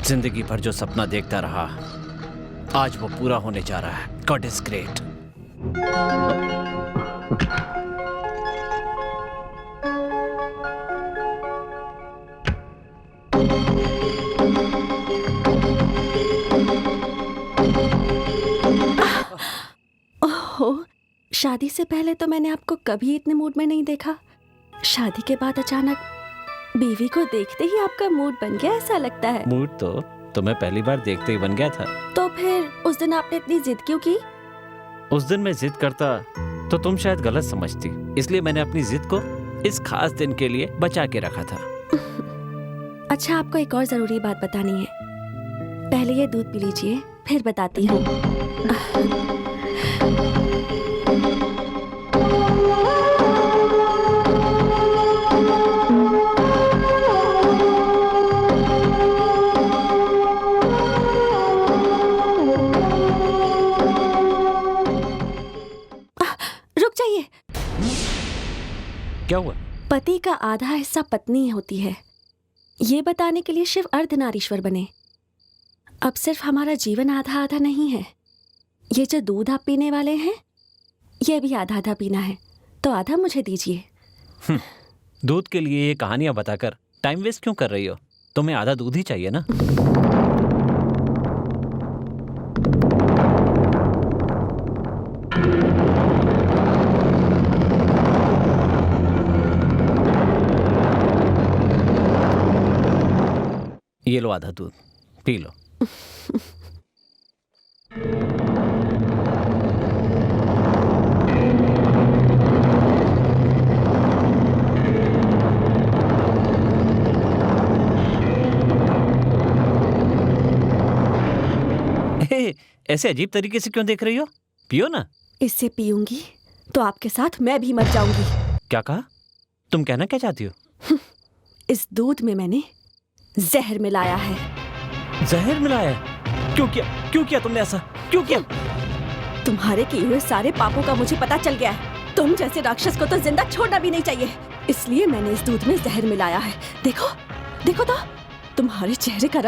जिंदगी भर जो सपना देखता रहा, आज वो पूरा होने जा रहा है। God is great. ओह, शादी से पहले तो मैंने आपको कभी इतने मूड में नहीं देखा। शादी के बाद अचानक बीवी को देखते ही आपका मूड बन गया, ऐसा लगता है। मूड तो तुम्हें पहली बार देखते ही बन गया था। तो फिर उस दिन आपने इतनी जिद क्यों की? उस दिन मैं जिद करता तो तुम शायद गलत समझती, इसलिए मैंने अपनी जिद को इस खास दिन के लिए बचा के रखा था। अच्छा, आपको एक और जरूरी बात बतानी है। पहले ये दूध पी लीजिए, फिर बताती हूँ। रुक जाइए। क्या हुआ? पति का आधा हिस्सा पत्नी होती है, ये बताने के लिए शिव अर्धनारीश्वर बने। अब सिर्फ हमारा जीवन आधा आधा नहीं है। ये जो दूध आप पीने वाले हैं, ये भी आधा आधा पीना है, तो आधा मुझे दीजिए। दूध के लिए ये कहानियां बताकर टाइम वेस्ट क्यों कर रही हो? तुम्हें आधा दूध ही चाहिए ना? ये लो आधा दूध, पी लो। ऐसे अजीब तरीके से क्यों देख रही हो? पियो ना। इससे पीऊंगी तो आपके साथ मैं भी मर जाऊंगी। क्या कहा? तुम कहना क्या चाहती हो? इस दूध में मैंने जहर मिलाया है। जहर मिलाया है? क्यों किया तुमने ऐसा? क्यों किया? तुम्हारे किए हुए सारे पापों का मुझे पता चल गया है। तुम जैसे राक्षस को तो जिंदा छोड़ना भी नहीं चाहिए, इसलिए मैंने इस दूध में जहर मिलाया है। देखो देखो तो, तुम्हारे चेहरे का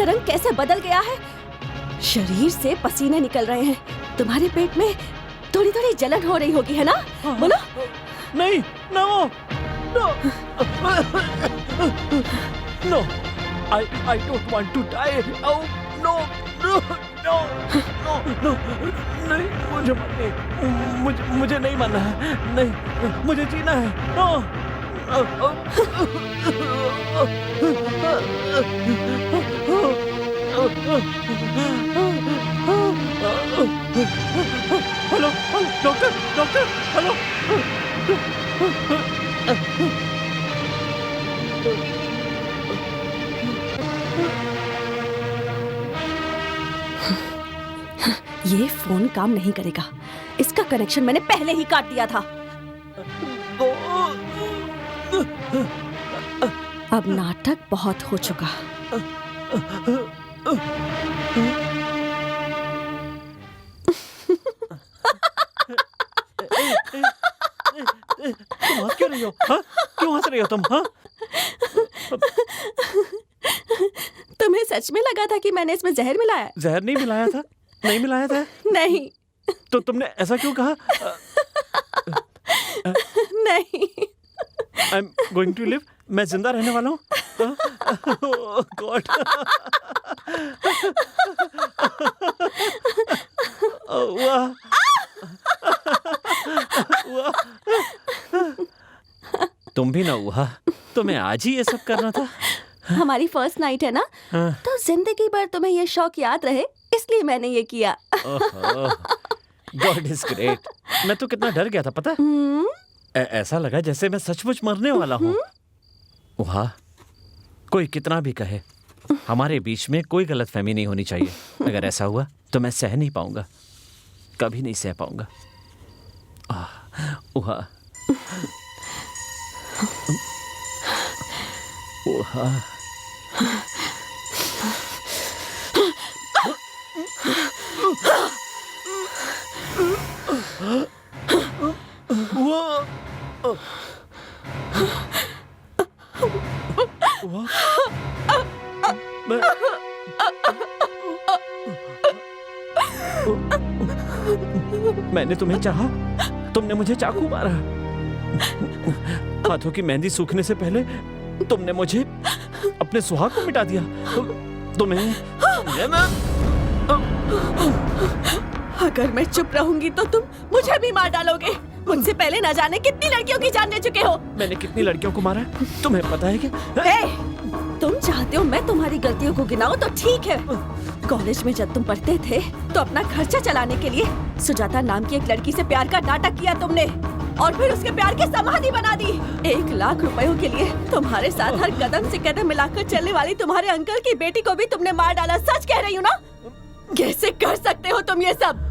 रंग कैसे बदल गया है। शरीर से पसीने निकल रहे हैं। तुम्हारे पेट में थोड़ी थोड़ी जलन हो रही होगी, है ना? बोलो। नहीं, no no no, I don't want to die. Oh no no no no no, नहीं, मुझे मरनी, मुझे नहीं मरना है, नहीं, मुझे जीना है। नो। Hello doctor, hello. ये फोन काम नहीं करेगा। इसका कनेक्शन मैंने पहले ही काट दिया था। अब नाटक बहुत हो चुका। तुम हंस क्यों रही हो? हाँ? क्यों हंस रही हो तुम? हाँ? तुम्हें सच में लगा था कि मैंने इसमें जहर मिलाया? जहर नहीं मिलाया था। नहीं मिलाया था। नहीं। तो तुमने ऐसा क्यों कहा? नहीं। I am going to live. मैं जिंदा रहने वाला हूँ। गॉड। वाह। तुम भी ना हुआ, तुम्हें आज ही ये सब करना था। हमारी फर्स्ट नाइट है ना, तो जिंदगी भर तुम्हें ये शौक याद रहे, इसलिए मैंने ये किया। God is great. मैं तो कितना डर गया था पता है? ऐसा लगा जैसे मैं सचमुच मरने वाला हूँ। वाह, कोई कितना भी कहे, हमारे बीच में कोई गलतफहमी नहीं होनी चाहिए। अगर ऐसा हुआ तो मैं सह नहीं पाऊंगा, कभी नहीं सह पाऊंगा। वाह, वाह। मैंने तुम्हें चाहा, तुमने मुझे चाकू मारा। हाथों की मेहंदी सूखने से पहले तुमने मुझे अपने सुहाग को मिटा दिया। तुम्हें अगर मैं चुप रहूंगी तो तुम मुझे भी मार डालोगे। मुझसे पहले न जाने कितनी लड़कियों की जान ले चुके हो। मैंने कितनी लड़कियों को मारा है तुम्हें पता है क्या? तुम चाहते हो मैं तुम्हारी गलतियों को गिनाऊं तो ठीक है। कॉलेज में जब तुम पढ़ते थे तो अपना खर्चा चलाने के लिए सुजाता नाम की एक लड़की से प्यार का नाटक किया तुमने और फिर उसके प्यार की समाधि बना दी। 1 लाख रुपयों के लिए तुम्हारे साथ हर कदम से कदम मिलाकर चलने वाली तुम्हारे अंकल की बेटी को भी तुमने मार डाला। सच कह रही हूँ ना? कैसे कर सकते हो तुम ये सब?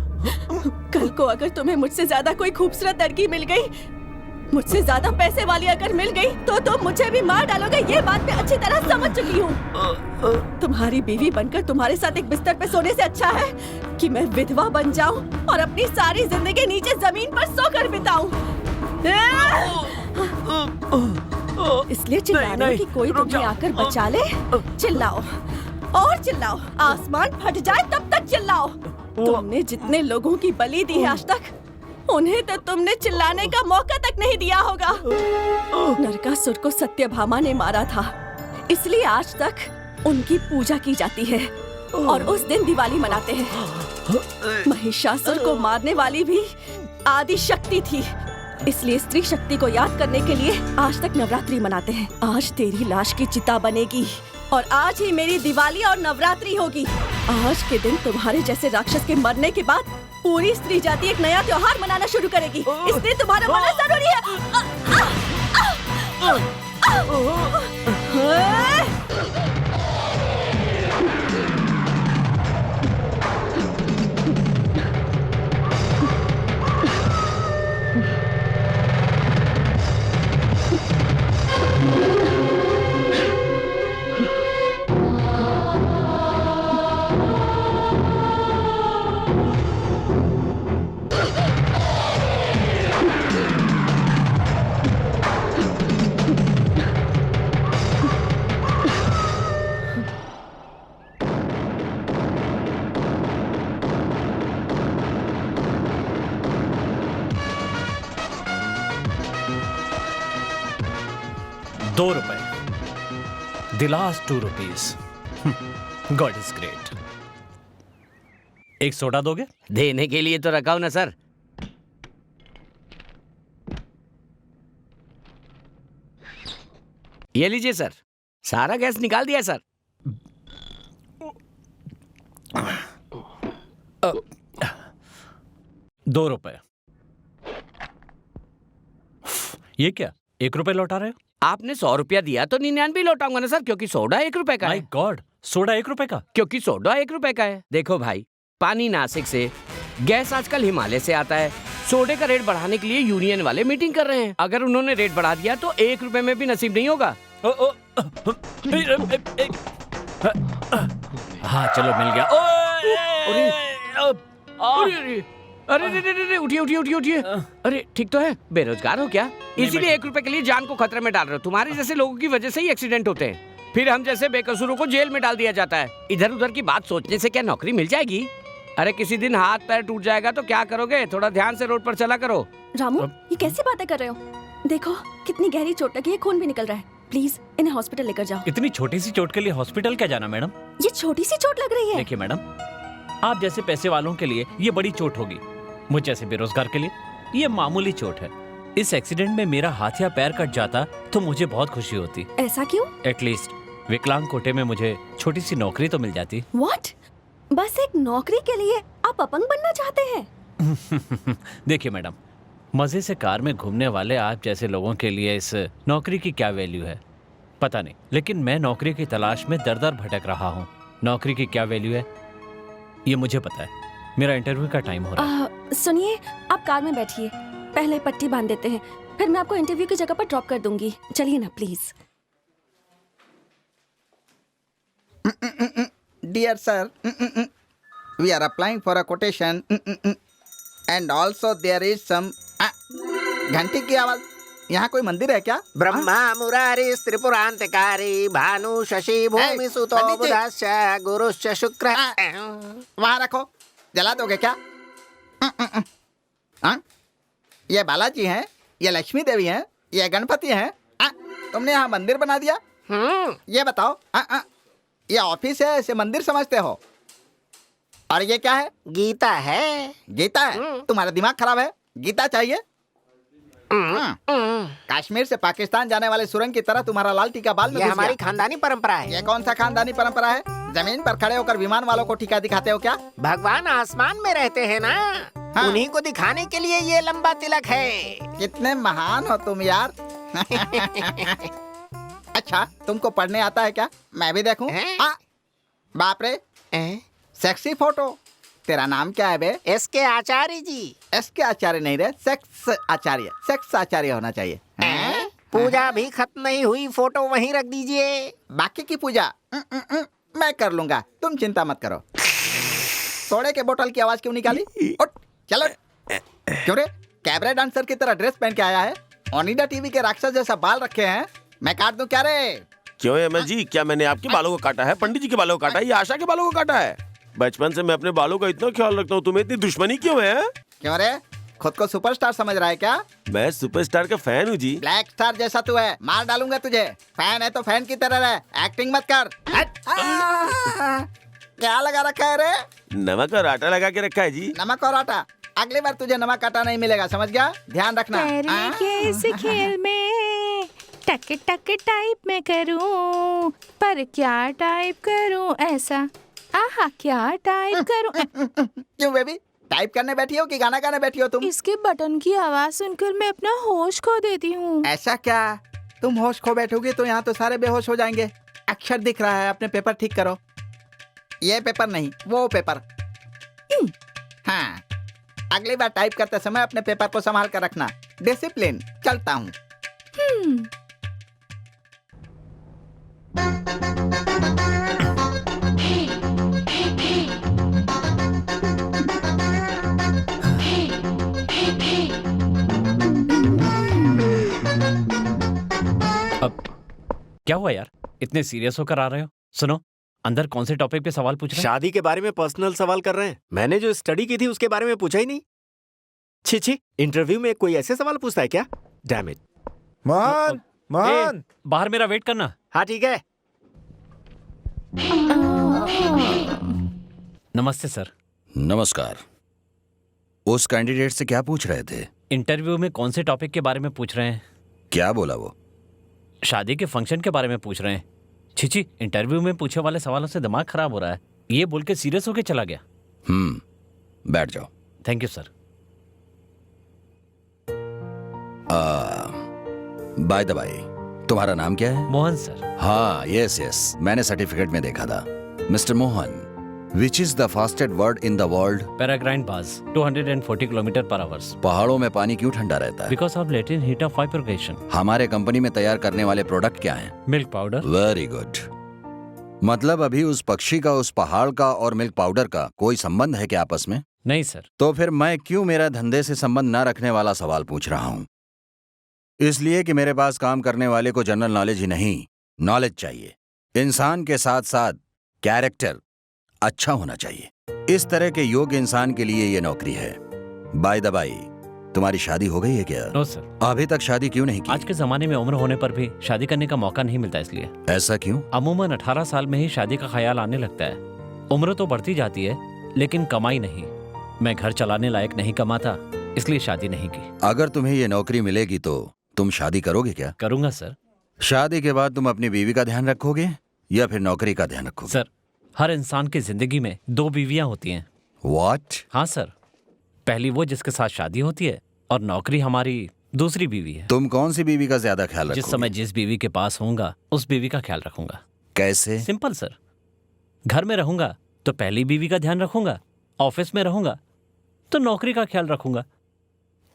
कल को अगर तुम्हें मुझसे ज्यादा कोई खूबसूरत लड़की मिल गई, मुझसे ज्यादा पैसे वाली अगर मिल गई तो तुम मुझे भी मार डालोगे। ये बात मैं अच्छी तरह समझ चुकी हूँ। तुम्हारी बीवी बनकर तुम्हारे साथ एक बिस्तर पे सोने से अच्छा है कि मैं विधवा बन जाऊं और अपनी सारी जिंदगी नीचे जमीन पर सोकर बिताऊं। इसलिए चिल्ला रही हूं कि कोई तुम्हें आकर बचा ले। चिल्लाओ और चिल्लाओ, आसमान फट जाए तब तक चिल्लाओ। तुमने जितने लोगों की बलि दी है आज तक, उन्हें तो तुमने चिल्लाने का मौका तक नहीं दिया होगा। नरकासुर को सत्यभामा ने मारा था, इसलिए आज तक उनकी पूजा की जाती है और उस दिन दिवाली मनाते हैं। महिषासुर को मारने वाली भी आदि शक्ति थी, इसलिए स्त्री शक्ति को याद करने के लिए आज तक नवरात्रि मनाते हैं। आज तेरी लाश की चिता बनेगी और आज ही मेरी दिवाली और नवरात्रि होगी। आज के दिन तुम्हारे जैसे राक्षस के मरने के बाद पूरी स्त्री जाति एक नया त्योहार मनाना शुरू करेगी। इसलिए तुम्हारा मरना जरूरी है। ₹2 The last 2 rupees. God is great. एक सोडा दोगे? देने के लिए तो रखा हूं ना सर। ये लीजिए सर, सारा गैस निकाल दिया सर। ₹2। ये क्या, ₹1 लौटा रहे हो? आपने 100 रुपया दिया तो 99 लौटाऊंगा ना सर, क्योंकि सोडा ₹1 का माय है। गॉड, सोडा ₹1 का? क्योंकि सोडा ₹1 का है। देखो भाई, पानी नासिक से, गैस आजकल हिमालय से आता है। सोडे का रेट बढ़ाने के लिए यूनियन वाले मीटिंग कर रहे हैं। अगर उन्होंने रेट बढ़ा दिया तो ₹1 में भी नसीब नहीं होगा। हाँ चलो, मिल गया। अरे उठिए। अरे ठीक तो है, बेरोजगार हो क्या? इसीलिए ₹1 के लिए जान को खतरे में डाल रहे हो। तुम्हारे जैसे लोगों की वजह से ही एक्सीडेंट होते हैं, फिर हम जैसे बेकसूरों को जेल में डाल दिया जाता है। इधर उधर की बात सोचने से क्या नौकरी मिल जाएगी? अरे किसी दिन हाथ पैर टूट जाएगा तो क्या करोगे? थोड़ा ध्यान से रोड पर चला करो। रामू, ये कैसी बातें कर रहे हो? देखो कितनी गहरी चोट लगी है, खून भी निकल रहा है। प्लीज इन्हें हॉस्पिटल लेकर जाओ। इतनी छोटी सी चोट के लिए हॉस्पिटल क्या जाना मैडम? ये छोटी सी चोट लग रही है। देखिए मैडम, आप जैसे पैसे वालों के लिए ये बड़ी चोट होगी, मुझ जैसे बेरोजगार के लिए ये मामूली चोट है। इस एक्सीडेंट में मेरा हाथ या पैर कट जाता तो मुझे बहुत खुशी होती। ऐसा क्यों? एटलीस्ट विकलांग कोटे में मुझे छोटी सी नौकरी तो मिल जाती। What? बस एक नौकरी के लिए आप अपंग बनना चाहते हैं? देखिए मैडम, मजे से कार में घूमने वाले आप जैसे लोगों के लिए इस नौकरी की क्या वैल्यू है पता नहीं, लेकिन मैं नौकरी की तलाश में दर दर भटक रहा हूँ। नौकरी की क्या वैल्यू है ये मुझे पता है। मेरा इंटरव्यू का टाइम हो रहा है। सुनिए, आप कार में बैठिए, पहले पट्टी बांध देते हैं, फिर मैं आपको इंटरव्यू की जगह पर ड्रॉप कर दूंगी। चलिए ना please. Dear sir, we are applying for a quotation and also there is some घंटी की आवाज। यहाँ कोई मंदिर है क्या? ब्रह्मा मुरारी त्रिपुरांतकारी भानु शशि भूमि सुतो पंडित जी। बुधश्च गुरुश्च शुक्र। वहाँ रखो, जला दोगे क्या? हाँ? ये बालाजी हैं, ये लक्ष्मी देवी हैं, ये गणपति हैं। तुमने यहाँ मंदिर बना दिया? ये बताओ, ये ऑफिस है इसे मंदिर समझते हो? और ये क्या है? गीता है। गीता है? तुम्हारा दिमाग खराब है? गीता चाहिए? कश्मीर से पाकिस्तान जाने वाले सुरंग की तरह तुम्हारा लाल टीका बाल में ये घुस हमारी गया। खानदानी परंपरा है। ये कौन सा खानदानी परंपरा है? जमीन पर खड़े होकर विमान वालों को टीका दिखाते हो क्या? भगवान आसमान में रहते हैं ना, हाँ। उन्हीं को दिखाने के लिए ये लंबा तिलक है। कितने महान हो तुम यार। अच्छा, तुमको पढ़ने आता है क्या? मैं भी देखूं? हैं? बाप रे, सेक्सी फोटो। तेरा नाम क्या है बे? एसके आचार्य जी। एसके आचार्य नहीं रे, सेक्स आचार्य। सेक्स आचार्य होना चाहिए। हैं? पूजा भी खत्म नहीं हुई, फोटो वहीं रख दीजिए। बाकी की पूजा मैं कर लूंगा, तुम चिंता मत करो। सोडे के बोतल की आवाज क्यों निकाली? उठ, चलो। क्यों रे, कैबरे डांसर की तरह ड्रेस पहन के आया है? ओनिडा टीवी के राक्षस जैसा बाल रखे हैं। मैं काट दूं क्या रे? क्यों एमएस जी, क्या मैंने आपके बालों को काटा है? पंडित जी के बालों को काटा है या आशा के बालों को काटा है? बचपन से मैं अपने बालों का इतना ख्याल रखता हूँ, तुम्हें इतनी दुश्मनी क्यों है? क्यों रे, खुद को सुपरस्टार समझ रहा है क्या? मैं सुपरस्टार का फैन हूँ जी। ब्लैक स्टार जैसा तू है, मार डालूंगा तुझे। फैन है तो फैन की तरह रह, एक्टिंग मत कर। क्या लगा रखा है रे? नमक और आटा लगा के रखा है जी। नमक और आटा? अगली बार तुझे नमक आटा नहीं मिलेगा, समझ गया? ध्यान रखना। तैरने के इस खेल में टक टक टाइप में करूं, पर क्या टाइप करूं ऐसा, आहा क्या टाइप करूं। क्यों बेबी, टाइप करने बैठी हो कि गाना गाने बैठी हो तुम? इसके बटन की आवाज सुनकर मैं अपना होश खो देती हूँ। ऐसा क्या? तुम होश खो बैठोगी तो यहाँ तो सारे बेहोश हो जाएंगे। अक्षर दिख रहा है, अपने पेपर ठीक करो। ये पेपर नहीं, वो पेपर। हाँ, अगली बार टाइप करते समय अपने पेपर को संभाल कर रखना। डिसिप्लिन। चलता हूँ। अब क्या हुआ यार, इतने सीरियस होकर आ रहे हो? सुनो, अंदर कौन से टॉपिक पे सवाल पूछ रहे हैं? शादी के बारे में पर्सनल सवाल कर रहे हैं। मैंने जो स्टडी की थी उसके बारे में पूछा ही नहीं। छी छी, इंटरव्यू में कोई ऐसे सवाल पूछता है क्या? Damn it. मोहन, मोहन, बाहर मेरा वेट करना। हाँ ठीक है। नमस्ते सर। नमस्कार। उस कैंडिडेट से क्या पूछ रहे थे? इंटरव्यू में कौन से टॉपिक के बारे में पूछ रहे हैं? क्या बोला वो? शादी के फंक्शन के बारे में पूछ रहे हैं। छिची, इंटरव्यू में पूछे वाले सवालों से दिमाग खराब हो रहा है। ये बोल के सीरियस होके चला गया। बैठ जाओ। Thank you sir. By the by, तुम्हारा नाम क्या है? मोहन सर। हाँ, यस, मैंने सर्टिफिकेट में देखा था। Mister Mohan, which is the fastest word in the world? Peregrine बाज 240 किलोमीटर पर आवर्स। पहाड़ों में पानी क्यों ठंडा रहता है? Because of latent heat of vibration. हमारे कंपनी में तैयार करने वाले प्रोडक्ट क्या हैं? Milk powder. Very good. मतलब अभी उस पक्षी का, उस पहाड़ का और मिल्क पाउडर का कोई संबंध है क्या आपस में? नहीं सर। तो फिर मैं क्यों मेरा धंधे से संबंध न रखने वाला सवाल पूछ रहा हूं? इसलिए कि मेरे पास काम करने वाले को जनरल नॉलेज ही नहीं, नॉलेज चाहिए। इंसान के साथ साथ कैरेक्टर अच्छा होना चाहिए। इस तरह के योग्य इंसान के लिए ये नौकरी है। बाय द बाय, तुम्हारी शादी हो गई है क्या? No sir. अभी तक शादी क्यों नहीं की? आज के जमाने में उम्र होने पर भी शादी करने का मौका नहीं मिलता, इसलिए। ऐसा क्यों? अमूमन 18 साल में ही शादी का ख्याल आने लगता है। उम्र तो बढ़ती जाती है लेकिन कमाई नहीं। मैं घर चलाने लायक नहीं कमाता, इसलिए शादी नहीं की। अगर तुम्हें ये नौकरी मिलेगी तो तुम शादी करोगे क्या? करूंगा सर। शादी के बाद तुम अपनी बीवी का ध्यान रखोगे या फिर नौकरी का ध्यान रखोगे? सर, हर इंसान की जिंदगी में 2 बीवियां होती हैं। What? हाँ सर, पहली वो जिसके साथ शादी होती है और नौकरी हमारी दूसरी बीवी है। तुम कौन सी बीवी का ज्यादा ख्याल रखोगे? जिस समय जिस बीवी के पास होऊंगा उस बीवी का ख्याल रखूंगा। कैसे? सिंपल सर, घर में रहूंगा तो पहली बीवी का ध्यान रखूंगा, ऑफिस में रहूंगा तो नौकरी का ख्याल रखूंगा।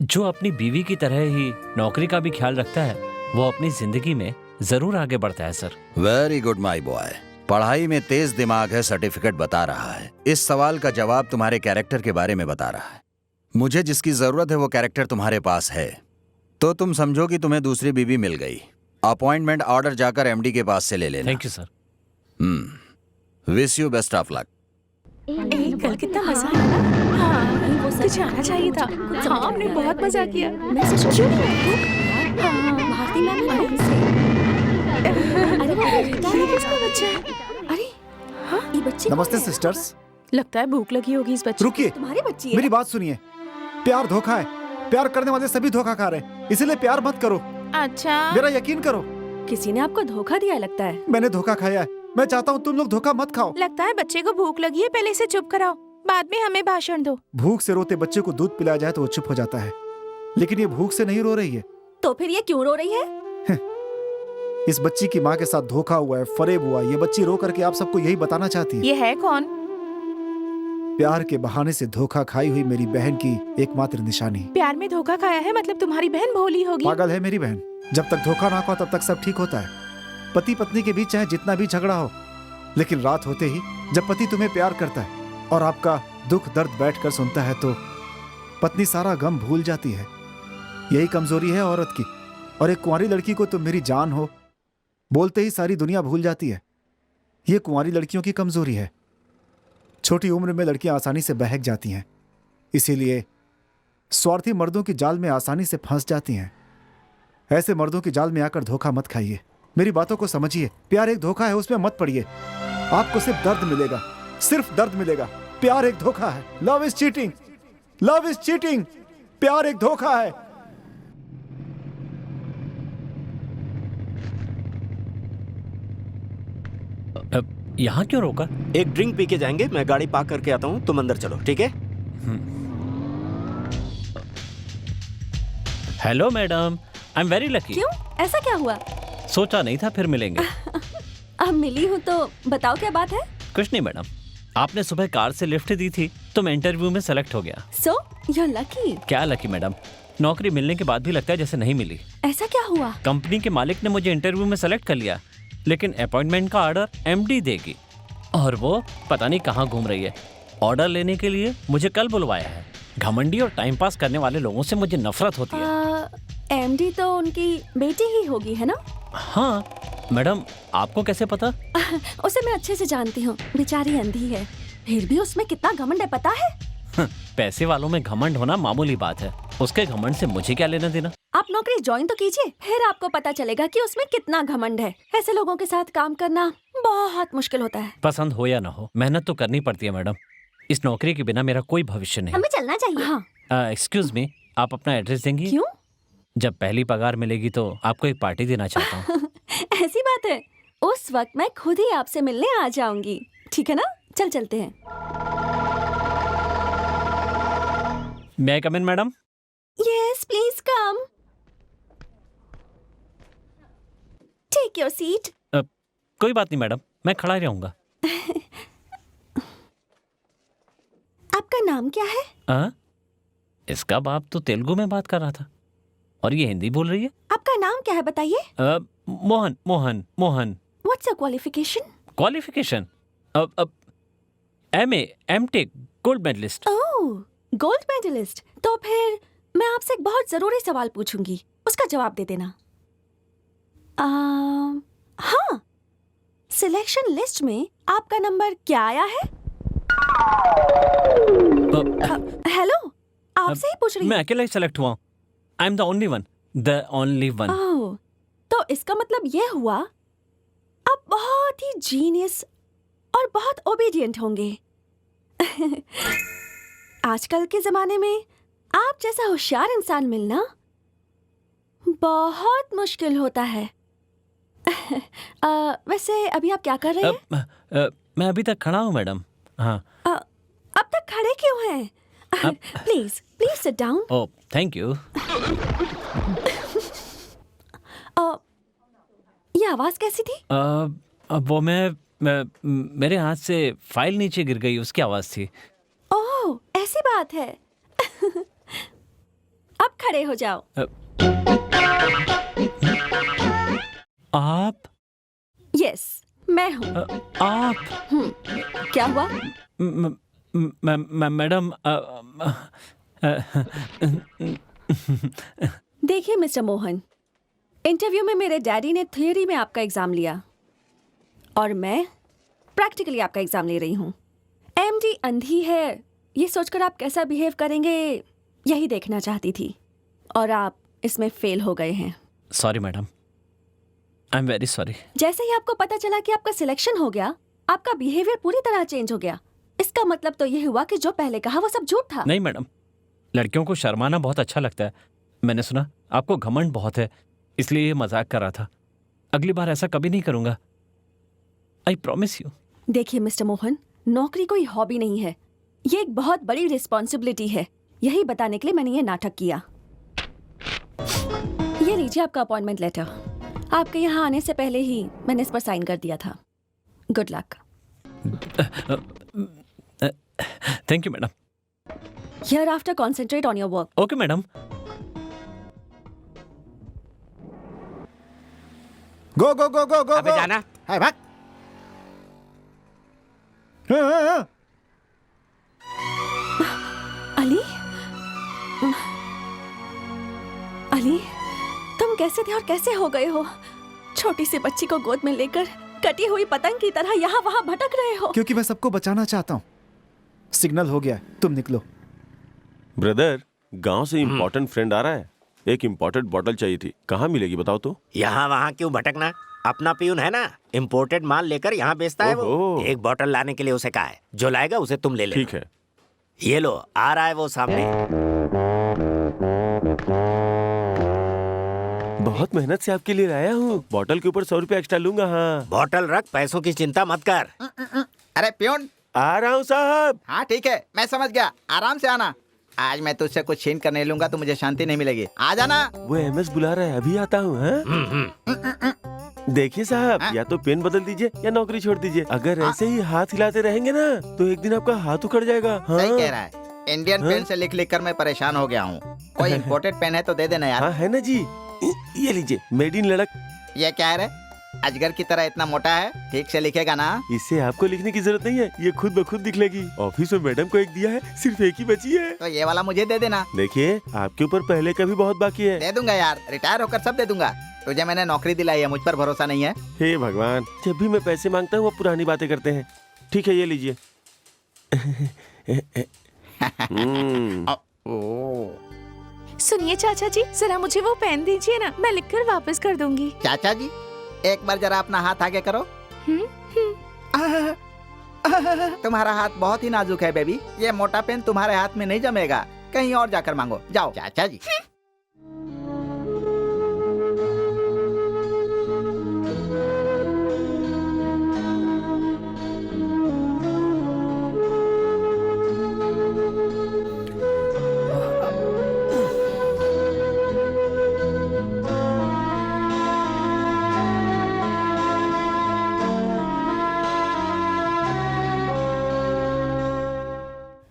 जो अपनी बीवी की तरह ही नौकरी का भी ख्याल रखता है वो अपनी जिंदगी में जरूर आगे बढ़ता है sir. Very good my boy. पढ़ाई में तेज दिमाग है, सर्टिफिकेट बता रहा है। इस सवाल का जवाब तुम्हारे कैरेक्टर के बारे में बता रहा है। मुझे जिसकी जरूरत है वो कैरेक्टर तुम्हारे पास है। तो तुम समझो कि तुम्हें दूसरी बीवी मिल गई। अपॉइंटमेंट ऑर्डर जाकर एमडी के पास से ले लेना। Thank you sir. Wish you best of luck. कल कितना मजा आया ना। हाँ, तुझे आना चाहिए था। हाँ, हमने बहुत मजा किया। मैसेज क्यों नहीं आया? भारती मैम ने अरे ये किसका बच्चा है? अरे हाँ, ये बच्चे नमस्ते सिस्टर्स। लगता है भूख लगी होगी इस बच्चे रुकिए, तुम्हारी बच्ची है? मेरी बात सुनिए। प्यार धोखा है। प्यार करने वाले सभी धोखा खा रहे हैं, इसीलिए प्यार मत करो। अच्छा, मेरा यकीन करो, किसी ने आपको धोखा दिया लगता है। मैंने धोखा खाया है। मैं चाहता हूँ तुम लोग धोखा मत खाओ। लगता है बच्चे को भूख लगी है। पहले इसे चुप कराओ, बाद में हमें भाषण दो। भूख से रोते बच्चे को दूध पिलाया जाए तो वो चुप हो जाता है, लेकिन ये भूख से नहीं रो रही है। तो फिर ये क्यों रो रही है? इस बच्ची की माँ के साथ धोखा हुआ है, फरेब हुआ है। ये बच्ची रो करके आप सबको यही बताना चाहती है। ये है कौन? प्यार के बहाने से धोखा खाई हुई मेरी बहन की एकमात्र निशानी। प्यार में धोखा खाया है मतलब तुम्हारी बहन भोली होगी। पागल है मेरी बहन। जब तक धोखा ना खाओ तब तक सब ठीक होता है। पति पत्नी के बीच चाहे जितना भी झगड़ा हो, लेकिन रात होते ही जब पति तुम्हें प्यार करता है और आपका दुख दर्द बैठकर सुनता है तो पत्नी सारा गम भूल जाती है। यही कमजोरी है औरत की। और एक कुंवारी लड़की को तुम मेरी जान हो बोलते ही सारी दुनिया भूल जाती है। ये कुंवारी लड़कियों की कमजोरी है। छोटी उम्र में लड़कियां आसानी से बहक जाती हैं, इसीलिए स्वार्थी मर्दों की जाल में आसानी से फंस जाती हैं। ऐसे मर्दों की जाल में आकर धोखा मत खाइए। मेरी बातों को समझिए। प्यार एक धोखा है, उसमें मत पड़िए। आपको सिर्फ दर्द मिलेगा, सिर्फ दर्द मिलेगा। प्यार एक धोखा है। Love is cheating, love is cheating. प्यार एक धोखा है। यहाँ क्यों रोका? एक ड्रिंक पी के जाएंगे, मैं गाड़ी पार्क करके आता हूँ, तुम अंदर चलो, ठीक है? Hello madam, I am very lucky. क्यों? ऐसा क्या हुआ? सोचा नहीं था फिर मिलेंगे। अब मिली हूँ तो बताओ क्या बात है? कुछ नहीं मैडम, आपने सुबह कार से लिफ्ट दी थी तो मैं इंटरव्यू में सेलेक्ट हो गया। So you are lucky. क्या लकी मैडम, नौकरी मिलने के बाद भी लगता है जैसे नहीं मिली। ऐसा क्या हुआ? कंपनी के मालिक ने मुझे इंटरव्यू में सेलेक्ट कर लिया, लेकिन अपॉइंटमेंट का ऑर्डर एमडी देगी और वो पता नहीं कहाँ घूम रही है। ऑर्डर लेने के लिए मुझे कल बुलवाया है। घमंडी और टाइम पास करने वाले लोगों से मुझे नफरत होती है। एमडी तो उनकी बेटी ही होगी, है ना? हाँ मैडम, आपको कैसे पता? उसे मैं अच्छे से जानती हूँ, बेचारी अंधी है, फिर भी उसमें कितना घमंड है पता है? पैसे वालों में घमंड होना मामूली बात है, उसके घमंड से मुझे क्या लेना देना? आप नौकरी ज्वाइन तो कीजिए, फिर आपको पता चलेगा कि उसमें कितना घमंड है। ऐसे लोगों के साथ काम करना बहुत मुश्किल होता है। पसंद हो या ना हो, मेहनत तो करनी पड़ती है मैडम। इस नौकरी के बिना मेरा कोई भविष्य नहीं। हमें चलना चाहिए। हाँ। एक्सक्यूज मी, आप अपना एड्रेस देंगी? क्यों? जब पहली पगार मिलेगी तो आपको एक पार्टी देना चाहता हूँ। ऐसी बात है, उस वक्त मैं खुद ही आपसे मिलने आ जाऊंगी, ठीक है ना? चल चलते हैं। May I come in madam? Yes please come, take your seat. कोई बात नहीं मैडम, मैं खड़ा ही रहूंगा। आपका नाम क्या है? इसका बाप तो तेलुगु में बात कर रहा था और ये हिंदी बोल रही है। आपका नाम क्या है बताइए? Mohan Mohan Mohan. What's your qualification? Qualification MA MTech gold medalist. Oh, gold medalist. तो फिर मैं आपसे एक बहुत जरूरी सवाल पूछूंगी, उसका जवाब दे देना। हाँ, सिलेक्शन लिस्ट में आपका नंबर क्या आया है? हेलो, आपसे ही पूछ रही मैं अकेला ही सेलेक्ट हुआ हूँ। I am the only one, the only one. Oh, तो इसका मतलब ये हुआ आप बहुत ही जीनियस और बहुत ओबीडियंट होंगे। आजकल के जमाने में आप जैसा होशियार इंसान मिलना बहुत मुश्किल होता है। वैसे अभी आप क्या कर रहे हैं? मैं अभी तक खड़ा हूँ मैडम। हाँ। अब तक खड़े क्यों हैं? Please please sit down. Oh thank you. ये आवाज कैसी थी? वो मेरे हाथ से फाइल नीचे गिर गई, उसकी आवाज थी। ओह, ऐसी बात है। अब खड़े हो जाओ। आप? यस, मैं हूँ। आप? क्या हुआ? मैडम देखिए मिस्टर मोहन, इंटरव्यू में मेरे डैडी ने थियोरी में आपका एग्जाम लिया और मैं प्रैक्टिकली आपका एग्जाम ले रही हूँ। एमडी अंधी है ये सोचकर आप कैसा बिहेव करेंगे यही देखना चाहती थी और आप इसमें फेल हो गए हैं। Sorry madam, I am very sorry. जैसे ही आपको पता चला कि आपका सिलेक्शन हो गया, आपका बिहेवियर पूरी तरह चेंज हो गया। इसका मतलब तो ये हुआ कि जो पहले कहा वो सब झूठ था। नहीं मैडम, लड़कियों को शर्माना बहुत अच्छा लगता है। मैंने सुना आपको घमंड बहुत है, इसलिए ये मजाक कर रहा था। अगली बार ऐसा कभी नहीं करूंगा, आई प्रॉमिस यू। देखिए मिस्टर मोहन, नौकरी कोई हॉबी नहीं है, ये एक बहुत बड़ी रिस्पॉन्सिबिलिटी है। यही बताने के लिए मैंने ये नाटक किया। ये लीजिए आपका अपॉइंटमेंट लेटर। आपके यहाँ आने से पहले ही मैंने इस पर साइन कर दिया था। Good luck. Thank you madam. Here after concentrate on your work. Okay madam. Go go go go go अबे जाना। है भाग। अली, अली, तुम कैसे थे और कैसे हो गए हो? छोटी सी बच्ची को गोद में लेकर कटी हुई पतंग की तरह यहाँ वहाँ भटक रहे हो। क्योंकि मैं सबको बचाना चाहता हूँ। सिग्नल हो गया, तुम निकलो। ब्रदर, गांव से इम्पोर्टेंट फ्रेंड आ रहा है, एक इम्पोर्टेंट बॉटल चाहिए थी, कहाँ मिलेगी बताओ तो? यहाँ वहाँ क्यों भटकना, अपना पियून है ना, इम्पोर्टेड माल लेकर यहाँ बेचता है वो। ओहो। एक बोतल लाने के लिए उसे कहा है, जो लाएगा उसे तुम ले लेना। ठीक है। ये लो, आ रहा है वो सामने। बहुत मेहनत से आपके लिए लाया हूँ, बॉटल के ऊपर 100 रुपया एक्स्ट्रा लूंगा। हाँ, बोतल रख, पैसों की चिंता मत कर। अरे प्यून। आ रहा हूँ साहब। हाँ ठीक है, मैं समझ गया, आराम से आना। आज मैं तुझसे कुछ छीन कर नहीं लूंगा तो मुझे शांति नहीं मिलेगी। आ जाना। वो एमएस बुला रहा है, अभी आता हूँ। हाँ? देखिए साहब, या तो पेन बदल दीजिए या नौकरी छोड़ दीजिए। अगर ऐसे ही हाथ हिलाते रहेंगे ना तो एक दिन आपका हाथ उखड़ जाएगा। हाँ? सही कह रहा है, इंडियन पेन से लिख लिख कर मैं परेशान हो गया हूँ। कोई इम्पोर्टेड पेन है तो दे देना यार। हाँ है ना जी, ये लीजिए, मेड इन लड़क। ये क्या है रे? अजगर की तरह इतना मोटा है, ठीक से लिखेगा ना? इससे आपको लिखने की जरूरत नहीं है, ये खुद ब खुद दिख लेगी। ऑफिस में मैडम को एक दिया है, सिर्फ एक ही बची है। तो ये वाला मुझे दे देना। देखिए, आपके ऊपर पहले का भी बहुत बाकी है। दे दूंगा यार, रिटायर होकर सब दे दूंगा। तुझे मैंने नौकरी दिलाई है, मुझ पर भरोसा नहीं है? हे भगवान, जब भी मैं पैसे मांगता हूँ वो पुरानी बातें करते हैं। ठीक है, ये लीजिए। सुनिए चाचा जी, जरा मुझे वो पेन दीजिए ना, मैं लिखकर वापस कर दूंगी। चाचा जी, एक बार जरा अपना हाथ आगे करो। तुम्हारा हाथ बहुत ही नाजुक है बेबी, ये मोटा पेन तुम्हारे हाथ में नहीं जमेगा, कहीं और जाकर मांगो। जाओ चाचा जी।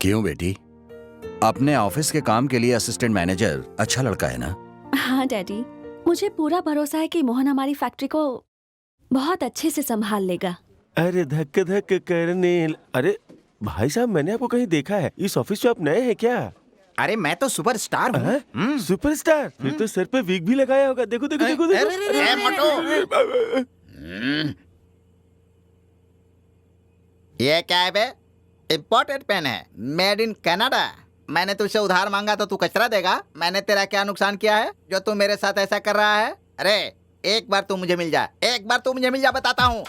क्यों बेटी, अपने ऑफिस के काम के लिए असिस्टेंट मैनेजर अच्छा लड़का है ना? हाँ डैडी, मुझे पूरा भरोसा है कि मोहन हमारी फैक्ट्री को बहुत अच्छे से संभाल लेगा। अरे धक धक करने। अरे भाई साहब, मैंने आपको कहीं देखा है, इस ऑफिस में आप नए हैं क्या? अरे मैं तो सुपरस्टार हूँ। सुपरस्टार? फिर तो सर पे विग भी लगाया होगा। देखो देखो देखो देखो। ये क्या है बे? इम्पोर्टेड पेन है, मेड इन कनाडा। मैंने तुझसे उधार मांगा तो तू कचरा देगा? मैंने तेरा क्या नुकसान किया है जो तू मेरे साथ ऐसा कर रहा है? अरे एक बार तू मुझे मिल जा, एक बार तू मुझे मिल जा, बताता हूँ।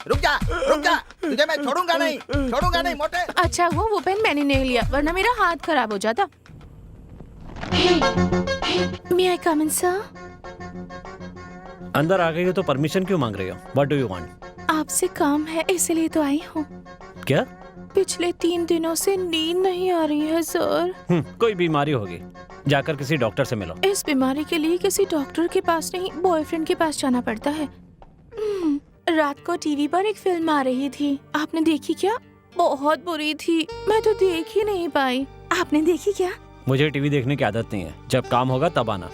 रुक जा, तुझे मैं छोड़ूंगा नहीं मोटे। अच्छा हुआ वो पेन मैंने नहीं लिया, वरना मेरा हाथ खराब हो जाता। May I come in, sir? अंदर आ गई हो तो परमिशन क्यों मांग रही हो? What do you want? आपसे काम है इसलिए तो आई हूँ। क्या? पिछले 3 दिनों से नींद नहीं आ रही है सर। कोई बीमारी होगी, जाकर किसी डॉक्टर से मिलो। इस बीमारी के लिए किसी डॉक्टर के पास नहीं, बॉयफ्रेंड के पास जाना पड़ता है। रात को टीवी पर एक फिल्म आ रही थी, आपने देखी क्या? बहुत बुरी थी, मैं तो देख ही नहीं पाई। आपने देखी क्या? मुझे टीवी देखने की आदत नहीं है, जब काम होगा तब आना।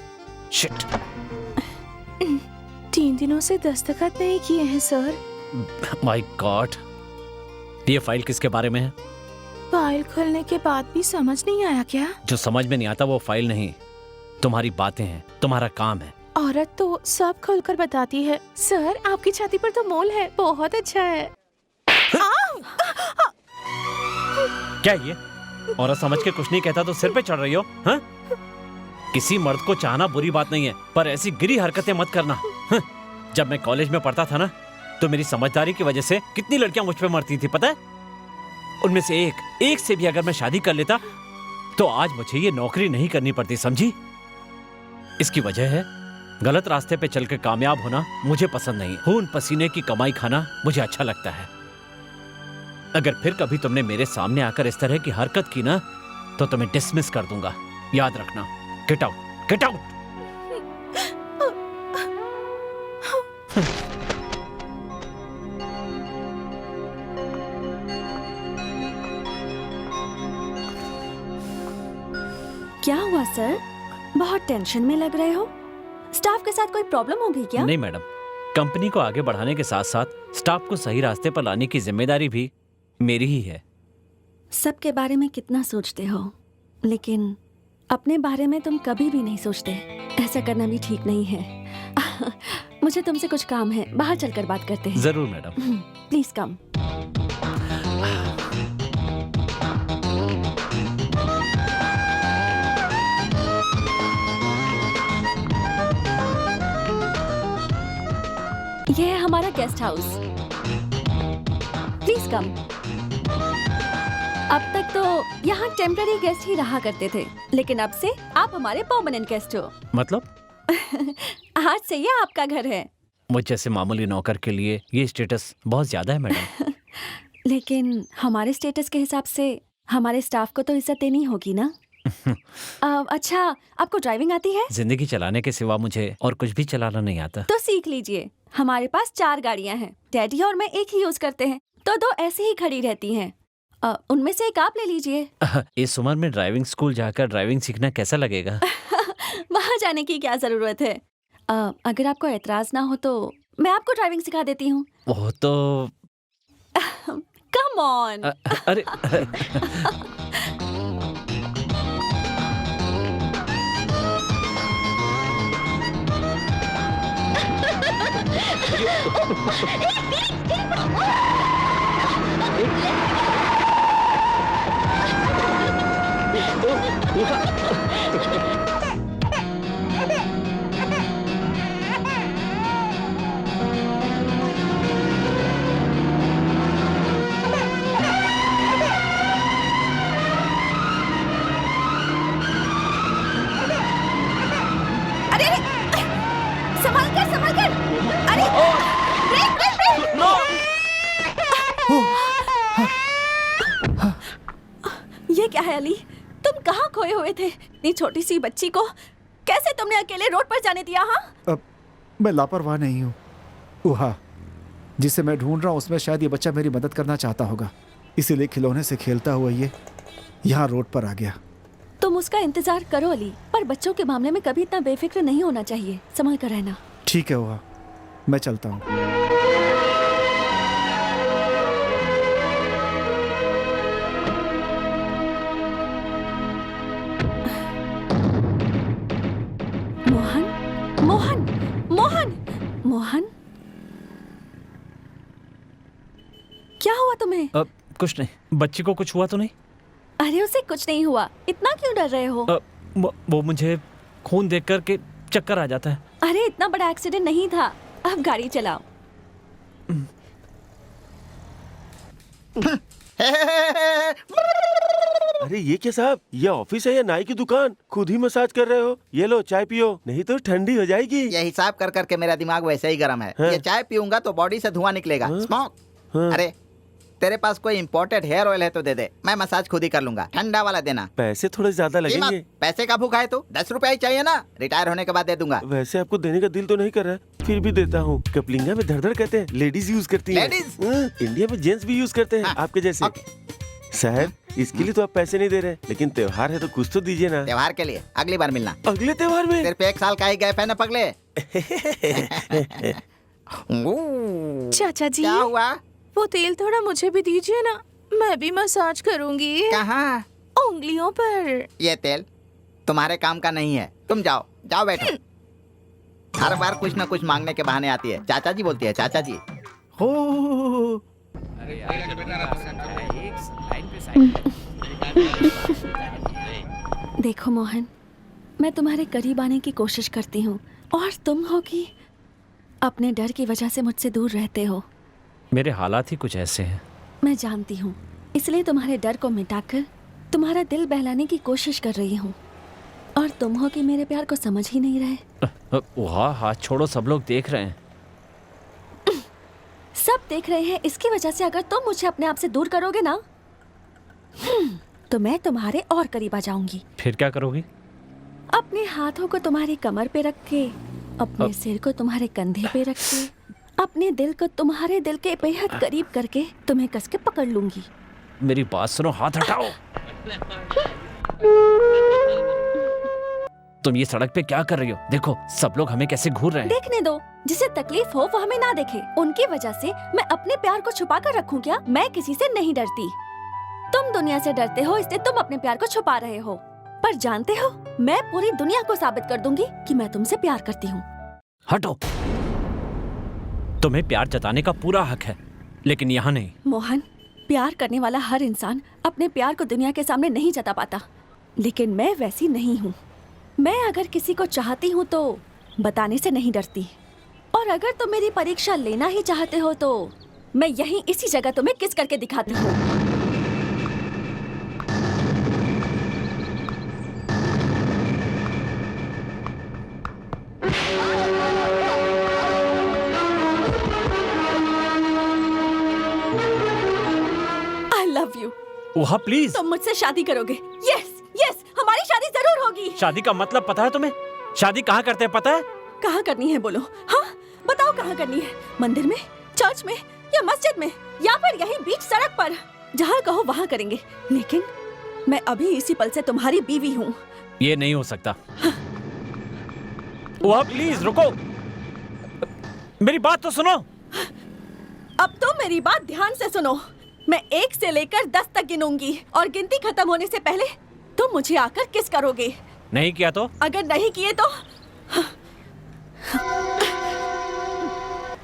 शिट। 3 दिनों से दस्तखत नहीं किए हैं सर। माय गॉड, ये फाइल किसके बारे में है? फाइल खोलने के बाद भी समझ नहीं आया क्या? जो समझ में नहीं आता वो फाइल नहीं, तुम्हारी बातें हैं, तुम्हारा काम है। औरत तो सब खुलकर बताती है। सर, आपकी छाती पर तो मोल है, बहुत अच्छा है। क्या ये औरत समझ के कुछ नहीं कहता तो सिर पे चढ़ रही हो? हाँ? किसी मर्द को चाहना बुरी बात नहीं है, पर ऐसी गिरी हरकतें मत करना। हाँ? जब मैं कॉलेज में पढ़ता था ना, तो मेरी समझदारी की वजह से कितनी लड़कियां मुझ पे मरती थी पता है? उनमें से एक से भी अगर मैं शादी कर लेता तो आज मुझे ये नौकरी नहीं करनी पड़ती, समझी? इसकी वजह है गलत रास्ते पे चल के कामयाब होना मुझे पसंद नहीं। खून पसीने की कमाई खाना मुझे अच्छा लगता है। अगर फिर कभी तुमने मेरे सामने आकर इस तरह की हरकत की ना, तो तुम्हें डिसमिस कर दूंगा, याद रखना। Get out, get out. क्या हुआ सर? बहुत टेंशन में लग रहे हो। स्टाफ के साथ कोई प्रॉब्लम हो गई क्या? नहीं मैडम, कंपनी को आगे बढ़ाने के साथ साथ स्टाफ को सही रास्ते पर लाने की जिम्मेदारी भी मेरी ही है। सबके बारे में कितना सोचते हो, लेकिन अपने बारे में तुम कभी भी नहीं सोचते। ऐसा करना भी ठीक नहीं है। मुझे तुमसे कुछ काम है, बाहर चलकर बात करते हैं। जरूर मैडम। Please come. ये है हमारा गेस्ट हाउस। Please come. अब तक तो यहाँ टेम्पररी गेस्ट ही रहा करते थे, लेकिन अब से आप हमारे परमानेंट गेस्ट हो। मतलब? आज से ये आपका घर है। मुझ जैसे मामूली नौकर के लिए ये स्टेटस बहुत ज्यादा है मैडम। लेकिन हमारे स्टेटस के हिसाब से हमारे स्टाफ को तो इज्जत देनी होगी ना। अच्छा, आपको ड्राइविंग आती है? जिंदगी चलाने के सिवा मुझे और कुछ भी चलाना नहीं आता। तो सीख लीजिए। हमारे पास 4 गाड़ियां हैं। डैडी और मैं एक ही यूज करते हैं, तो 2 ऐसे ही खड़ी रहती हैं। उनमें से एक आप ले लीजिए। इस उम्र में ड्राइविंग स्कूल जाकर ड्राइविंग सीखना कैसा लगेगा? वहाँ जाने की क्या जरूरत है? अगर आपको एतराज ना हो तो मैं आपको ड्राइविंग सिखा देती हूँ। वो तो कम ऑन। अरे संभल कर। अरे ब्रेक ब्रेक ब्रेक। ये क्या है अली? तुम कहाँ खोए हुए थे? इतनी छोटी सी बच्ची को कैसे तुमने अकेले रोड पर जाने दिया? हाँ, मैं लापरवाह नहीं हूँ। उहा, जिसे मैं ढूंढ रहा हूँ उसमें शायद ये बच्चा मेरी मदद करना चाहता होगा, इसीलिए खिलौने से खेलता हुआ ये यहाँ रोड पर आ गया। तुम उसका इंतजार करो अली, पर बच्चों के मामले में कभी इतना बेफिक्र नहीं होना चाहिए। संभल कर रहना। ठीक है उहा, मैं चलता हूँ। मोहन, मोहन, मोहन, मोहन, क्या हुआ तुम्हें? कुछ नहीं। बच्ची को कुछ हुआ तो नहीं? अरे उसे कुछ नहीं हुआ, इतना क्यों डर रहे हो? वो मुझे खून देख कर के चक्कर आ जाता है। अरे इतना बड़ा एक्सीडेंट नहीं था, अब गाड़ी चलाओ। अरे ये क्या साहब, ये ऑफिस है या नाई की दुकान? खुद ही मसाज कर रहे हो? ये लो चाय पियो, नहीं तो ठंडी हो जाएगी। ये हिसाब कर करके मेरा दिमाग वैसे ही गर्म है। हाँ? ये चाय पीऊंगा तो बॉडी से धुआं निकलेगा। हाँ? स्मोक। हाँ? अरे तेरे पास कोई इम्पोर्टेड हेयर ऑयल है तो दे दे, मैं मसाज खुद ही कर लूंगा। ठंडा वाला देना। पैसे थोड़े ज्यादा लगेंगे। पैसे का भूखा है तू? 10 रुपया ही चाहिए ना, रिटायर होने के बाद दे दूंगा। वैसे आपको देने का दिल तो नहीं कर रहा है, फिर भी देता हूँ। कपलिंगा में धड़ धड़ कहते हैं, लेडीज यूज करती हैं। लेडीज? इंडिया में जेंट्स भी यूज करते हैं। हाँ। आपके जैसे। साहब, इसके लिए तो आप पैसे नहीं दे रहे, लेकिन त्योहार है तो कुछ तो दीजिए ना। त्योहार के लिए अगली बार मिलना। अगले त्योहार में? सिर्फ 1 साल का ही गैप है ना पगले। चाचा जी, क्या हुआ? वो तेल थोड़ा मुझे भी दीजिए ना, मैं भी मसाज करूंगी। कहाँ? उंगलियों पर। ये तेल तुम्हारे काम का नहीं है, तुम जाओ जाओ बैठो। हर बार कुछ ना कुछ मांगने के बहाने आती है। चाचा जी बोलती है, चाचा जी। हो देखो मोहन, मैं तुम्हारे करीब आने की कोशिश करती हूँ और तुम हो कि अपने डर की वजह से मुझसे दूर रहते हो। मेरे हालात ही कुछ ऐसे हैं। मैं जानती हूँ, इसलिए तुम्हारे डर को मिटाकर तुम्हारा दिल बहलाने की कोशिश कर रही हूँ। और तुम हो कि मेरे प्यार को समझ ही नहीं रहे। वाह, हाथ छोड़ो, सब लोग देख रहे हैं। सब देख रहे हैं, इसकी वजह से अगर तुम मुझे अपने आप से दूर करोगे ना, तो मैं तुम्हारे और करीब आ जाऊंगी। फिर क्या करोगी? अपने हाथों को तुम्हारी कमर पे रख के, अपने सिर को तुम्हारे कंधे पे रख के, अपने दिल को तुम्हारे दिल के बेहद करीब करके तुम्हें कस के पकड़ लूंगी। मेरी बात सुनो, हाथ हटाओ। तुम ये सड़क पे क्या कर रही हो? देखो सब लोग हमें कैसे घूर रहे हैं। देखने दो, जिसे तकलीफ हो वो हमें ना देखे। उनकी वजह से मैं अपने प्यार को छुपा कर रखूं क्या? मैं किसी से नहीं डरती। तुम दुनिया से डरते हो, इसलिए तुम अपने प्यार को छुपा रहे हो। पर जानते हो, मैं पूरी दुनिया को साबित कर दूंगी कि मैं तुमसे प्यार करती हूँ। हटो। तुम्हें प्यार जताने का पूरा हक है, लेकिन यहाँ नहीं। मोहन, प्यार करने वाला हर इंसान अपने प्यार को दुनिया के सामने नहीं जता पाता, लेकिन मैं वैसी नहीं हूँ। मैं अगर किसी को चाहती हूँ तो बताने से नहीं डरती। और अगर तुम मेरी परीक्षा लेना ही चाहते हो तो मैं यहीं इसी जगह तुम्हें किस करके दिखाती हूँ। I love you। वहाँ प्लीज। तुम मुझसे शादी करोगे? यस यस, हमारी शादी जरूर होगी। शादी का मतलब पता है तुम्हें? शादी कहाँ करते हैं पता है? कहाँ करनी है बोलो? हाँ बताओ, कहाँ करनी है? मंदिर में, चर्च में या मस्जिद में, या फिर यहीं बीच सड़क पर? जहाँ कहो वहाँ करेंगे, लेकिन मैं अभी इसी पल से तुम्हारी बीवी हूँ। ये नहीं हो सकता। वहाँ प्लीज रुको, मेरी बात तो सुनो। अब तुम मेरी बात ध्यान से सुनो। मैं 1 से लेकर 10 तक गिनूंगी और गिनती खत्म होने से पहले तुम मुझे आकर किस करोगे। नहीं किया तो? अगर नहीं किए तो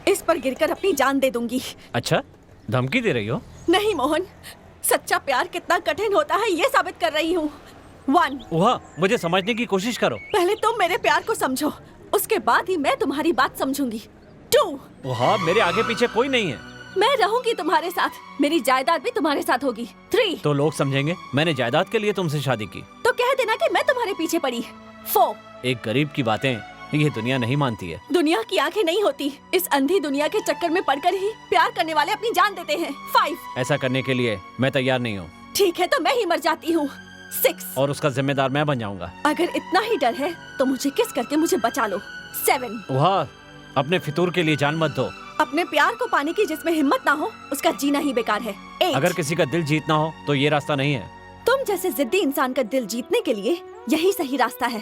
इस पर गिरकर अपनी जान दे दूंगी। अच्छा, धमकी दे रही हो? नहीं मोहन, सच्चा प्यार कितना कठिन होता है ये साबित कर रही हूँ। 1, वहाँ मुझे समझने की कोशिश करो। पहले तुम मेरे प्यार को समझो, उसके बाद ही मैं तुम्हारी बात समझूंगी। 2, वहाँ मेरे आगे पीछे कोई नहीं है। मैं रहूंगी तुम्हारे साथ, मेरी जायदाद भी तुम्हारे साथ होगी। 3, तो लोग समझेंगे मैंने जायदाद के लिए तुमसे शादी की। तो कह देना कि मैं तुम्हारे पीछे पड़ी। 4, एक गरीब की बातें ये दुनिया नहीं मानती है। दुनिया की आंखें नहीं होती, इस अंधी दुनिया के चक्कर में पड़कर ही प्यार करने वाले अपनी जान देते हैं। 5, ऐसा करने के लिए मैं तैयार नहीं हूँ। ठीक है तो मैं ही मर जाती हूँ। 6, और उसका जिम्मेदार मैं बन जाऊंगा। अगर इतना ही डर है तो मुझे किस करके मुझे बचा लो। 7, वहाँ अपने फितूर के लिए जान मत दो। अपने प्यार को पाने की जिसमें हिम्मत ना हो उसका जीना ही बेकार है। 8, अगर किसी का दिल जीतना हो तो ये रास्ता नहीं है। तुम जैसे जिद्दी इंसान का दिल जीतने के लिए यही सही रास्ता है।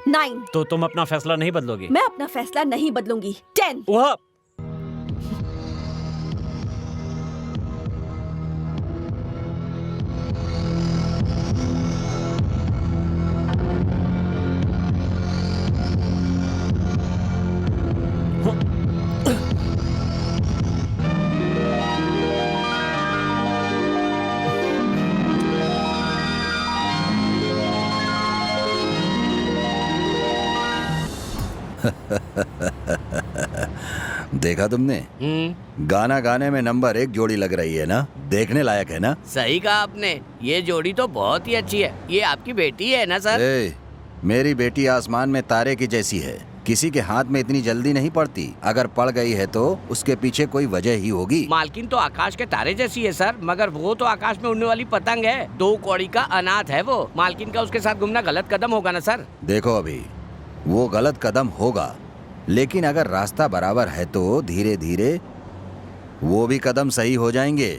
9, तो तुम अपना फैसला नहीं बदलोगी? मैं अपना फैसला नहीं बदलूंगी। 10, वहाँ देखा तुमने? गाना गाने में नंबर 1 जोड़ी लग रही है ना? देखने लायक है ना? सही कहा आपने, ये जोड़ी तो बहुत ही अच्छी है। ये आपकी बेटी है ना सर? मेरी बेटी आसमान में तारे की जैसी है, किसी के हाथ में इतनी जल्दी नहीं पड़ती। अगर पड़ गई है तो उसके पीछे कोई वजह ही होगी। मालकिन तो आकाश के तारे जैसी है सर, मगर वो तो आकाश में उड़ने वाली पतंग है। 2 कौड़ी का अनाथ है वो। मालकिन का उसके साथ घूमना गलत कदम होगा ना सर? देखो अभी वो गलत कदम होगा, लेकिन अगर रास्ता बराबर है तो धीरे धीरे वो भी कदम सही हो जाएंगे।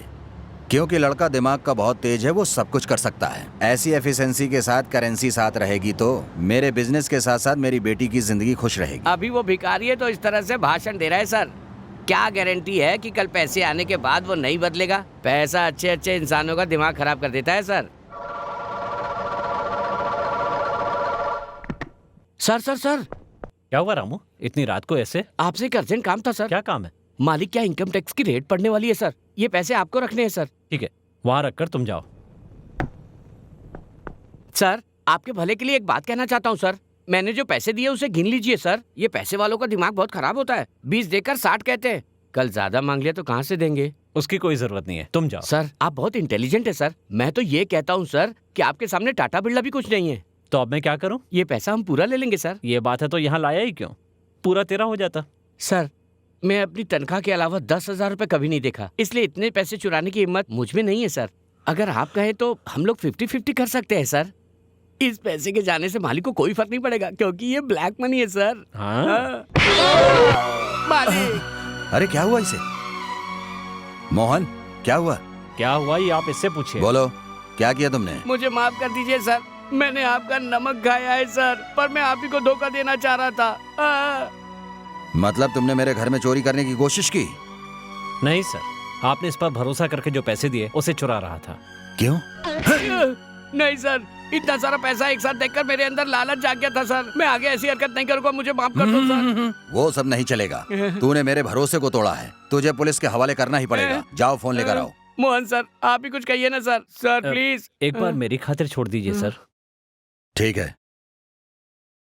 क्योंकि लड़का दिमाग का बहुत तेज है, वो सब कुछ कर सकता है। ऐसी एफिशिएंसी के साथ करेंसी साथ रहेगी तो मेरे बिजनेस के साथ साथ मेरी बेटी की जिंदगी खुश रहेगी। अभी वो भिखारी है तो इस तरह से भाषण दे रहा है सर। क्या गारंटी है कि कल पैसे आने के बाद वो नहीं बदलेगा? पैसा अच्छे अच्छे इंसानों का दिमाग खराब कर देता है सर। सर सर सर, क्या हुआ रामू, इतनी रात को ऐसे? आपसे एक अर्जेंट काम था सर। क्या काम है? मालिक क्या इनकम टैक्स की रेट पड़ने वाली है सर, ये पैसे आपको रखने हैं सर। ठीक है, वहां रखकर तुम जाओ। सर आपके भले के लिए एक बात कहना चाहता हूँ सर, मैंने जो पैसे दिए उसे गिन लीजिए सर। ये पैसे वालों का दिमाग बहुत खराब होता है, 20 देकर 60 कहते हैं। कल ज्यादा मांग लिया तो कहाँ से देंगे? उसकी कोई जरूरत नहीं है, तुम जाओ। सर आप बहुत इंटेलिजेंट है सर। मैं तो ये कहता हूँ सर कि आपके सामने टाटा बिरला भी कुछ नहीं है। तो अब मैं क्या करूं? ये पैसा हम पूरा ले लेंगे सर। ये बात है तो यहाँ लाया ही क्यों? पूरा तेरा हो जाता। सर मैं अपनी तनख्वाह के अलावा 10,000 रुपए कभी नहीं देखा, इसलिए इतने पैसे चुराने की हिम्मत मुझ में नहीं है सर। अगर आप कहें तो हम लोग 50-50 कर सकते हैं सर। इस पैसे के जाने से मालिक को कोई फर्क नहीं पड़ेगा, क्योंकि ये ब्लैक मनी है सर। हाँ? मालिक। अरे क्या हुआ इसे? मोहन क्या हुआ? क्या हुआ ये आप इससे पूछिए। बोलो, क्या किया तुमने? मुझे माफ कर दीजिए सर, मैंने आपका नमक खाया है सर, पर मैं आप ही को धोखा देना चाह रहा था। मतलब तुमने मेरे घर में चोरी करने की कोशिश की? नहीं सर, आपने इस पर भरोसा करके जो पैसे दिए उसे चुरा रहा था। क्यों? नहीं सर, इतना सारा पैसा एक साथ देखकर मेरे अंदर लालच जाग गया था सर। मैं आगे ऐसी हरकत नहीं करूंगा, मुझे माफ कर दो सर। वो सब नहीं चलेगा, तूने मेरे भरोसे को तोड़ा है, तुझे पुलिस के हवाले करना ही पड़ेगा। जाओ फोन लेकर आओ। मोहन सर आप ही कुछ कहिए ना सर। सर प्लीज एक बार मेरी खातिर छोड़ दीजिए सर। ठीक है,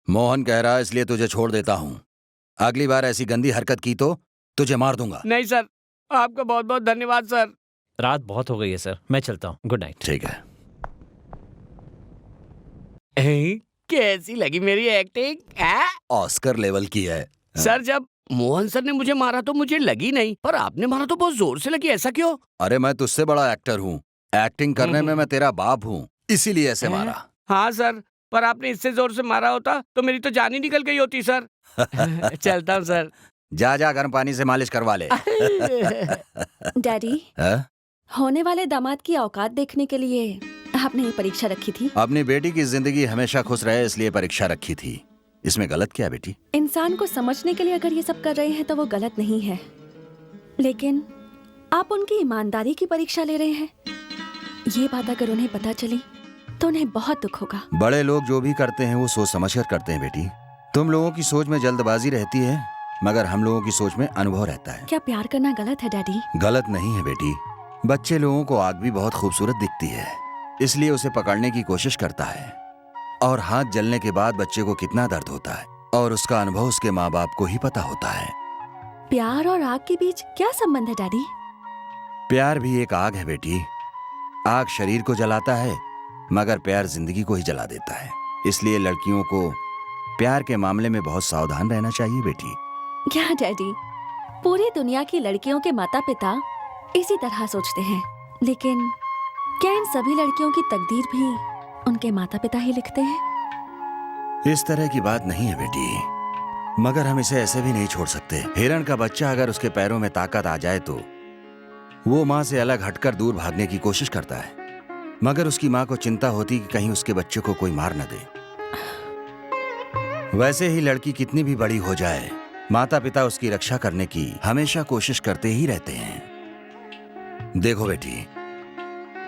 मोहन कह रहा है इसलिए तुझे छोड़ देता हूँ। अगली बार ऐसी गंदी हरकत की तो तुझे मार दूंगा। नहीं सर, आपका बहुत बहुत धन्यवाद सर। रात बहुत हो गई है सर, मैं चलता हूँ। Good night. ठीक है। कैसी लगी मेरी एक्टिंग? ऑस्कर लेवल की है। सर जब मोहन सर ने मुझे मारा तो मुझे लगी नहीं, पर आपने मारा तो बहुत जोर से लगी, ऐसा क्यों? अरे मैं तुझसे बड़ा एक्टर हूँ, एक्टिंग करने में मैं तेरा बाप हूँ, इसीलिए ऐसे मारा। हाँ सर, पर आपने इससे जोर से मारा होता तो मेरी तो जान ही निकल गई होती सर। चलता हूँ सर। जा जा गर्म पानी से मालिश करवा ले। डैडी, होने वाले दामाद की औकात देखने के लिए आपने ये परीक्षा रखी थी। अपनी बेटी की जिंदगी हमेशा खुश रहे इसलिए परीक्षा रखी थी। इसमें गलत क्या है बेटी? इंसान को समझने के लिए अगर ये सब कर रहे हैं तो वो गलत नहीं है, लेकिन आप उनकी ईमानदारी की परीक्षा ले रहे हैं। ये बात अगर उन्हें पता चली तो उन्हें बहुत दुख होगा। बड़े लोग जो भी करते हैं वो सोच समझ कर करते हैं बेटी। तुम लोगों की सोच में जल्दबाजी रहती है, मगर हम लोगों की सोच में अनुभव रहता है। क्या प्यार करना गलत है डैडी? गलत नहीं है बेटी। बच्चे लोगों को आग भी बहुत खूबसूरत दिखती है, इसलिए उसे पकड़ने की कोशिश करता है, और हाथ जलने के बाद बच्चे को कितना दर्द होता है, और उसका अनुभव उसके माँ बाप को ही पता होता है। प्यार और आग के बीच क्या संबंध है डैडी? प्यार भी एक आग है बेटी। आग शरीर को जलाता है, मगर प्यार जिंदगी को ही जला देता है। इसलिए लड़कियों को प्यार के मामले में बहुत सावधान रहना चाहिए बेटी। क्या डैडी, पूरी दुनिया की लड़कियों के माता पिता इसी तरह सोचते हैं, लेकिन क्या इन सभी लड़कियों की तकदीर भी उनके माता पिता ही लिखते हैं? इस तरह की बात नहीं है बेटी, मगर हम इसे ऐसे भी नहीं छोड़ सकते। हिरण का बच्चा अगर उसके पैरों में ताकत आ जाए तो वो माँ से अलग हटकर दूर भागने की कोशिश करता है, मगर उसकी माँ को चिंता होती कि कहीं उसके बच्चे को कोई मार न दे। वैसे ही लड़की कितनी भी बड़ी हो जाए, माता पिता उसकी रक्षा करने की हमेशा कोशिश करते ही रहते हैं। देखो बेटी,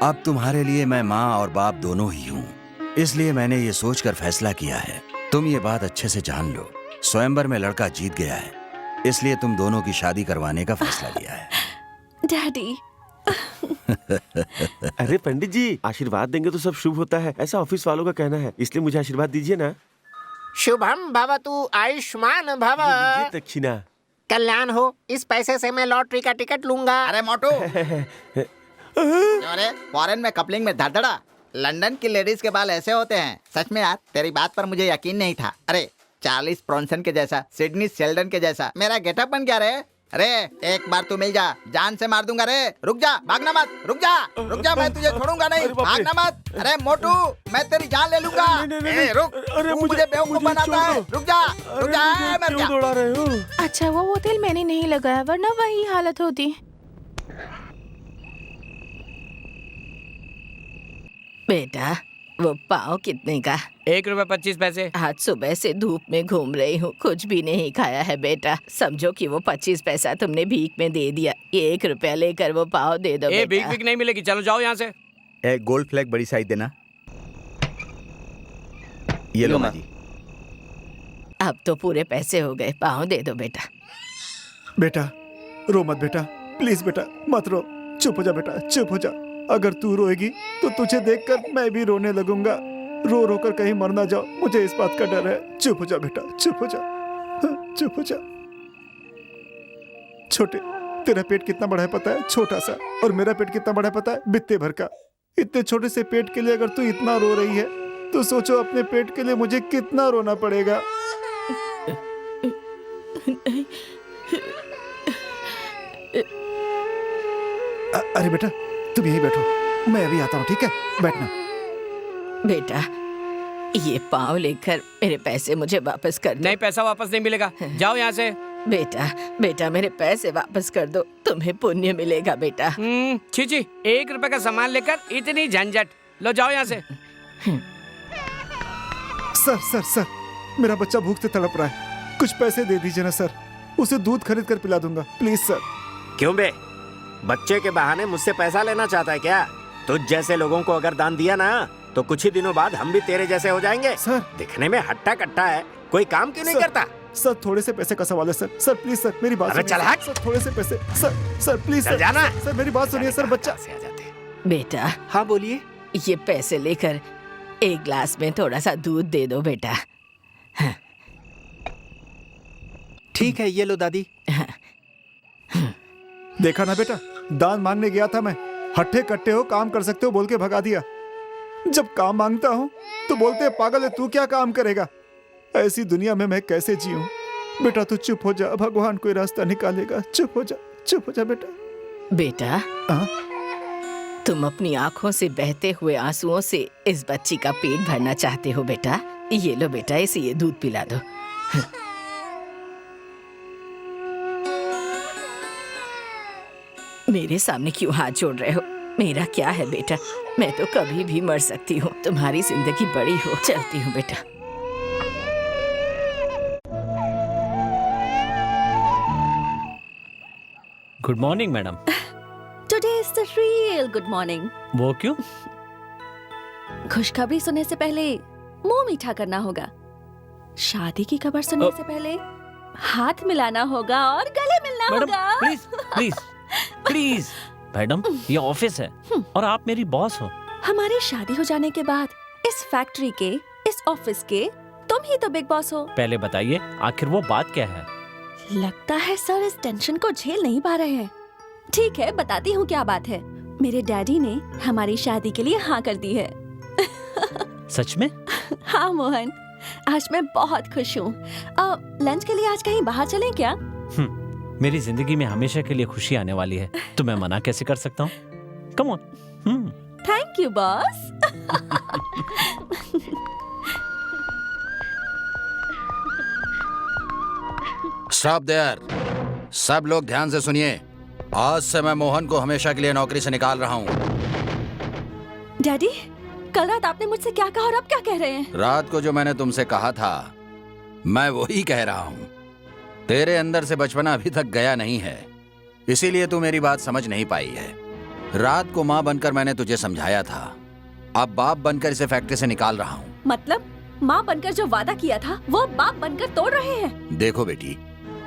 अब तुम्हारे लिए मैं माँ और बाप दोनों ही हूँ, इसलिए मैंने ये सोचकर फैसला किया है। तुम ये बात अच्छे से जान लो, स्वयंवर में लड़का जीत गया है, इसलिए तुम दोनों की शादी करवाने का फैसला लिया है। डैडी। अरे पंडित जी, आशीर्वाद देंगे तो सब शुभ होता है, ऐसा ऑफिस वालों का कहना है, इसलिए मुझे आशीर्वाद दीजिए ना। शुभम भवतु, आयुष्मान भव। दीजिए दक्षिणा। कल्याण हो, इस पैसे से मैं लॉटरी का टिकट लूंगा। अरे मोटू, अरे फॉरेन में कपलिंग में धड़धड़ा। लंदन की लेडीज के बाल ऐसे होते हैं। सच में यार, तेरी बात पर मुझे यकीन नहीं था। अरे चार्लिस ब्रॉन्सन के जैसा, सिडनी शेल्डन के जैसा मेरा गेटअप बन गया रे। अरे एक बार तू मिल जा, जान से मार दूंगा रे। रुक जा, भागना मत। रुक जा, मैं तुझे छोड़ूंगा नहीं। भागना मत। अरे मोटू, मैं तेरी जान ले लूंगा। रुक, तू मुझे बेवकूफ बनाता है। रुक जा, मर जा। दौड़ा रहे हो? अच्छा वो तेल मैंने नहीं लगाया, वरना वही हालत होती। बेटा वो पाव कितने का? 1 रुपए 25 पैसे। आज सुबह से धूप में घूम रही हूँ, कुछ भी नहीं खाया है बेटा। समझो कि वो 25 पैसा तुमने भीख में दे दिया। 1 रुपया लेकर वो पाव दे दो बेटा। भीख नहीं मिलेगी, चलो जाओ यहाँ से। एक गोल्ड फ्लैग बड़ी साइज देना। ये लो माँ जी। अब तो पूरे पैसे हो गए, पाँव दे दो बेटा। बेटा रो मत बेटा, प्लीज बेटा मत रो। चुप हो जा बेटा, चुप हो जा। अगर तू रोएगी तो तुझे देखकर मैं भी रोने लगूंगा। रो रो कर कहीं मर ना जाओ, मुझे इस बात का डर है। चुप हो जा बेटा, चुप हो जा, चुप हो जा। छोटे, तेरा पेट कितना बड़ा है पता है? छोटा सा। और मेरा पेट कितना बड़ा है पता है? बित्ते भर का। इतने छोटे से पेट के लिए अगर तू इतना रो रही है तो सोचो अपने पेट के लिए मुझे कितना रोना पड़ेगा। अरे बेटा तुम यहीं बैठो, मैं अभी आता हूँ, ठीक है? बैठना। बेटा ये पाँव लेकर मेरे पैसे मुझे वापस कर दो। नहीं, पैसा वापस नहीं मिलेगा, जाओ यहाँ से। बेटा बेटा मेरे पैसे वापस कर दो, तुम्हें पुण्य मिलेगा बेटा। छी छी, 1 रुपए का सामान लेकर इतनी झंझट। लो जाओ यहाँ से। सर सर सर, मेरा बच्चा भूख से तड़प रहा है, कुछ पैसे दे दीजिए ना सर, उसे दूध खरीद कर पिला दूंगा, प्लीज सर। क्यों बे, बच्चे के बहाने मुझसे पैसा लेना चाहता है क्या? तुझ जैसे लोगों को अगर दान दिया ना तो कुछ ही दिनों बाद हम भी तेरे जैसे हो जाएंगे। सर दिखने में हट्टा कट्टा है, कोई काम क्यों नहीं करता? सर थोड़े से पैसे का सवाल है सर। सर प्लीज सर मेरी बात अबे सुनिए। चल हट। सर थोड़े से पैसे सर, सर प्लीज चल सर, जाना। सर मेरी बात सुनिए सर। बच्चा से आ जाते हैं। बेटा हाँ बोलिए। ये पैसे लेकर एक ग्लास में थोड़ा सा दूध दे दो बेटा। ठीक है, ये लो दादी। देखा ना बेटा, दान मांगने गया था मैं, हट्टे कट्टे हो, काम कर सकते हो बोल के भगा दिया। जब काम मांगता हूँ तो बोलते पागल है तू, क्या काम करेगा? ऐसी दुनिया में मैं कैसे जीऊं? बेटा तू चुप हो जा, भगवान कोई रास्ता निकालेगा। चुप हो जा, चुप हो जा बेटा। बेटा तुम अपनी आंखों से बहते हुए आंसुओं से इस बच्ची का पेट भरना चाहते हो बेटा। ये लो बेटा, इसे ये दूध पिला दो। मेरे सामने क्यों हाथ जोड़ रहे हो? मेरा क्या है बेटा, मैं तो कभी भी मर सकती हूँ, तुम्हारी जिंदगी बड़ी हो। चलती हूँ बेटा। Good morning madam. Today is the real good morning. वो क्यों? खुशखबरी सुनने से पहले मुंह मीठा करना होगा, शादी की खबर सुनने से पहले हाथ मिलाना होगा और गले मिलना मैडम होगा। प्लीज प्लीज प्लीज मैडम, ये ऑफिस है और आप मेरी बॉस हो। हमारी शादी हो जाने के बाद इस फैक्ट्री के, इस ऑफिस के तुम ही तो बिग बॉस हो। पहले बताइए आखिर वो बात क्या है? लगता है सर इस टेंशन को झेल नहीं पा रहे हैं। ठीक है बताती हूँ क्या बात है। मेरे डैडी ने हमारी शादी के लिए हाँ कर दी है। सच में? हाँ मोहन, आज मैं बहुत खुश हूँ। लंच के लिए आज कहीं बाहर चलें क्या? मेरी जिंदगी में हमेशा के लिए खुशी आने वाली है, तो मैं मना कैसे कर सकता हूँ? Come on. Thank you boss. Stop there. सब लोग ध्यान से सुनिए। आज से मैं मोहन को हमेशा के लिए नौकरी से निकाल रहा हूँ। डैडी, कल रात आपने मुझसे क्या कहा और अब क्या कह रहे हैं? रात को जो मैंने तुमसे कहा था मैं वही कह रहा हूँ। तेरे अंदर से बचपना अभी तक गया नहीं है, इसीलिए तू मेरी बात समझ नहीं पाई है। रात को माँ बनकर मैंने तुझे समझाया था, अब बाप बनकर इसे फैक्ट्री से निकाल रहा हूँ। मतलब माँ बनकर जो वादा किया था वो बाप बनकर तोड़ रहे हैं? देखो बेटी,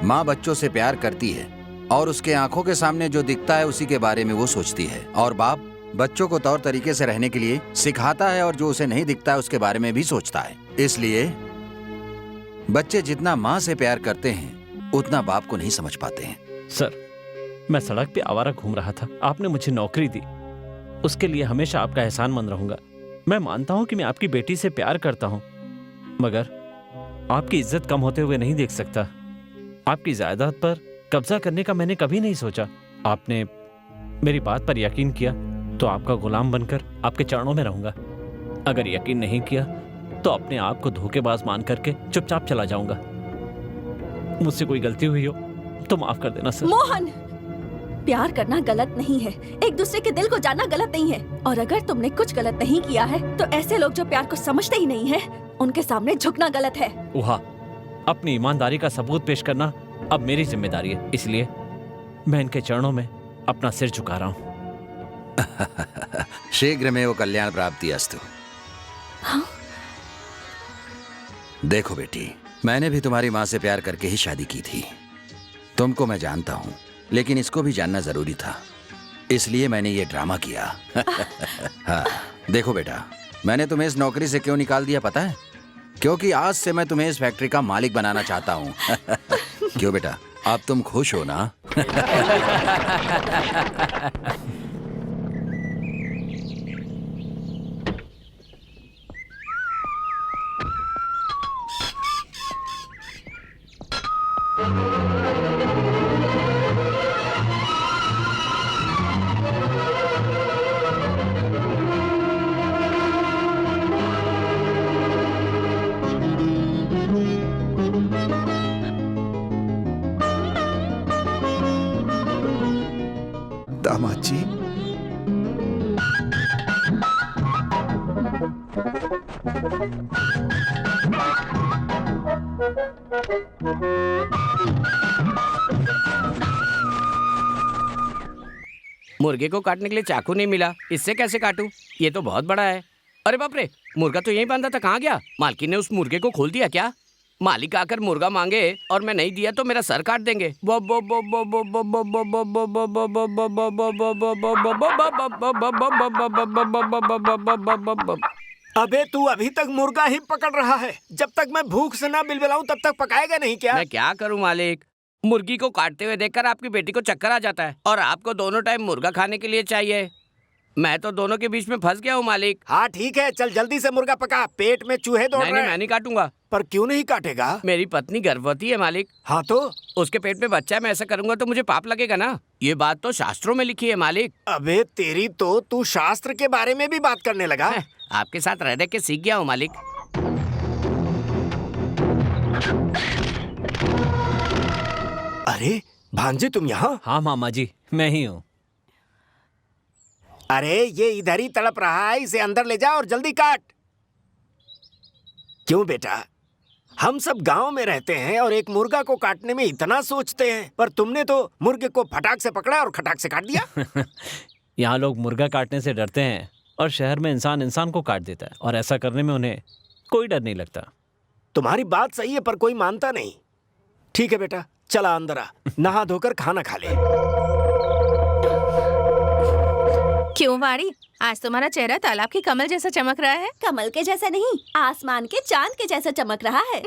माँ बच्चों से प्यार करती है और उसके आंखों के सामने जो दिखता है उसी के बारे में वो सोचती है, और बाप बच्चों को तौर तरीके से रहने के लिए सिखाता है और जो उसे नहीं दिखता है उसके बारे में भी सोचता है। इसलिए बच्चे जितना माँ से प्यार करते हैं उतना बाप को नहीं समझ पाते हैं। सर, मैं सड़क पे आवारा घूम रहा था, आपने मुझे नौकरी दी, उसके लिए हमेशा आपका एहसानमंद रहूंगा। मैं मानता हूँ कि मैं आपकी बेटी से प्यार करता हूँ, मगर आपकी इज्जत कम होते हुए नहीं देख सकता। आपकी जायदाद पर कब्जा करने का मैंने कभी नहीं सोचा। आपने मेरी बात पर यकीन किया तो आपका गुलाम बनकर आपके चरणों में रहूंगा। अगर यकीन नहीं किया तो अपने आप को धोखेबाज मान करके चुपचाप चला जाऊंगा। मुझसे कोई गलती हुई हो तो माफ कर देना सर। मोहन, प्यार करना गलत नहीं है, एक दूसरे के दिल को जानना गलत नहीं है, और अगर तुमने कुछ गलत नहीं किया है तो ऐसे लोग जो प्यार को समझते ही नहीं है उनके सामने झुकना गलत है। उहा, अपनी ईमानदारी का सबूत पेश करना अब मेरी जिम्मेदारी है, इसलिए मैं इनके चरणों में अपना सिर झुका रहा हूँ। शीघ्र में वो कल्याण प्राप्ति अस्तु। हाँ? देखो बेटी, मैंने भी तुम्हारी माँ से प्यार करके ही शादी की थी। तुमको मैं जानता हूँ, लेकिन इसको भी जानना जरूरी था, इसलिए मैंने ये ड्रामा किया। हाँ, देखो बेटा, मैंने तुम्हें इस नौकरी से क्यों निकाल दिया पता है? क्योंकि आज से मैं तुम्हें इस फैक्ट्री का मालिक बनाना चाहता हूँ। क्यों बेटा, अब तुम खुश हो ना? दामाद जी, मुर्गे को काटने के लिए चाकू नहीं मिला, इससे कैसे काटूं? ये तो बहुत बड़ा है। अरे बाप रे, मुर्गा तो यहीं बांधा था, कहाँ गया? मालकिन ने उस मुर्गे को खोल दिया क्या? मालिक आकर मुर्गा मांगे और मैं नहीं दिया तो मेरा सर काट देंगे। अबे तू अभी तक मुर्गा ही पकड़ रहा है। जब तक मैं भूख से ना बिलबिलाऊं तब तक पकाएगा नहीं क्या? मैं क्या करूं मालिक, मुर्गी को काटते हुए देखकर आपकी बेटी को चक्कर आ जाता है और आपको दोनों टाइम मुर्गा खाने के लिए चाहिए। मैं तो दोनों के बीच में फंस गया हूँ मालिक। हाँ ठीक है, चल जल्दी से मुर्गा पका, पेट में चूहे दौड़ रहे हैं। मैं नहीं काटूंगा। पर क्यों नहीं काटेगा? मेरी पत्नी गर्भवती है मालिक। हाँ तो उसके पेट में बच्चा है, मैं ऐसा करूंगा तो मुझे पाप लगेगा ना। ये बात तो शास्त्रों में लिखी है मालिक। अबे तेरी तो, तू शास्त्र के बारे में भी बात करने लगा। आपके साथ रह रह के सीख गया हूँ मालिक। अरे भांजे तुम यहाँ? हाँ मामा जी, मैं ही हूँ। अरे ये इधर ही तड़प रहा है, इसे अंदर ले जा और जल्दी काट। क्यों बेटा, हम सब गांव में रहते हैं और एक मुर्गा को काटने में इतना सोचते हैं, पर तुमने तो मुर्गे को फटाक से पकड़ा और खटाक से काट दिया। यहाँ लोग मुर्गा काटने से डरते हैं और शहर में इंसान इंसान को काट देता है, और ऐसा करने में उन्हें कोई डर नहीं लगता। तुम्हारी बात सही है पर कोई मानता नहीं। ठीक है बेटा, चला अंदर आ, नहा धोकर खाना खा ले। क्यों वाड़ी, आज तुम्हारा चेहरा तालाब के कमल जैसा चमक रहा है। कमल के जैसा नहीं, आसमान के चांद के जैसा चमक रहा है।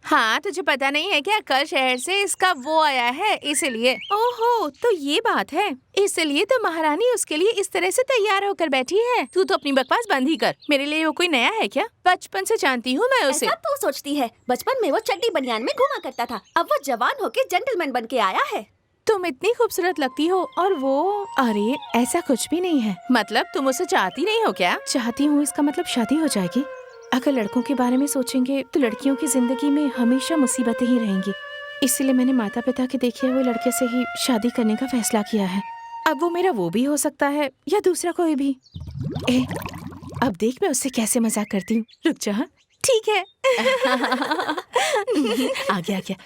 हाँ, तुझे पता नहीं है क्या, कल शहर से इसका वो आया है इसलिए। ओहो, तो ये बात है, इसलिए तो महारानी उसके लिए इस तरह से तैयार होकर बैठी है। तू तो अपनी बकवास बंद ही कर, मेरे लिए वो कोई नया है क्या? बचपन से जानती हूँ मैं उसे। ऐसा तू सोचती है? बचपन में वो चड्डी बनियान में घुमा करता था, अब वो जवान होके जेंटलमैन बन के आया है। तुम इतनी खूबसूरत लगती हो और वो, अरे ऐसा कुछ भी नहीं है। मतलब तुम उसे चाहती नहीं हो क्या? चाहती हूँ इसका मतलब शादी हो जाएगी। अगर लड़कों के बारे में सोचेंगे तो लड़कियों की जिंदगी में हमेशा मुसीबतें ही रहेंगी, इसलिए मैंने माता पिता के देखे हुए लड़के से ही शादी करने का फैसला किया है। अब वो मेरा वो भी हो सकता है या दूसरा कोई भी। अब देख मैं उससे कैसे मजाक करती हूँ। रुक जा, ठीक है। आ गया।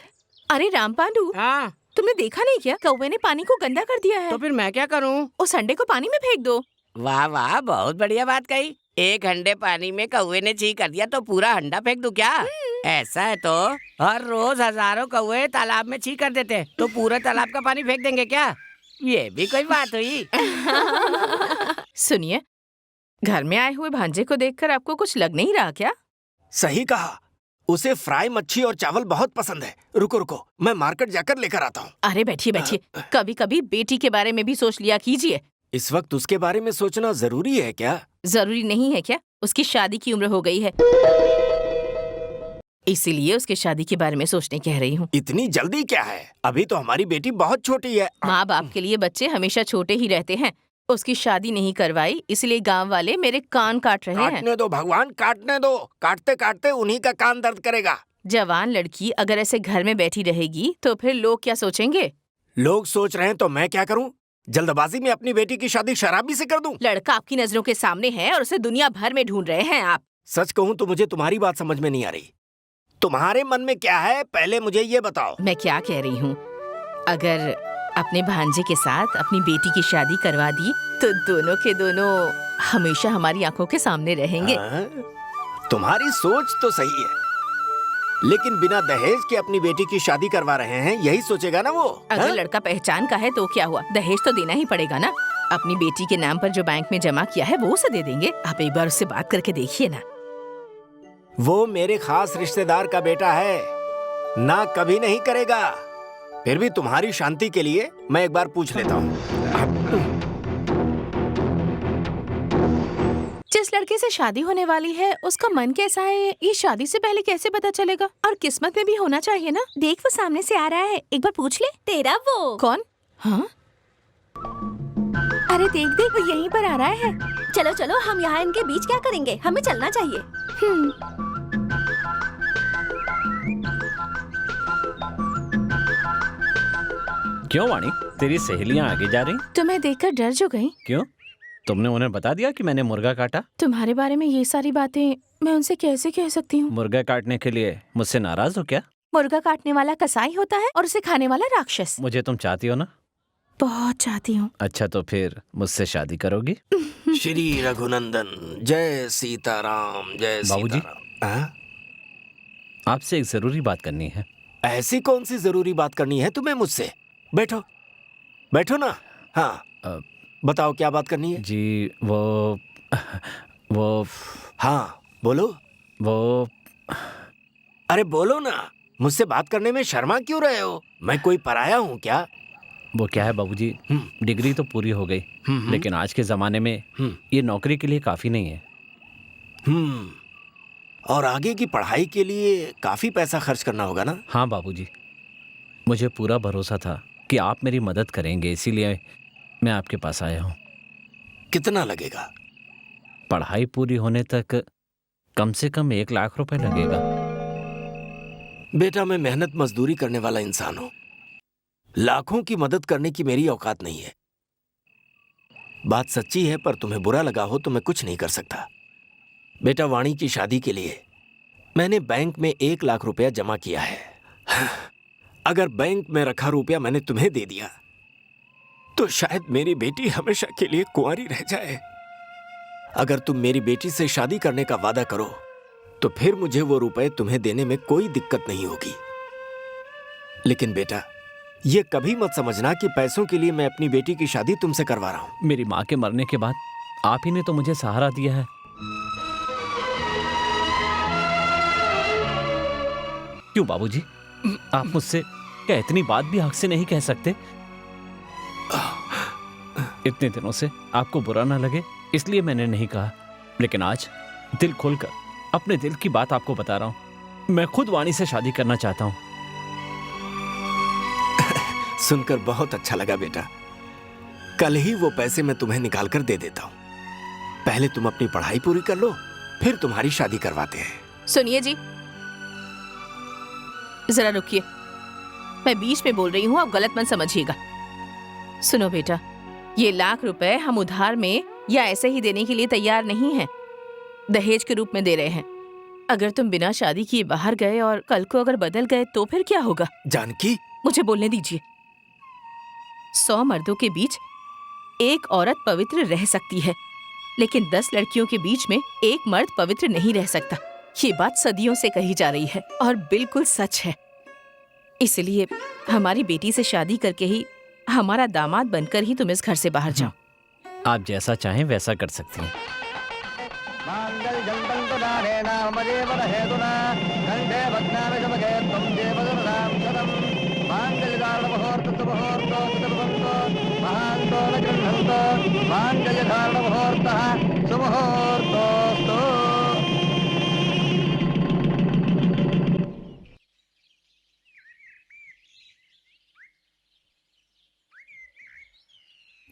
अरे रामपांडू, हाँ, तुमने देखा नहीं क्या, कौवे ने पानी को गंदा कर दिया है। तो फिर मैं क्या करूँ? उस अंडे को पानी में फेंक दो। वाह वाह, बहुत बढ़िया बात कही। एक हंडे पानी में कौवे ने छी कर दिया तो पूरा हंडा फेंक दूं क्या? ऐसा है तो हर रोज हजारों कौवे तालाब में छी कर देते हैं, तो पूरा तालाब का पानी फेंक देंगे क्या? ये भी कोई बात हुई? सुनिए, घर में आए हुए भांजे को देखकर आपको कुछ लग नहीं रहा क्या? सही कहा, उसे फ्राई मच्छी और चावल बहुत पसंद है। रुको, मैं मार्केट जाकर लेकर आता हूँ। अरे बैठिए, कभी कभी बेटी के बारे में भी सोच लिया कीजिए। इस वक्त उसके बारे में सोचना जरूरी है क्या? जरूरी नहीं है क्या? उसकी शादी की उम्र हो गई है, इसीलिए उसके शादी के बारे में सोचने कह रही हूँ। इतनी जल्दी क्या है? अभी तो हमारी बेटी बहुत छोटी है। माँ बाप के लिए बच्चे हमेशा छोटे ही रहते हैं। उसकी शादी नहीं करवाई इसलिए गांव वाले मेरे कान काट रहे हैं। काटने दो भगवान, काटने दो। काटते काटते उन्हीं का कान दर्द करेगा। जवान लड़की अगर ऐसे घर में बैठी रहेगी तो फिर लोग क्या सोचेंगे? लोग सोच रहे हैं तो मैं क्या करूं? जल्दबाजी में अपनी बेटी की शादी शराबी से कर दूं? लड़का आपकी नजरों के सामने है और उसे दुनिया भर में ढूंढ रहे हैं आप। सच कहूं तो मुझे तुम्हारी बात समझ में नहीं आ रही। तुम्हारे मन में क्या है, पहले मुझे ये बताओ। मैं क्या कह रही हूँ, अगर अपने भांजे के साथ अपनी बेटी की शादी करवा दी तो दोनों के दोनों हमेशा हमारी आंखों के सामने रहेंगे। तुम्हारी सोच तो सही है, लेकिन बिना दहेज के अपनी बेटी की शादी करवा रहे हैं, यही सोचेगा ना वो। अगर हाँ? लड़का पहचान का है तो क्या हुआ, दहेज तो देना ही पड़ेगा ना। अपनी बेटी के नाम पर जो बैंक में जमा किया है वो उसे दे देंगे। आप एक बार उससे बात करके देखिए ना। वो मेरे खास रिश्तेदार का बेटा है, ना कभी नहीं करेगा। फिर भी तुम्हारी शांति के लिए मैं एक बार पूछ लेता हूँ। जिस लड़के से शादी होने वाली है उसका मन कैसा है ये शादी से पहले कैसे पता चलेगा? और किस्मत में भी होना चाहिए ना। देख वो सामने से आ रहा है, एक बार पूछ ले। तेरा वो कौन? हाँ अरे देख देख वो यहीं पर आ रहा है। चलो चलो, हम यहाँ इनके बीच क्या करेंगे, हमें चलना चाहिए। क्यों वाणी, तेरी सहेलियां आगे जा रही? तुम्हें देखकर डर जो गई। क्यों? तुमने उन्हें बता दिया कि मैंने मुर्गा काटा? तुम्हारे बारे में ये सारी बातें मैं उनसे कैसे कह सकती हूँ? मुर्गा काटने के लिए मुझसे नाराज हो क्या? मुर्गा काटने वाला कसाई होता है और उसे खाने वाला राक्षस। मुझे तुम चाहती हो ना? बहुत चाहती हूँ। अच्छा तो फिर मुझसे शादी करोगी? श्री रघुनंदन, जय सीताराम, जय बाबूजी? सीताराम। हाँ? आपसे एक जरूरी बात करनी है। ऐसी कौन सी जरूरी बात करनी है तुम्हें मुझसे? बैठो बैठो ना। हाँ बताओ क्या बात करनी है? जी वो हाँ बोलो। वो अरे बोलो ना, मुझसे बात करने में शर्मा क्यों रहे हो? मैं कोई पराया हूँ क्या? वो क्या है बाबूजी, डिग्री तो पूरी हो गई, लेकिन आज के जमाने में ये नौकरी के लिए काफी नहीं है। और आगे की पढ़ाई के लिए काफी पैसा खर्च करना होगा ना? हाँ बाबूजी, मुझे पूरा भरोसा था कि आप मेरी मदद करेंगे, इसीलिए मैं आपके पास आया हूँ। कितना लगेगा? पढ़ाई पूरी होने तक कम से कम 1 लाख रुपए लगेगा। बेटा मैं मेहनत मजदूरी करने वाला इंसान हूं, लाखों की मदद करने की मेरी औकात नहीं है। बात सच्ची है, पर तुम्हें बुरा लगा हो तो मैं कुछ नहीं कर सकता। बेटा वाणी की शादी के लिए मैंने बैंक में 1 लाख रुपया जमा किया है। अगर बैंक में रखा रुपया मैंने तुम्हें दे दिया तो शायद मेरी बेटी हमेशा के लिए कुंवारी रह जाए। अगर तुम मेरी बेटी से शादी करने का वादा करो तो फिर मुझे वो रुपए तुम्हें देने में कोई दिक्कत नहीं होगी। लेकिन बेटा ये कभी मत समझना कि पैसों के लिए मैं अपनी बेटी की शादी तुमसे करवा रहा हूं। मेरी माँ के मरने के बाद आप ही ने तो मुझे सहारा दिया है। क्यों बाबूजी, आप मुझसे क्या इतनी बात भी हक से नहीं कह सकते? इतने दिनों से आपको बुरा ना लगे इसलिए मैंने नहीं कहा, लेकिन आज दिल खोलकर अपने दिल की बात आपको बता रहा हूं। मैं खुद वाणी से शादी करना चाहता हूं। सुनकर बहुत अच्छा लगा बेटा। कल ही वो पैसे मैं तुम्हें निकाल कर दे देता हूं। पहले तुम अपनी पढ़ाई पूरी कर लो, फिर तुम्हारी शादी करवाते हैं। सुनिए जी, जरा रुकिए, मैं बीच में बोल रही हूँ, आप गलत मत समझिएगा। सुनो बेटा, ये 1 लाख रुपए हम उधार में या ऐसे ही देने के लिए तैयार नहीं हैं, दहेज के रूप में दे रहे हैं। अगर तुम बिना शादी किए बाहर गए और कल को अगर बदल गए तो फिर क्या होगा? जानकी, मुझे बोलने दीजिए। 100 मर्दों के बीच एक औरत पवित्र रह सकती है, लेकिन 10 लड़कियों के बीच में एक मर्द पवित्र नहीं रह सकता। ये बात सदियों से कही जा रही है और बिल्कुल सच है। इसलिए हमारी बेटी से शादी करके ही हमारा दामाद बनकर ही तुम इस घर से बाहर जाओ। आप जैसा चाहें वैसा कर सकती हैं।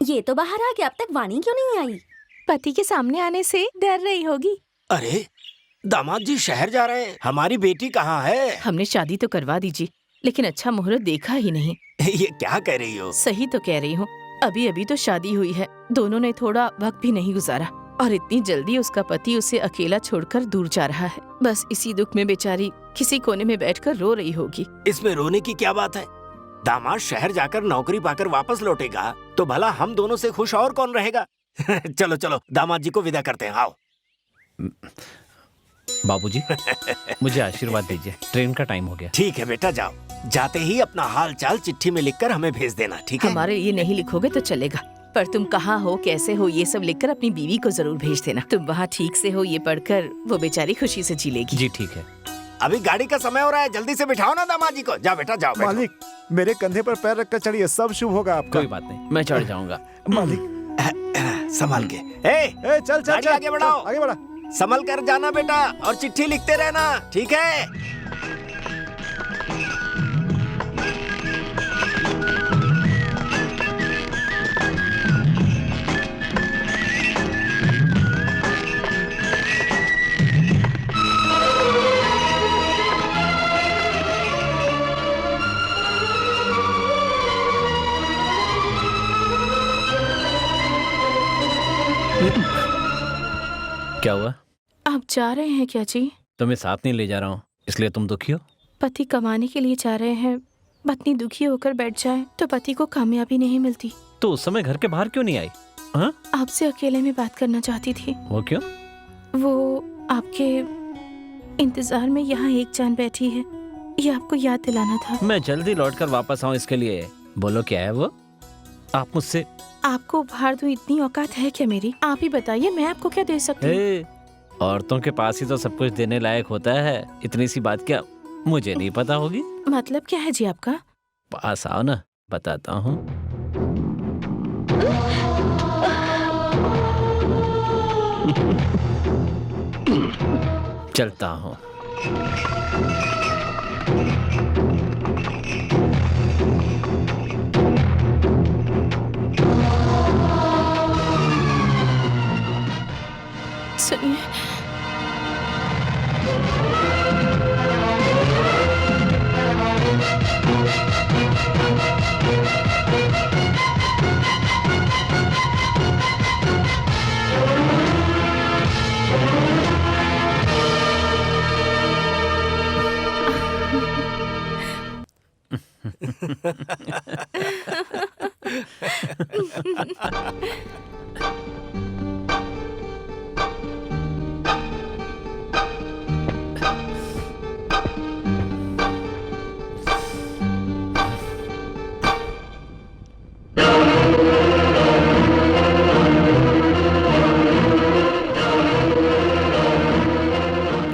ये तो बाहर आ गया, अब तक वाणी क्यों नहीं आई? पति के सामने आने से डर रही होगी। अरे दामाद जी शहर जा रहे हैं, हमारी बेटी कहाँ है? हमने शादी तो करवा दीजिए, लेकिन अच्छा मुहूर्त देखा ही नहीं। ये क्या कह रही हो? सही तो कह रही हूँ, अभी अभी तो शादी हुई है, दोनों ने थोड़ा वक्त भी नहीं गुजारा और इतनी जल्दी उसका पति उसे अकेला छोड़कर दूर जा रहा है। बस इसी दुख में बेचारी किसी कोने में बैठकर रो रही होगी। इसमें रोने की क्या बात है? दामाद शहर जाकर नौकरी पाकर वापस लौटेगा तो भला हम दोनों से खुश और कौन रहेगा? चलो चलो दामाद जी को विदा करते हैं, आओ। बाबूजी मुझे आशीर्वाद दीजिए, ट्रेन का टाइम हो गया। ठीक है बेटा, जाओ। जाते ही अपना हाल चाल चिट्ठी में लिखकर हमें भेज देना, ठीक है? हमारे लिए नहीं लिखोगे तो चलेगा, पर तुम कहाँ हो, कैसे हो, ये सब लिखकर अपनी बीवी को जरूर भेज देना। तुम वहाँ ठीक से हो, ये पढ़कर वो बेचारी खुशी से जी लेगी। जी ठीक है। अभी गाड़ी का समय हो रहा है, जल्दी से बिठाओ ना दामाजी को। जाओ बेटा, जाओ। मालिक, मेरे कंधे पर पैर रखकर चढ़िए, सब शुभ होगा आपका। कोई बात नहीं, मैं चढ़ जाऊंगा। मालिक संभाल के। चल चल गाड़ी चल, आगे बढ़ाओ। आगे बढ़ा। संभल कर जाना बेटा, और चिट्ठी लिखते रहना, ठीक है? क्या हुआ? आप जा रहे हैं क्या जी? तुम्हें साथ नहीं ले जा रहा हूँ, इसलिए तुम दुखी हो? पति कमाने के लिए जा रहे हैं, पत्नी दुखी होकर बैठ जाए तो पति को कामयाबी नहीं मिलती। तो उस समय घर के बाहर क्यों नहीं आई? हाँ? आपसे अकेले में बात करना चाहती थी। वो क्यों? वो आपके इंतजार में यहाँ एक जान बैठी है, ये आपको याद दिलाना था। मैं जल्दी लौटकर वापस आऊँ इसके लिए। बोलो क्या है वो? आप मुझसे आपको उपहार दूं इतनी औकात है क्या मेरी? आप ही बताइए, मैं आपको क्या दे सकती हूँ? औरतों के पास ही तो सब कुछ देने लायक होता है, इतनी सी बात क्या मुझे नहीं पता होगी? मतलब क्या है जी आपका? पास आओ ना, बताता हूँ। चलता हूँ। सुनिए,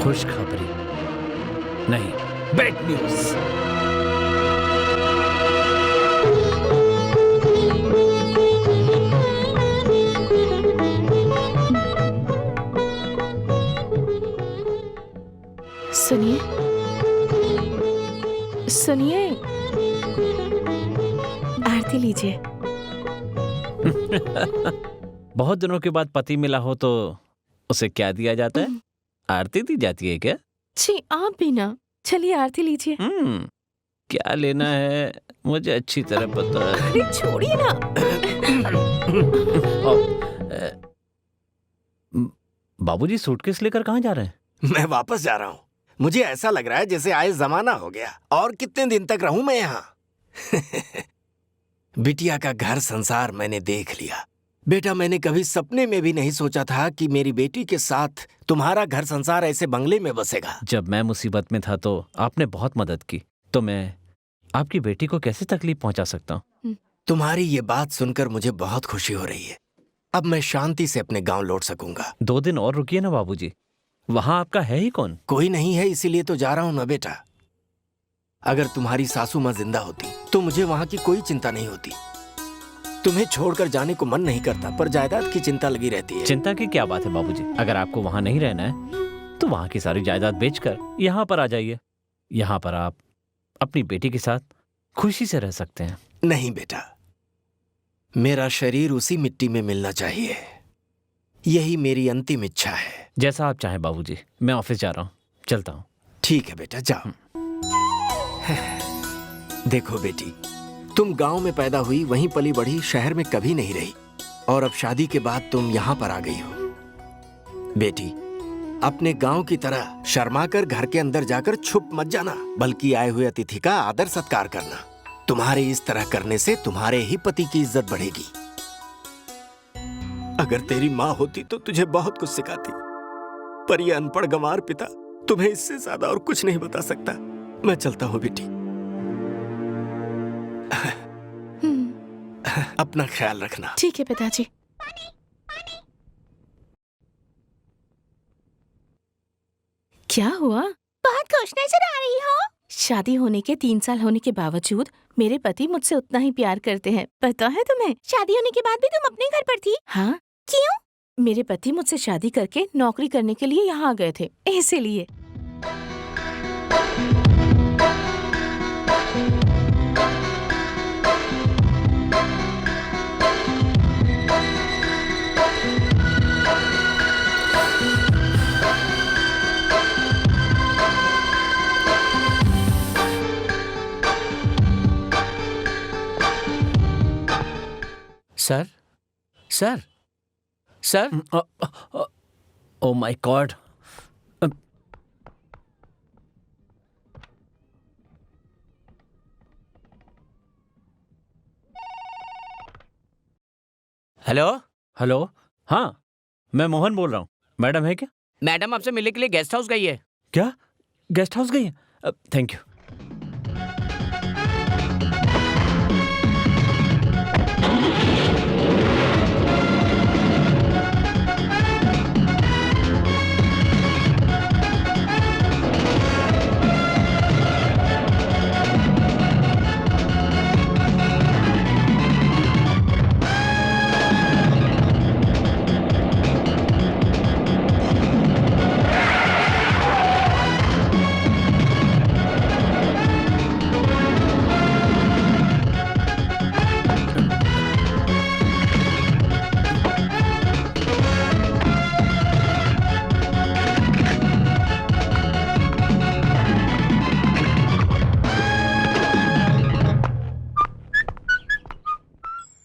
खुशखबरी नहीं, बैड न्यूज। सुनिए, सुनिए, आरती लीजिए। बहुत दिनों के बाद पति मिला हो तो उसे क्या दिया जाता है? आरती दी जाती है क्या? जी आप भी ना, चलिए आरती लीजिए। क्या लेना है मुझे अच्छी तरह पता है। अरे छोड़िए ना। बाबूजी सूटकेस लेकर कहाँ जा रहे हैं? मैं वापस जा रहा हूँ। मुझे ऐसा लग रहा है जैसे आए जमाना हो गया। और कितने दिन तक रहूं मैं यहाँ? बिटिया का घर संसार मैंने देख लिया। बेटा, मैंने कभी सपने में भी नहीं सोचा था कि मेरी बेटी के साथ तुम्हारा घर संसार ऐसे बंगले में बसेगा। जब मैं मुसीबत में था तो आपने बहुत मदद की, तो मैं आपकी बेटी को कैसे तकलीफ पहुंचा सकता हूँ? तुम्हारी ये बात सुनकर मुझे बहुत खुशी हो रही है। अब मैं शांति से अपने गांव लौट सकूंगा। 2 दिन और रुकिए ना बाबूजी, वहां आपका है ही कौन? कोई नहीं है, इसीलिए तो जा रहा हूं ना बेटा। अगर तुम्हारी सासू माँ जिंदा होती तो मुझे वहां की कोई चिंता नहीं होती। तुम्हें छोड़कर जाने को मन नहीं करता, पर जायदाद की चिंता लगी रहती है। चिंता की क्या बात है बाबूजी? अगर आपको वहां नहीं रहना है तो वहां की सारी जायदाद बेचकर यहाँ पर आ जाइए। यहाँ पर आप अपनी बेटी के साथ खुशी से रह सकते हैं। नहीं बेटा, मेरा शरीर उसी मिट्टी में मिलना चाहिए। यही मेरी अंतिम इच्छा है। जैसा आप चाहें बाबूजी, मैं ऑफिस जा रहा हूँ, चलता हूँ। ठीक है बेटा, जाओ। देखो बेटी, तुम गांव में पैदा हुई, वहीं पली बढ़ी, शहर में कभी नहीं रही, और अब शादी के बाद तुम यहाँ पर आ गई हो। बेटी, अपने गांव की तरह शर्माकर घर के अंदर जाकर छुप मत जाना, बल्कि आए हुए अतिथि का आदर सत्कार करना। तुम्हारे इस तरह करने से तुम्हारे ही पति की इज्जत बढ़ेगी। अगर तेरी माँ होती तो तुझे बहुत कुछ सिखाती, पर ये अनपढ़ गंवार पिता तुम्हें इससे ज्यादा और कुछ नहीं बता सकता। मैं चलता हूँ बेटी। अपना ख्याल रखना। ठीक है पिताजी। क्या हुआ? बहुत खुश नजर आ रही हो। शादी होने के 3 साल होने के बावजूद मेरे पति मुझसे उतना ही प्यार करते हैं, पता है तुम्हें? शादी होने के बाद भी तुम अपने घर पर थी? हाँ। क्यों? मेरे पति मुझसे शादी करके नौकरी करने के लिए यहाँ आ गए थे, इसीलिए। Sir, sir, sir. Oh my God. Hello. Hello. हाँ, मैं मोहन बोल रहा हूँ। मैडम है क्या? मैडम आपसे मिलने के लिए गेस्ट हाउस गई है। क्या? गेस्ट हाउस गई है? Thank you.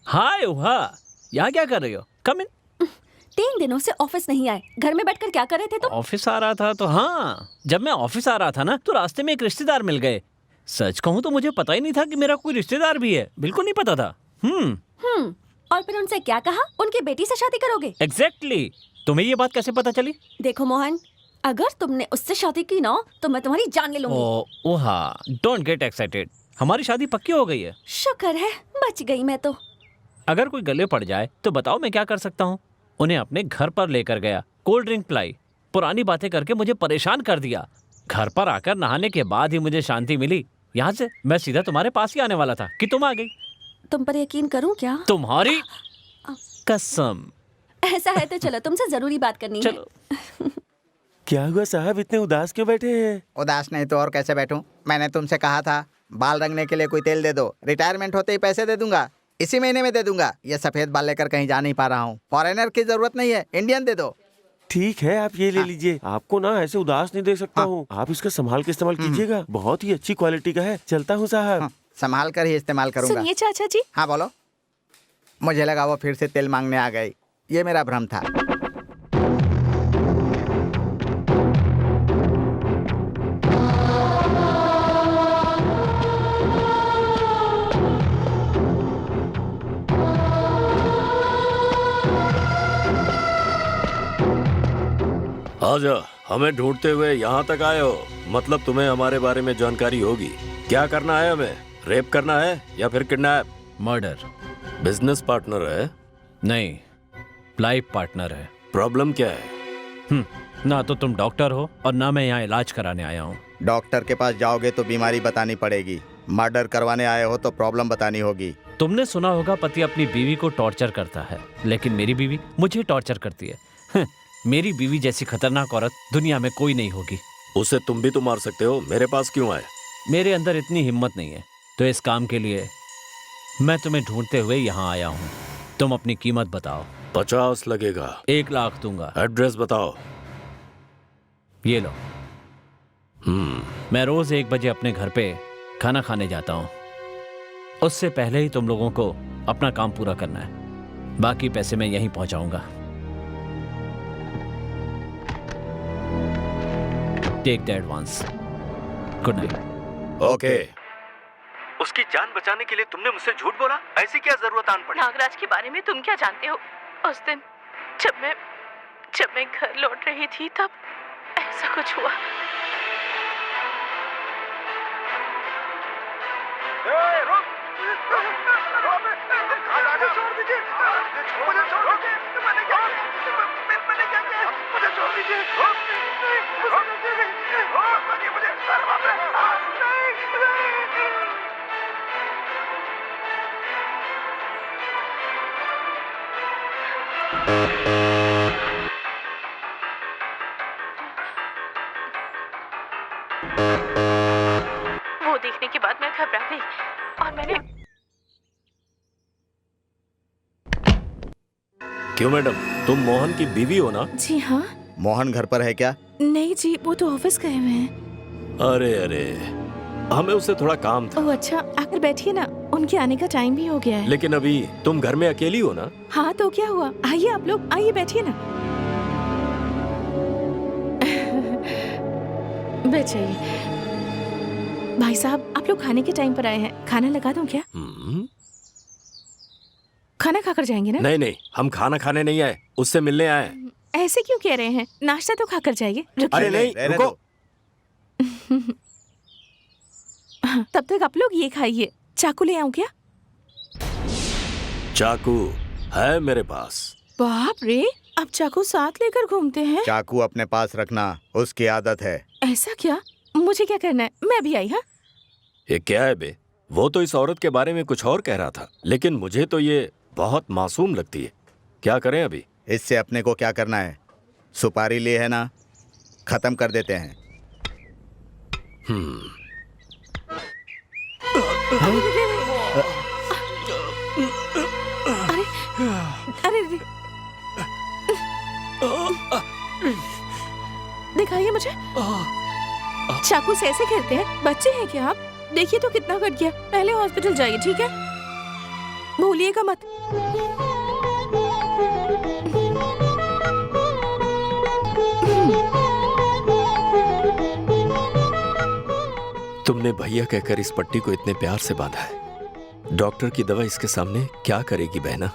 हाय उहा, यहाँ क्या कर रही हो? कम इन। 3 दिनों से ऑफिस नहीं आए, घर में बैठकर क्या कर रहे थे तुम? ऑफिस आ रहा था तो हाँ, जब मैं ऑफिस आ रहा था ना तो रास्ते में एक रिश्तेदार मिल गए। सच कहूँ तो मुझे पता ही नहीं था कि मेरा कोई रिश्तेदार भी है, बिल्कुल नहीं पता था। और फिर उनसे क्या कहा? उनकी बेटी से शादी करोगे? एग्जैक्टली। तुम्हें ये बात कैसे पता चली? देखो मोहन, अगर तुमने उससे शादी की ना तो मैं तुम्हारी जान ले लूंगी। ओहा, डोंट गेट एक्साइटेड। हमारी शादी पक्की हो गई है। शुक्र है, बच गई मैं तो। अगर कोई गले पड़ जाए तो बताओ मैं क्या कर सकता हूँ? उन्हें अपने घर पर लेकर गया, कोल्ड ड्रिंक पिलाई, पुरानी बातें करके मुझे परेशान कर दिया। घर पर आकर नहाने के बाद ही मुझे शांति मिली। यहाँ से मैं सीधा तुम्हारे पास ही आने वाला था कि तुम आ गई। तुम पर यकीन करूं क्या? तुम्हारी कसम। ऐसा है तो चलो, तुमसे जरूरी बात करनी है। चलो। क्या हुआ साहब, इतने उदास क्यों बैठे हैं? उदास नहीं तो और कैसे बैठूं? मैंने तुमसे कहा था बाल रंगने के लिए कोई तेल दे दो, रिटायरमेंट होते ही पैसे दे दूंगा, इसी महीने में दे दूंगा। ये सफेद बाल लेकर कहीं जा नहीं पा रहा हूँ। फॉरेनर की जरूरत नहीं है, इंडियन दे दो। ठीक है, आप ये ले लीजिए। आपको ना ऐसे उदास नहीं देख सकता हूँ। आप इसका संभाल के इस्तेमाल कीजिएगा, बहुत ही अच्छी क्वालिटी का है। चलता हूँ साहब। संभाल कर ही इस्तेमाल करूंगा। सुनिए चाचा जी। हाँ बोलो। मुझे लगा वो फिर से तेल मांगने आ गई, ये मेरा भ्रम था। आजा, हमें ढूंढते हुए यहाँ तक आए हो, मतलब तुम्हें हमारे बारे में जानकारी होगी। क्या करना है हमें? रेप करना है या फिर किडनैप? मर्डर। बिजनेस पार्टनर है? नहीं, लाइफ पार्टनर है। प्रॉब्लम क्या है? ना तो तुम डॉक्टर हो और ना मैं यहाँ इलाज कराने आया हूँ। डॉक्टर के पास जाओगे तो बीमारी बतानी पड़ेगी, मर्डर करवाने आए हो तो प्रॉब्लम बतानी होगी। तुमने सुना होगा पति अपनी बीवी को टॉर्चर करता है, लेकिन मेरी बीवी मुझे टॉर्चर करती है। मेरी बीवी जैसी खतरनाक औरत दुनिया में कोई नहीं होगी। उसे तुम भी तो मार सकते हो, मेरे पास क्यों आए? मेरे अंदर इतनी हिम्मत नहीं है, तो इस काम के लिए मैं तुम्हें ढूंढते हुए यहाँ आया हूँ। तुम अपनी कीमत बताओ। 50 लगेगा। 1 लाख दूंगा। एड्रेस बताओ। ये लो। मैं रोज 1 बजे अपने घर पे खाना खाने जाता हूँ। उससे पहले ही तुम लोगों को अपना काम पूरा करना है, बाकी पैसे मैं यहीं पहुंचाऊंगा। Take the advance. Good night. Okay. उसकी जान बचाने के लिए तुमने मुझसे झूठ बोला? ऐसी क्या जरूरत आन पड़ी? नागराज के बारे में तुम क्या जानते हो? उस दिन जब मैं जब मैं घर लौट रही थी तब ऐसा कुछ हुआ। वो देखने के बाद मैं घबरा गई और मैंने क्यों मैडम, तुम मोहन की बीवी हो ना? जी हाँ। मोहन घर पर है क्या? नहीं जी, वो तो ऑफिस गए हुए हैं। अरे अरे, हमें उससे थोड़ा काम था। ओह अच्छा, आकर बैठिए ना, उनके आने का टाइम भी हो गया है। लेकिन अभी तुम घर में अकेली हो ना? हाँ तो क्या हुआ, आइए आप लोग, आइए बैठिए ना। बैठ जाइए। भाई साहब, आप लोग खाने के टाइम पर आए हैं, खाना लगा दूं क्या? खाना खाकर जाएंगे ना? नहीं नहीं, हम खाना खाने नहीं आए, उससे मिलने आए हैं। ऐसे क्यों कह रहे हैं? नाश्ता तो खाकर जाइए। रुकिए। अरे नहीं, रुको। तब तक आप लोग ये खाइए। चाकू ले आऊं क्या? चाकू है मेरे पास। बाप रे, आप चाकू साथ लेकर घूमते हैं? चाकू अपने पास रखना उसकी आदत है। ऐसा क्या? मुझे क्या करना है? मैं भी आई। हाँ, ये क्या है बे? वो तो इस औरत के बारे में कुछ और कह रहा था, लेकिन मुझे तो ये बहुत मासूम लगती है। क्या करें अभी? इससे अपने को क्या करना है? सुपारी ली है ना, खत्म कर देते हैं। अरे अरे, दिखाइए मुझे। चाकू से ऐसे खेलते हैं? बच्चे हैं क्या आप? देखिए तो कितना कट गया। पहले हॉस्पिटल जाइए, ठीक है? भूलिएगा मत। तुमने भैया कहकर इस पट्टी को इतने प्यार से बांधा है। डॉक्टर की दवा इसके सामने क्या करेगी बहना?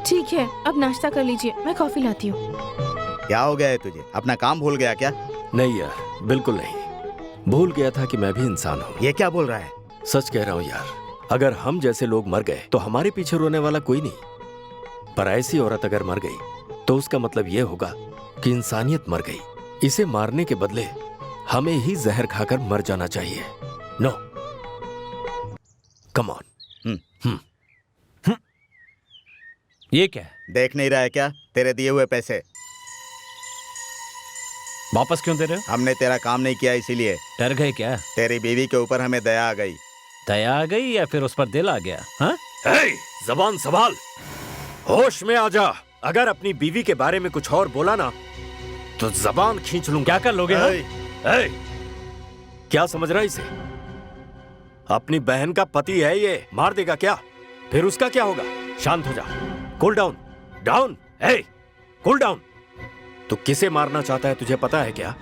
ठीक है, अब नाश्ता कर लीजिए, मैं कॉफी लाती हूँ। क्या हो गया है तुझे? अपना काम भूल गया क्या? नहीं यार, बिल्कुल नहीं। भूल गया था कि मैं भी इंसान हूँ। ये क्या बोल रहा है? सच कह रहा हूँ यार, अगर हम जैसे लोग मर गए तो हमारे पीछे रोने वाला कोई नहीं। पर ऐसी औरत अगर मर गई तो उसका मतलब ये होगा कि इंसानियत मर गई। इसे मारने के बदले हमें ही जहर खाकर मर जाना चाहिए। No, come on. ये क्या है? देख नहीं रहा है क्या? तेरे दिए हुए पैसे वापस क्यों दे रहे हो? हमने तेरा काम नहीं किया इसीलिए। डर गए क्या? तेरी बीवी के ऊपर हमें दया आ गई। दया आ गई या फिर उस पर दिल आ गया? हाँ, जबान संभाल, होश में आ जा। अगर अपनी बीवी के बारे में कुछ और बोला ना तो जबान खींच लूंगा। क्या कर लोगे? हाँ? क्या समझ रहा है इसे? अपनी बहन का पति है ये, मार देगा क्या? फिर उसका क्या होगा? शांत हो जा, cool down. Down, cool down. तू किसे मारना चाहता है तुझे पता है क्या?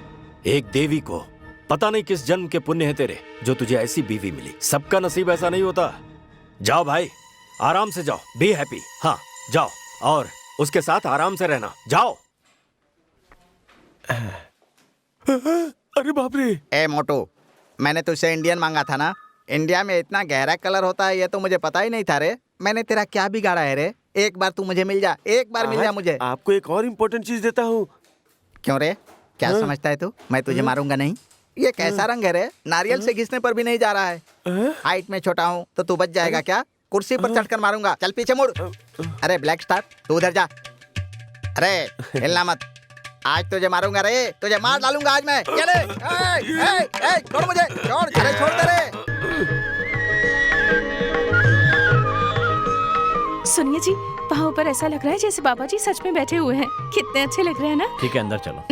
एक देवी को। पता नहीं किस जन्म के पुण्य है तेरे जो तुझे ऐसी बीवी मिली। सबका नसीब ऐसा नहीं होता। जाओ भाई, आराम से जाओ, बी हैप्पी। हाँ जाओ, और उसके साथ आराम से रहना। जाओ। अरे बाप रे। ए मोटू, मैंने तुझसे इंडियन मांगा था ना? इंडिया में इतना गहरा कलर होता है ये तो मुझे पता ही नहीं था रे। मैंने तेरा क्या बिगाड़ा है रे? एक बार तू मुझे मिल जा, एक बार मिल जा मुझे। आपको एक और इम्पोर्टेंट चीज देता हूँ। क्यों रे? क्या समझता है तू? मैं तुझे मारूंगा नहीं? ये कैसा रंग है रे? नारियल से घिसने पर भी नहीं जा रहा है। हाइट में छोटा हूँ तो तू बच जाएगा क्या? कुर्सी पर चढ़कर मारूंगा। चल पीछे मुड़। अरे ब्लैक स्टार, तू उधर जा। अरे हिलना मत, आज तुझे मारूंगा रे, तुझे मार डालूंगा आज मैं। चले, छोड़ मुझे, छोड़, अरे छोड़ दे रे। सुनिए जी, वहाँ ऊपर ऐसा लग रहा है जैसे बाबा जी सच में बैठे हुए हैं। कितने अच्छे लग रहे हैं ना? ठीक है, अंदर चलो।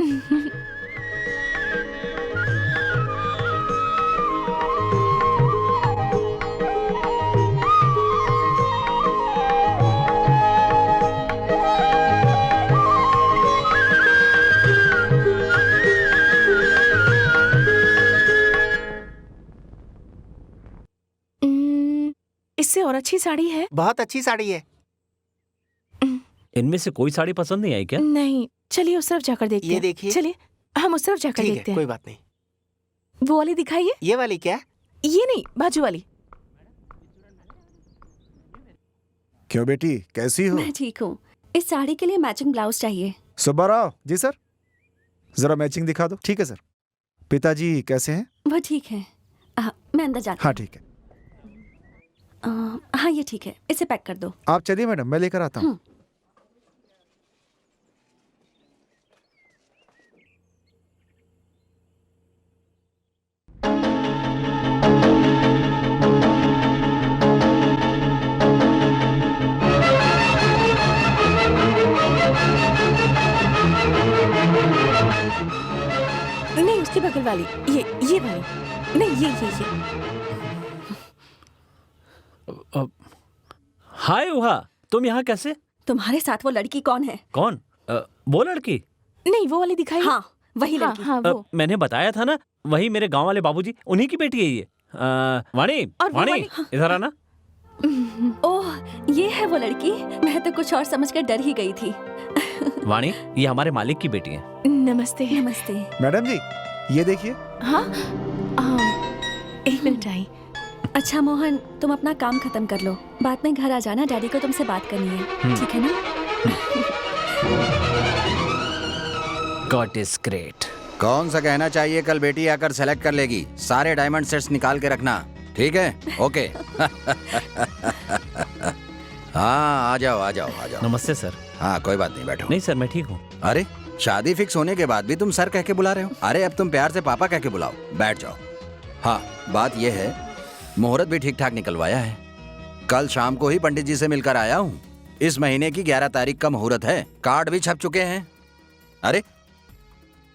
इससे और अच्छी साड़ी है। बहुत अच्छी साड़ी है। इनमें से कोई साड़ी पसंद नहीं आई क्या? नहीं, चलिए उस तरफ जाकर देखते ये हैं। देखिए। चलिए हम उस तरफ जाकर ठीक देखते है, हैं। कोई बात नहीं। वो वाली दिखाइए। ये वाली क्या? ये नहीं, बाजू वाली। क्यों बेटी, कैसी हो? मैं ठीक हूँ। इस साड़ी के लिए मैचिंग ब्लाउज चाहिए। सुब्बाराव जी सर, जरा मैचिंग दिखा दो। ठीक है सर। पिताजी कैसे हैं? वो ठीक है। मैं अंदर जाती हाँ हूँ। ठीक है। हाँ ये ठीक है, इसे पैक कर दो। आप चलिए मैडम, मैं लेकर आता हूँ। नहीं, उसके बगल वाली। ये वाली नहीं, ये। हाय उहा, तुम यहाँ कैसे? तुम्हारे साथ वो लड़की कौन है? कौन? वो लड़की? नहीं, वो वाली दिखाइए। हाँ वही हाँ, लड़की। हाँ वो। मैंने बताया था ना, वही मेरे गांव वाले बाबूजी, उन्हीं की बेटी है ये। वाणी, और वो वाणी, वाली- इधर आना। ओह, ये है वो लड़की। मैं तो कुछ और समझकर डर ही गई थी। वाणी, ये हमारे मालिक की बेटी है। नमस्ते। नमस्ते। मैडम जी, ये देखिए। हाँ, एक मिनट आई। अच्छा मोहन, तुम अपना काम खत्म कर लो, बाद में घर आ जाना, डैडी को तुमसे बात करनी है, ठीक है ना? God is great. कौन सा गहना चाहिए कल बेटी आकर सेलेक्ट कर लेगी। सारे डायमंड सेट्स निकाल के रखना, ठीक है? ओके। हाँ, आ जाओ। नमस्ते सर। हाँ, कोई बात नहीं, बैठो। नहीं सर, मैं ठीक हूँ। अरे, शादी फिक्स होने के बाद भी तुम सर कह के बुला रहे हो। अरे अब तुम प्यार से पापा कह के बुलाओ। बैठ जाओ। हाँ, बात यह है, मुहूर्त भी ठीक ठाक निकलवाया है। कल शाम को ही पंडित जी से मिलकर आया हूँ। इस महीने की 11 तारीख का मुहूर्त है। कार्ड भी छप चुके हैं। अरे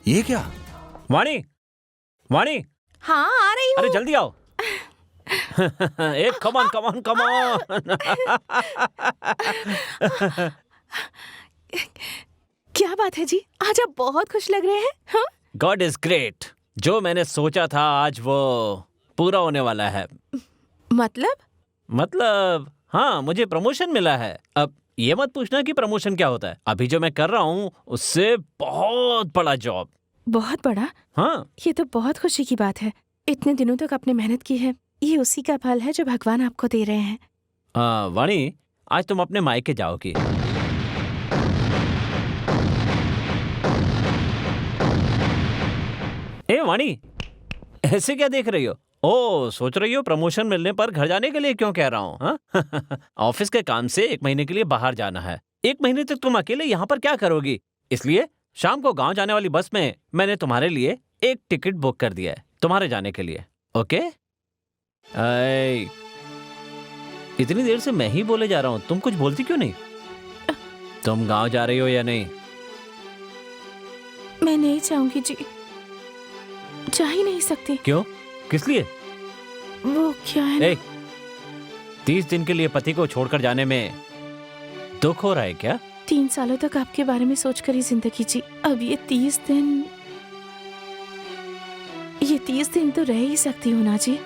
ये क्या? वाणी, वाणी, हाँ, आ रही हूँ। अरे जल्दी आओ। एक कमान। क्या बात है जी, आज आप बहुत खुश लग रहे हैं। हाँ? God is great. जो मैंने सोचा था आज वो पूरा होने वाला है। मतलब हाँ, मुझे प्रमोशन मिला है। अब ये मत पूछना कि प्रमोशन क्या होता है। अभी जो मैं कर रहा हूँ उससे बहुत बड़ा जॉब। बहुत बड़ा? हाँ। ये तो बहुत खुशी की बात है। इतने दिनों तक आपने मेहनत की है, ये उसी का फल है जो भगवान आपको दे रहे हैं। वाणी, आज तुम अपने मायके जाओगी। ए वाणी, ऐसे क्या देख रही हो? ओ, सोच रही हो प्रमोशन मिलने पर घर जाने के लिए क्यों कह रहा हूँ? हाँ? ऑफिस के काम से 1 महीने के लिए बाहर जाना है। 1 महीने तक तुम अकेले यहाँ पर क्या करोगी? इसलिए शाम को गांव जाने वाली बस में मैंने तुम्हारे लिए एक टिकट बुक कर दिया है, तुम्हारे जाने के लिए। ओके? इतनी देर से मैं ही बोले जा रहा हूँ, तुम कुछ बोलती क्यों नहीं? तुम गांव जा रही हो या नहीं? मैं नहीं चाहूंगी जी, जा ही नहीं सकती। क्यों? किस लिए? वो क्या है ना? 30 दिन के लिए पति को छोड़कर जाने में दुख हो रहा है क्या? 3 सालों तक आपके बारे में सोचकर ही जिंदगी जी। अब ये 30 दिन तो रह ही सकती हूँ ना जी।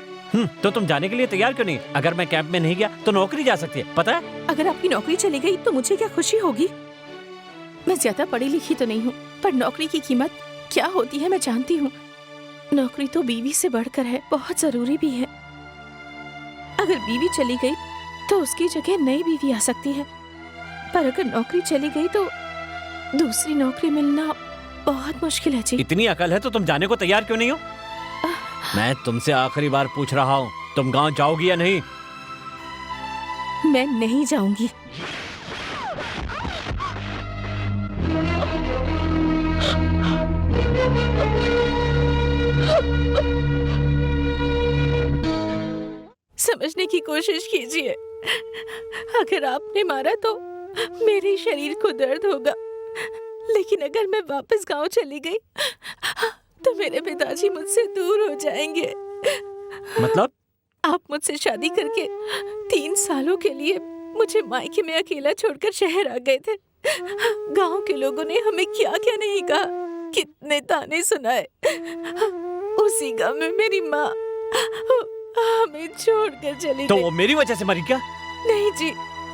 तो तुम जाने के लिए तैयार क्यों नहीं? अगर मैं कैंप में नहीं गया तो नौकरी जा सकती है, पता है? अगर आपकी नौकरी चली गई तो मुझे क्या खुशी होगी? मैं ज्यादा पढ़ी लिखी तो नहीं हूँ, पर नौकरी की कीमत क्या होती है मैं जानती हूँ। नौकरी तो बीवी से बढ़कर है, बहुत जरूरी भी है। अगर बीवी चली गई तो उसकी जगह नई बीवी आ सकती है, पर अगर नौकरी चली गई तो दूसरी नौकरी मिलना बहुत मुश्किल है जी। इतनी अकल है तो तुम जाने को तैयार क्यों नहीं हो? मैं तुमसे आखिरी बार पूछ रहा हूँ, तुम गांव जाओगी या नहीं? मैं नहीं जाऊंगी। समझने की कोशिश कीजिए। अगर आपने मारा तो मेरे शरीर को दर्द होगा, लेकिन अगर मैं वापस गांव चली गई तो मेरे पिताजी मुझसे दूर हो जाएंगे। मतलब? आप मुझसे शादी करके 3 सालों के लिए मुझे मायके में अकेला छोड़कर शहर आ गए थे। गांव के लोगों ने हमें क्या क्या नहीं कहा, कितने ताने सुनाए। उसी गांव में मेरी माँ हमें छोड़कर चली तो गई। वो मेरी वजह से मरी क्या? नहीं जी,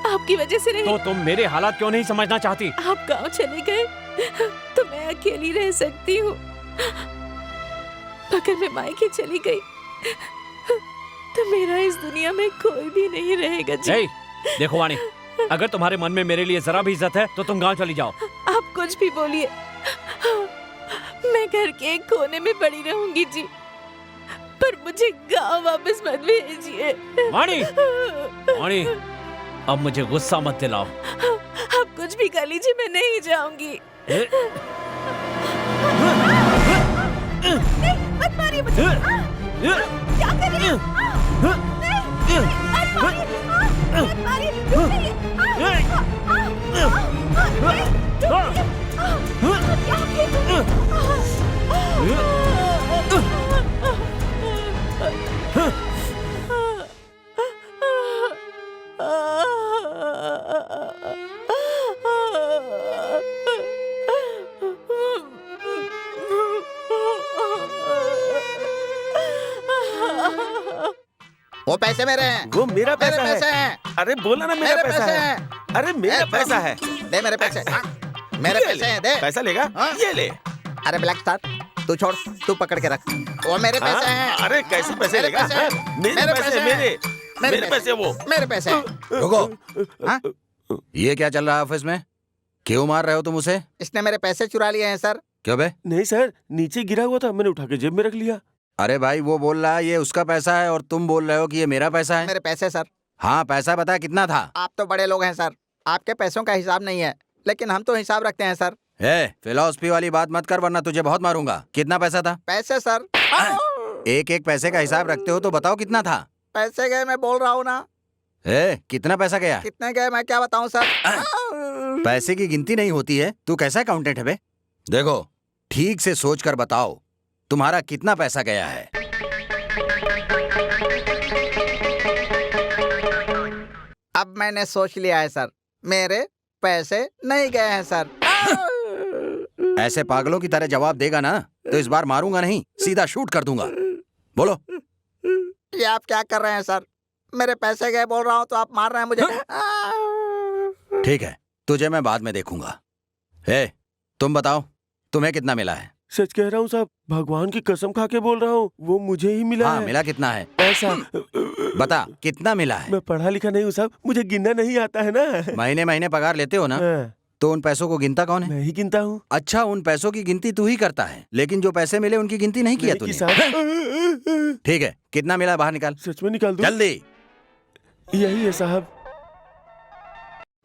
आपकी वजह से रही। तो तुम मेरे हालात क्यों नहीं समझना चाहती? आप गांव चले गए तो मैं अकेली रह सकती हूँ, मगर मैं मायके चली गई तो मेरा इस दुनिया में कोई भी नहीं रहेगा जी। ए, देखो वाणी, अगर तुम्हारे मन में मेरे लिए जरा भी इज्जत है तो तुम गांव चली जाओ। आप कुछ भी बोलिए, मैं घर के एक कोने में पड़ी रहूंगी जी, पर मुझे गांव वापस मत भेजिए। वाणी, वाणी, अब मुझे गुस्सा मत दिलाओ। आप कुछ भी कर लीजिए, मैं नहीं जाऊंगी। नहीं, मत मारिए मुझे। क्या कर रही हैं? नहीं, मत मारिए, क्यों नहीं? वो पैसे मेरे हैं। वो मेरा पैसा मेरे पैसे है। हैं। अरे बोला ना मेरा मेरे पैसा पैसे है। हैं। अरे मेरा पैसा है। दे मेरे पैसे। हाँ, मेरे ये पैसे ले। हैं, दे। पैसा लेगा? हाँ। ये ले। अरे ब्लैक स्टार, तू छोड़, तू पकड़ के रख। वो मेरे हाँ? पैसे हैं। अरे कैसे पैसे मेरे लेगा? पैसे हैं। हाँ? मेरे मेरे पैसे पैसे हैं। मेरे मेरे पैसे वो। मेरे पैसे हैं। रुको। हाँ? ये क्या चल रहा है ऑफिस में? क्यों मार रहे हो तुम उसे? इसने मेरे पैसे चुरा लिए हैं सर। क्यों बे? नहीं सर, नीचे गिरा हुआ था, मैंने उठा के जेब में रख लिया। अरे भाई, वो बोल रहा है ये उसका पैसा है और तुम बोल रहे हो कि ये मेरा पैसा है। मेरे पैसे सर। हाँ, पैसा बता कितना था? आप तो बड़े लोग हैं सर, आपके पैसों का हिसाब नहीं है, लेकिन हम तो हिसाब रखते हैं सर। फिलॉसफी वाली बात मत कर वरना तुझे बहुत मारूंगा। कितना पैसा था? पैसे सर। एक एक पैसे का हिसाब रखते हो तो बताओ कितना था? पैसे गए, मैं बोल रहा हूँ ना। कितना पैसा गया? कितने गए मैं क्या बताऊँ सर। पैसे की गिनती नहीं होती है? तू कैसा अकाउंटेंट है बे? देखो, ठीक से सोच कर बताओ तुम्हारा कितना पैसा गया है। अब मैंने सोच लिया है सर, मेरे पैसे नहीं गए हैं सर। ऐसे पागलों की तरह जवाब देगा ना तो इस बार मारूंगा नहीं, सीधा शूट कर दूंगा। बोलो। ये आप क्या कर रहे हैं सर? मेरे पैसे गए बोल रहा हूँ तो आप मार रहे हैं मुझे। ठीक है, तुझे मैं बाद में देखूंगा। तुम बताओ तुम्हें कितना मिला है? सच कह रहा हूँ साहब, भगवान की कसम खा के बोल रहा हूँ, वो मुझे ही मिला हाँ, है। मिला कितना है? पैसा। बता कितना मिला है? मैं पढ़ा लिखा नहीं हूँ साहब, मुझे गिनना नहीं आता है ना। महीने महीने पगार लेते हो ना, हाँ, तो उन पैसों को गिनता कौन है? मैं ही गिनता हूँ। अच्छा, उन पैसों की गिनती तू ही करता है, लेकिन जो पैसे मिले उनकी गिनती नहीं किया नहीं की तूने। साहब। ठीक है, कितना मिला बाहर निकाल। सच में निकाल दूं? जल्दी। यही है साहब।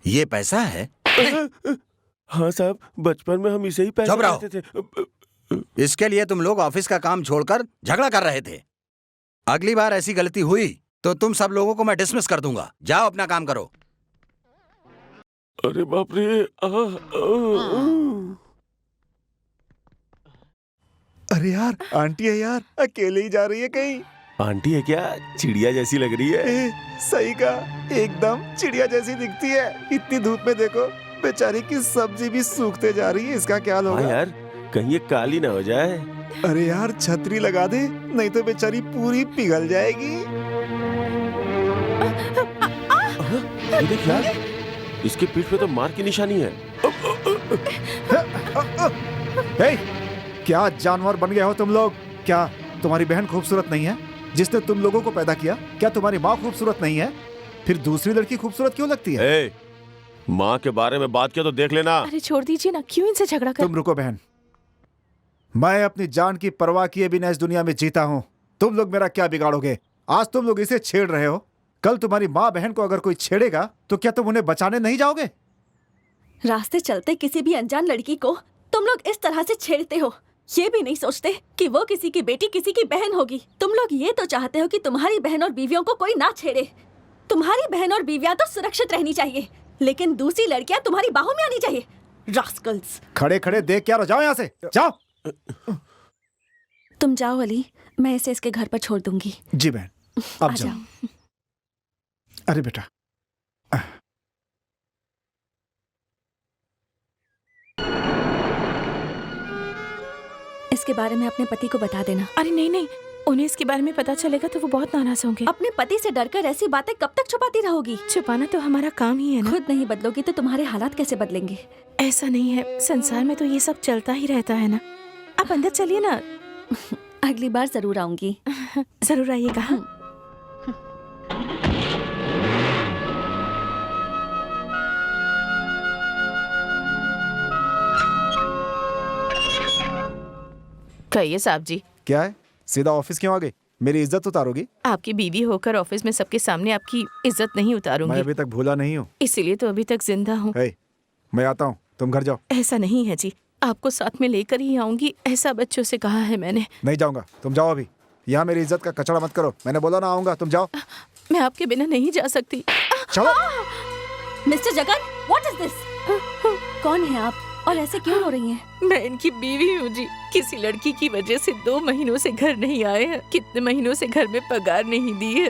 ये पैसा है? हाँ साहब, बचपन में हम इसे ही पैसा चुप रहो। कहते थे। इसके लिए तुम लोग ऑफिस का काम छोड़कर झगड़ा कर रहे थे। अगली बार ऐसी गलती हुई तो तुम सब लोगों को मैं डिसमिस कर दूंगा। जाओ अपना काम करो। अरे बाप रे। अरे यार, आंटी है यार, अकेले ही जा रही है कहीं। आंटी है क्या? चिड़िया जैसी लग रही है। सही कहा, एकदम चिड़िया जैसी दिखती है। इतनी धूप में देखो, बेचारी की सब्जी भी सूखते जा रही है। इसका क्या हाल हाँ होगा? यार, कहीं ये काली ना हो जाए। अरे यार, छतरी लगा दे, नहीं तो बेचारी पूरी पिघल जाएगी। ये देख यार, इसके पीठ पे तो मार की निशानी है। हे, क्या जानवर बन गए हो तुम लोग? क्या तुम्हारी बहन खूबसूरत नहीं है जिसने तुम लोगों को पैदा किया? क्या तुम्हारी माँ खूबसूरत नहीं है? फिर दूसरी लड़की खूबसूरत क्यों लगती है? माँ के बारे में बात किया तो देख लेना। अरे छोड़ दीजिए ना, क्यों इनसे झगड़ा कर। तुम रुको बहन, मैं अपनी जान की परवाह किए बिना इस दुनिया में जीता हूँ। तुम लोग मेरा क्या बिगाड़ोगे? आज तुम लोग इसे छेड़ रहे हो, कल तुम्हारी माँ बहन को अगर कोई छेड़ेगा तो क्या तुम उन्हें बचाने नहीं जाओगे? रास्ते चलते किसी भी अनजान लड़की को तुम लोग इस तरह से छेड़ते हो, ये भी नहीं सोचते कि वो किसी की बेटी, किसी की बहन होगी। तुम लोग ये तो चाहते हो कि तुम्हारी बहन और बीवियों को कोई ना छेड़े। तुम्हारी बहन और बीवियां तो सुरक्षित रहनी चाहिए, लेकिन दूसरी लड़कियां तुम्हारी बाहों में आनी चाहिए। रास्कल्स। खड़े खड़े देख क्या रहो, जाओ यहाँ से, जाओ। तुम जाओ अली, मैं इसे इसके घर पर छोड़ दूंगी। जी बहन, अब आ जाओ। अरे बेटा, इसके बारे में अपने पति को बता देना। अरे नहीं नहीं, उन्हें इसके बारे में पता चलेगा तो वो बहुत नाराज होंगे। अपने पति से डरकर ऐसी बातें कब तक छुपाती रहोगी? छुपाना तो हमारा काम ही है ना। खुद नहीं बदलोगी तो तुम्हारे हालात कैसे बदलेंगे? ऐसा नहीं है, संसार में तो ये सब चलता ही रहता है ना। आप अंदर चलिए ना। अगली बार जरूर आऊंगी। जरूर आइएगा। हाँ? कहिए साहब जी। क्या है, सीधा ऑफिस क्यों आ गई? मेरी इज्जत उतारोगी? आपकी बीवी होकर ऑफिस में सबके सामने आपकी इज्जत नहीं मैं उतारूंगी, अभी तक भूला नहीं हूँ। इसीलिए तो अभी तक जिंदा हूँ। हे, मैं आता हूँ, तुम घर जाओ। ऐसा नहीं है जी, आपको साथ में लेकर ही आऊंगी, ऐसा बच्चों से कहा है मैंने। नहीं जाऊंगा, तुम जाओ अभी। यहाँ मेरी इज्जत का कचरा मत करो। मैंने बोला ना आऊंगा, तुम जाओ। मैं आपके बिना नहीं जा सकती। चलो। Mister Jagan, what is this? कौन है आप और ऐसे क्यों रो रही हैं? मैं इनकी बीवी हूँ जी। किसी लड़की की वजह से 2 महीनों से घर नहीं आए हैं। कितने महीनों से घर में पगार नहीं दी है।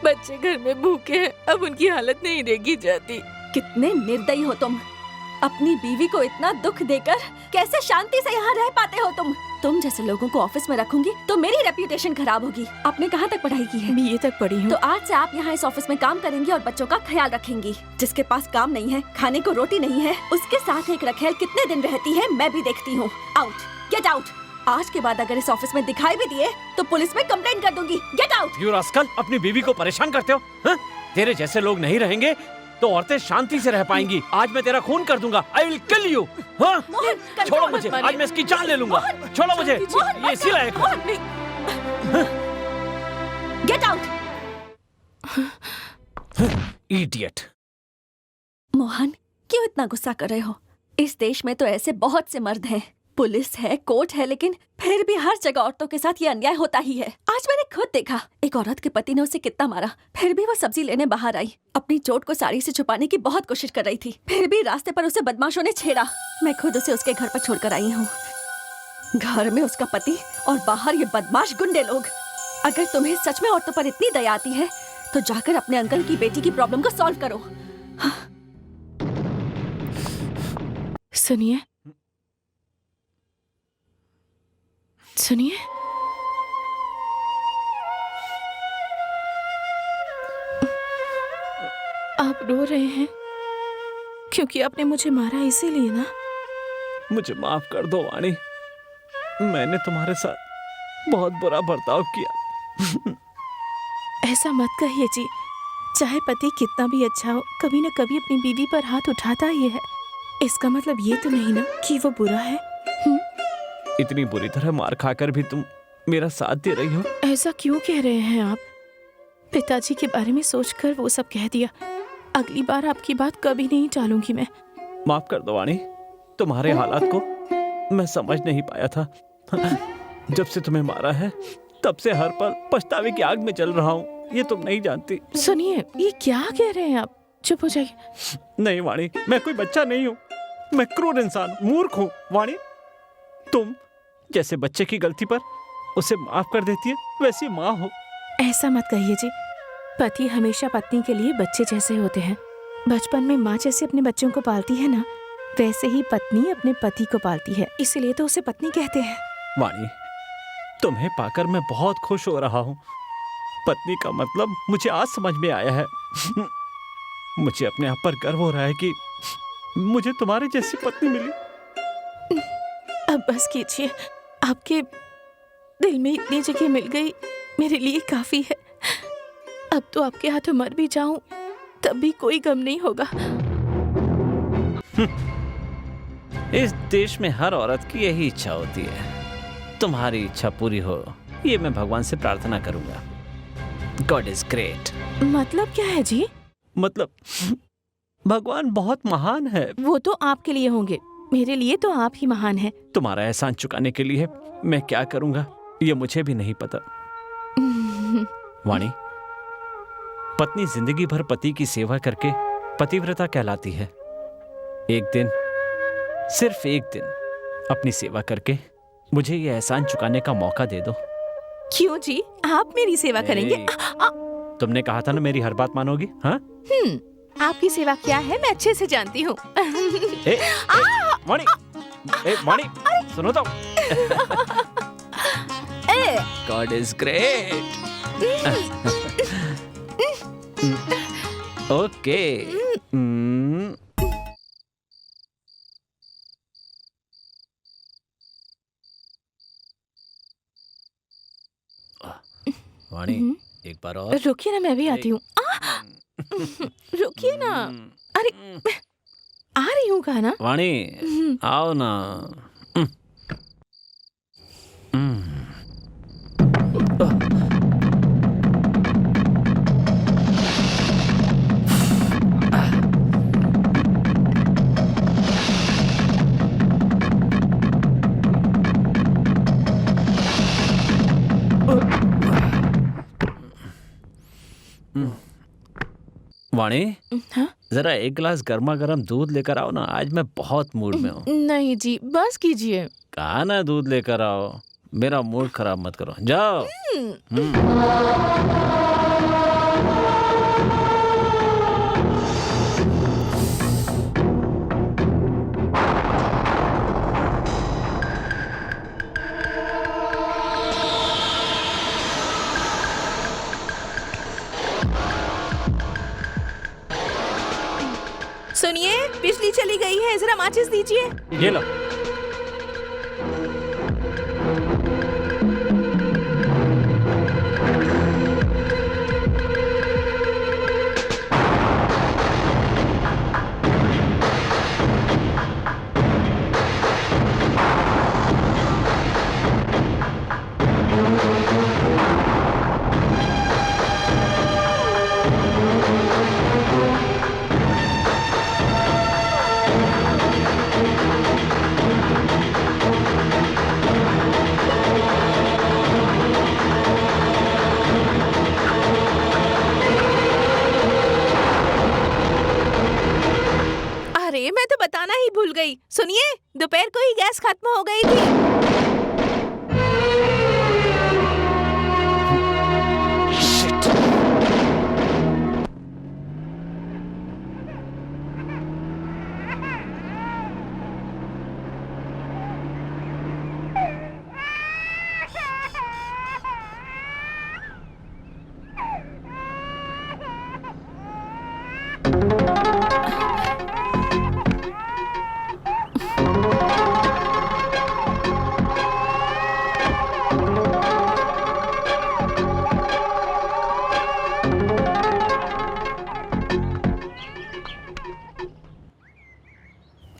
बच्चे घर में भूखे हैं, अब उनकी हालत नहीं देखी जाती। कितने निर्दयी हो तुम। अपनी बीवी को इतना दुख देकर कैसे शांति से यहाँ रह पाते हो तुम? तुम जैसे लोगों को ऑफिस में रखूंगी तो मेरी रेप्यूटेशन खराब होगी। आपने कहाँ तक पढ़ाई की है? बीए तक पढ़ी हूँ। तो आज से आप यहाँ इस ऑफिस में काम करेंगी और बच्चों का ख्याल रखेंगी। जिसके पास काम नहीं है, खाने को रोटी नहीं है, उसके साथ एक रखेल कितने दिन रहती है मैं भी देखती हूँ। Out, get out. आज के बाद अगर इस ऑफिस में दिखाई भी दिए तो पुलिस में कंप्लेंट कर दूंगी। Get out. यू रास्कल, अपनी बीवी को परेशान करते हो? हाँ? तेरे जैसे लोग नहीं रहेंगे तो औरतें शांति से रह पाएंगी। आज मैं तेरा खून कर दूंगा। I will kill you. हाँ? छोड़ो मुझे, आज मैं इसकी जान ले लूंगा। छोड़ो मुझे, ये इसी लायक है। Get out. इडियट। मोहन, क्यों इतना गुस्सा कर रहे हो? इस देश में तो ऐसे बहुत से मर्द हैं, पुलिस है, कोर्ट है, लेकिन फिर भी हर जगह औरतों के साथ ये अन्याय होता ही है। आज मैंने खुद देखा, एक औरत के पति ने उसे कितना मारा, फिर भी वो सब्जी लेने बाहर आई। अपनी चोट को साड़ी से छुपाने की बहुत कोशिश कर रही थी, फिर भी रास्ते पर उसे बदमाशों ने छेड़ा। मैं खुद उसे उसके घर पर छोड़कर आई हूँ। घर में उसका पति और बाहर ये बदमाश गुंडे लोग। अगर तुम्हें सच में औरतों पर इतनी दया आती है तो जाकर अपने अंकल की बेटी की प्रॉब्लम को सॉल्व करो। सुनिए, सुनिए, आप रो रहे हैं क्योंकि आपने मुझे मारा, इसीलिए ना? मुझे माफ कर दो वाणी, मैंने तुम्हारे साथ बहुत बुरा बर्ताव किया। ऐसा मत कहिए जी। चाहे पति कितना भी अच्छा हो, कभी न कभी अपनी बीवी पर हाथ उठाता ही है। इसका मतलब ये तो नहीं ना कि वो बुरा है। इतनी बुरी तरह मार खाकर भी तुम मेरा साथ दे रही हो। ऐसा क्यों कह रहे हैं आप? पिताजी के बारे में सोचकर वो सब कह दिया। अगली बार आपकी बात कभी नहीं टालूंगी मैं। माफ कर दो वाणी, तुम्हारे हालात को मैं समझ नहीं पाया था। जब से तुम्हें मारा है तब से हर पल पछतावे की आग में जल रहा हूँ, ये तुम नहीं जानती। सुनिए, ये क्या कह रहे हैं आप? चुप हो जाइए। नहीं वाणी, मैं कोई बच्चा नहीं हूँ, मैं क्रूर इंसान, मूर्ख हूँ। वाणी, तुम जैसे बच्चे की गलती पर उसे माफ कर देती है, वैसी माँ हो। ऐसा मत कहिए जी। पति हमेशा पत्नी के लिए बच्चे जैसे होते हैं। बचपन में माँ जैसे अपने बच्चों को पालती है ना, वैसे ही पत्नी अपने पति को पालती है, इसलिए तो उसे पत्नी कहते हैं। वाणी, तुम्हें पाकर मैं बहुत खुश हो रहा हूँ। पत्नी का मतलब मुझे आज समझ में आया है। मुझे अपने आप पर गर्व हो रहा है कि मुझे तुम्हारे जैसी पत्नी मिली। अब बस कीजिए, आपके दिल में इतनी जगह मिल गई, मेरे लिए काफी है। अब तो आपके हाथों मर भी जाऊं तब भी कोई गम नहीं होगा। इस देश में हर औरत की यही इच्छा होती है। तुम्हारी इच्छा पूरी हो, ये मैं भगवान से प्रार्थना करूंगा। God is great. मतलब क्या है जी? मतलब भगवान बहुत महान है। वो तो आपके लिए होंगे, मेरे लिए तो आप ही महान हैं। तुम्हारा एहसान चुकाने के लिए मैं क्या करूंगा ये मुझे भी नहीं पता। वाणी, पत्नी जिंदगी भर पति की सेवा करके पतिव्रता कहलाती है। एक दिन, सिर्फ एक दिन अपनी सेवा करके मुझे ये एहसान चुकाने का मौका दे दो। क्यों जी, आप मेरी सेवा करेंगे? तुमने कहा था ना मेरी हर बात मानोगी। हाँ, आपकी सेवा क्या है मैं अच्छे से जानती हूँ। वाणी, वाणी, सुनो तो। God is great. ओके। वाणी, एक बार और। रुकिए ना, मैं भी आती हूँ। रुकिए ना, अरे आ रही हूँ कहा ना। वाणी, आओ ना। वाणी, हाँ? जरा एक गिलास गर्मा गर्म दूध लेकर आओ ना, आज मैं बहुत मूड में हूँ। नहीं जी, बस कीजिए। कहा ना दूध लेकर आओ, मेरा मूड खराब मत करो, जाओ। सुनिए, बिजली चली गई है, जरा माचिस दीजिए। ये लो। अरे मैं तो बताना ही भूल गई। सुनिए, दोपहर को ही गैस खत्म हो गई थी।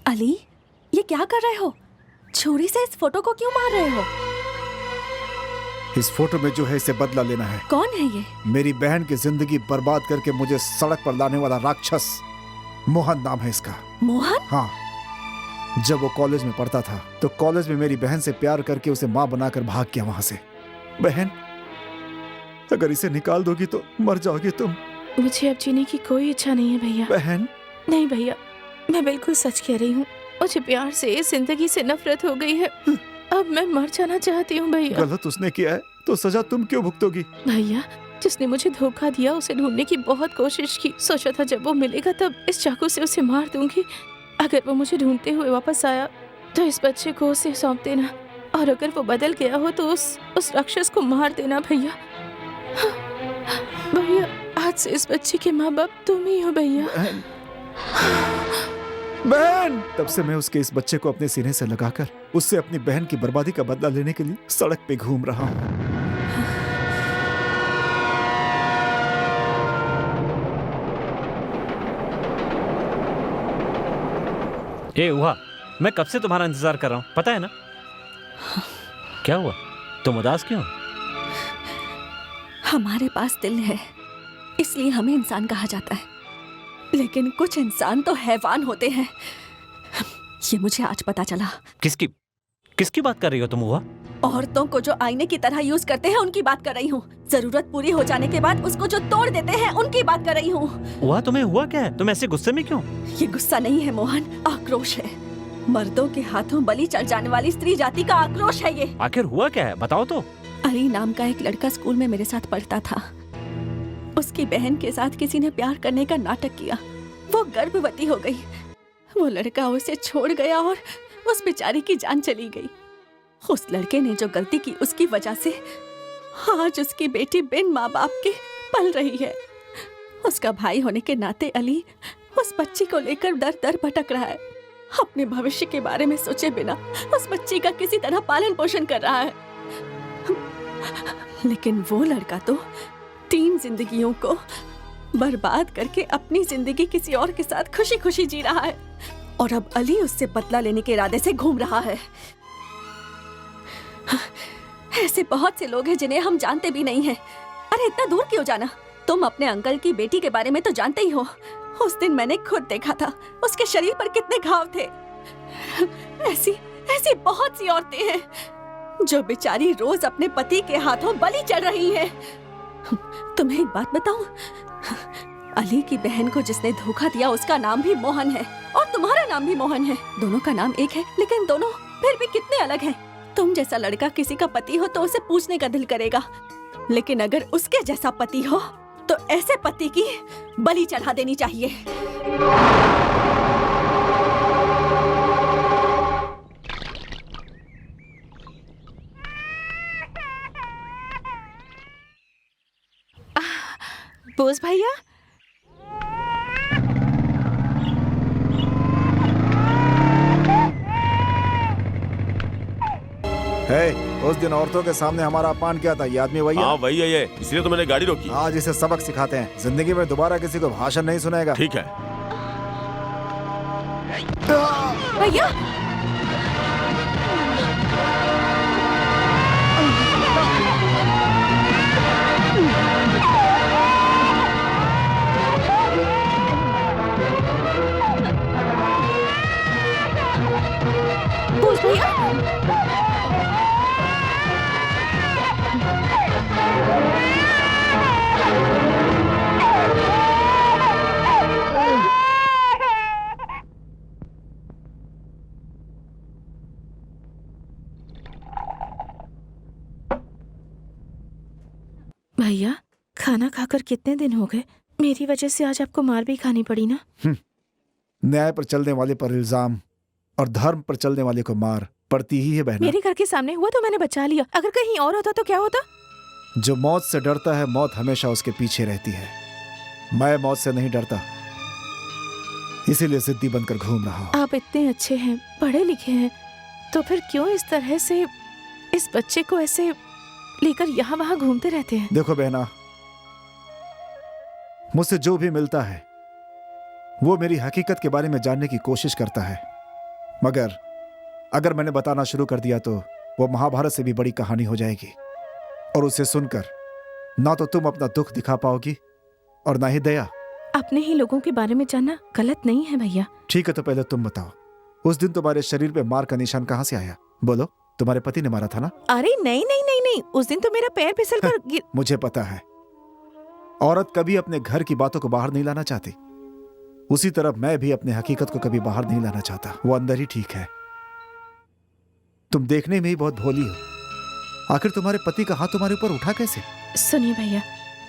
अली, ये क्या कर रहे हो? छुरी से इस फोटो को क्यों मार रहे हो? इस फोटो में जो है इसे बदला लेना है। कौन है ये? मेरी बहन की जिंदगी बर्बाद करके मुझे सड़क पर लाने वाला राक्षस मोहन नाम है इसका। मोहन? हाँ, जब वो कॉलेज में पढ़ता था तो कॉलेज में मेरी बहन से प्यार करके उसे माँ बनाकर भाग गया वहां से। बहन, अगर इसे निकाल दोगी तो मर जाओगी तुम। मुझे अब जीने की कोई इच्छा नहीं है भैया। बहन। नहीं भैया, मैं बिल्कुल सच कह रही हूँ। मुझे प्यार से, इस जिंदगी से नफरत हो गई है। अब मैं मर जाना चाहती हूँ भैया। गलत उसने किया है तो सजा तुम क्यों भुगतोगी? भैया, जिसने मुझे धोखा दिया उसे ढूंढने की बहुत कोशिश की। सोचा था जब वो मिलेगा तब इस चाकू से उसे मार दूंगी। अगर वो मुझे ढूंढते हुए वापस आया तो इस बच्चे को उसे सौंप देना, और अगर वो बदल गया हो तो उस राक्षस को मार देना भैया। भैया, आज से इस बच्चे के माँ बाप तुम ही हो भैया। बहन, तब से मैं उसके इस बच्चे को अपने सीने से लगाकर उससे अपनी बहन की बर्बादी का बदला लेने के लिए सड़क पे घूम रहा हूँ। ए हुआ, मैं कब से तुम्हारा इंतजार कर रहा हूँ, पता है ना? क्या हुआ, तुम उदास क्यों? हमारे पास दिल है, इसलिए हमें इंसान कहा जाता है, लेकिन कुछ इंसान तो हैवान होते हैं। ये मुझे आज पता चला। किसकी बात कर रही हो तुम हुआ? औरतों को जो आईने की तरह यूज करते हैं उनकी बात कर रही हूँ। जरूरत पूरी हो जाने के बाद उसको जो तोड़ देते हैं उनकी बात कर रही हूँ। हुआ, तुम्हें हुआ क्या है? तुम ऐसे गुस्से में क्यों? ये गुस्सा नहीं है मोहन, आक्रोश है। मर्दों के हाथों बलि चढ़ जाने वाली स्त्री जाति का आक्रोश है ये। आखिर हुआ क्या है, बताओ तो। अली नाम का एक लड़का स्कूल में मेरे साथ पढ़ता था। उसकी बहन के साथ किसी ने प्यार करने का नाटक किया। वो गर्भवती हो गई। वो लड़का उसे छोड़ गया और उस बेचारी की जान चली गई। उस लड़के ने जो गलती की उसकी वजह से आज उसकी बेटी बिन माँ बाप के पल रही है। उसका भाई होने के नाते अली उस बच्ची को लेकर दर दर भटक रहा है। अपने भविष्य के बारे में सोचे बिना उस बच्ची का किसी तरह पालन पोषण कर रहा है। लेकिन वो लड़का तो 3 जिंदगियों को बर्बाद करके अपनी जिंदगी किसी और के साथ खुशी खुशी जी रहा है, और अब अली उससे बदला लेने के इरादे से घूम रहा है। ऐसे बहुत से लोग हैं जिन्हें हम जानते भी नहीं हैं। अरे इतना दूर क्यों जाना? तुम अपने अंकल की बेटी के बारे में तो जानते ही हो। उस दिन मैंने खुद देखा था उसके शरीर पर कितने घाव थे। ऐसी ऐसी बहुत सी औरतें हैं जो बेचारी रोज अपने पति के हाथों बलि चढ़ रही हैं। तुम्हें एक बात बताऊं, अली की बहन को जिसने धोखा दिया उसका नाम भी मोहन है और तुम्हारा नाम भी मोहन है। दोनों का नाम एक है लेकिन दोनों फिर भी कितने अलग हैं। तुम जैसा लड़का किसी का पति हो तो उसे पूछने का दिल करेगा, लेकिन अगर उसके जैसा पति हो तो ऐसे पति की बलि चढ़ा देनी चाहिए। बोस भैया, उस दिन औरतों के सामने हमारा अपमान किया था, ये आदमी वही है? हाँ वही है ये, इसलिए तो मैंने गाड़ी रोकी। आज इसे सबक सिखाते हैं, जिंदगी में दोबारा किसी को भाषण नहीं सुनेगा। ठीक है। भैया बोस भैया, भैया खाना खाकर कितने दिन हो गए? मेरी वजह से आज आपको मार भी खानी पड़ी ना। न्याय पर चलने वाले पर इल्जाम और धर्म पर चलने वाले को मार पड़ती ही है बहना। मेरे घर के सामने हुआ तो मैंने बचा लिया, अगर कहीं और होता तो क्या होता? जो मौत से डरता है मौत हमेशा उसके पीछे रहती है। मैं मौत से नहीं डरता, इसीलिए जिद्दी बनकर घूम रहा हूं। आप इतने अच्छे हैं, पढ़े लिखे हैं, तो फिर क्यों इस तरह से इस बच्चे को ऐसे लेकर यहाँ वहाँ घूमते रहते हैं? देखो बहना, मुझसे जो भी मिलता है वो मेरी हकीकत के बारे में जानने की कोशिश करता है, मगर अगर मैंने बताना शुरू कर दिया तो वो महाभारत से भी बड़ी कहानी हो जाएगी, और उसे सुनकर ना तो तुम अपना दुख दिखा पाओगी और ना ही दया। अपने ही लोगों के बारे में जानना गलत नहीं है भैया। ठीक है, तो पहले तुम बताओ, उस दिन तुम्हारे शरीर पे मार का निशान कहाँ से आया? बोलो, तुम्हारे पति ने मारा था ना? अरे नहीं नहीं नहीं नहीं, उस दिन तो मेरा पैर फिसल कर गिर। मुझे पता है, औरत कभी अपने घर की बातों को बाहर नहीं लाना चाहती, उसी तरह मैं भी अपने हकीकत को कभी बाहर नहीं लाना चाहता। वो अंदर ही ठीक है। तुम देखने में ही बहुत भोली हो, आखिर तुम्हारे पति का हाथ तुम्हारे ऊपर उठा कैसे? सुनिए भैया,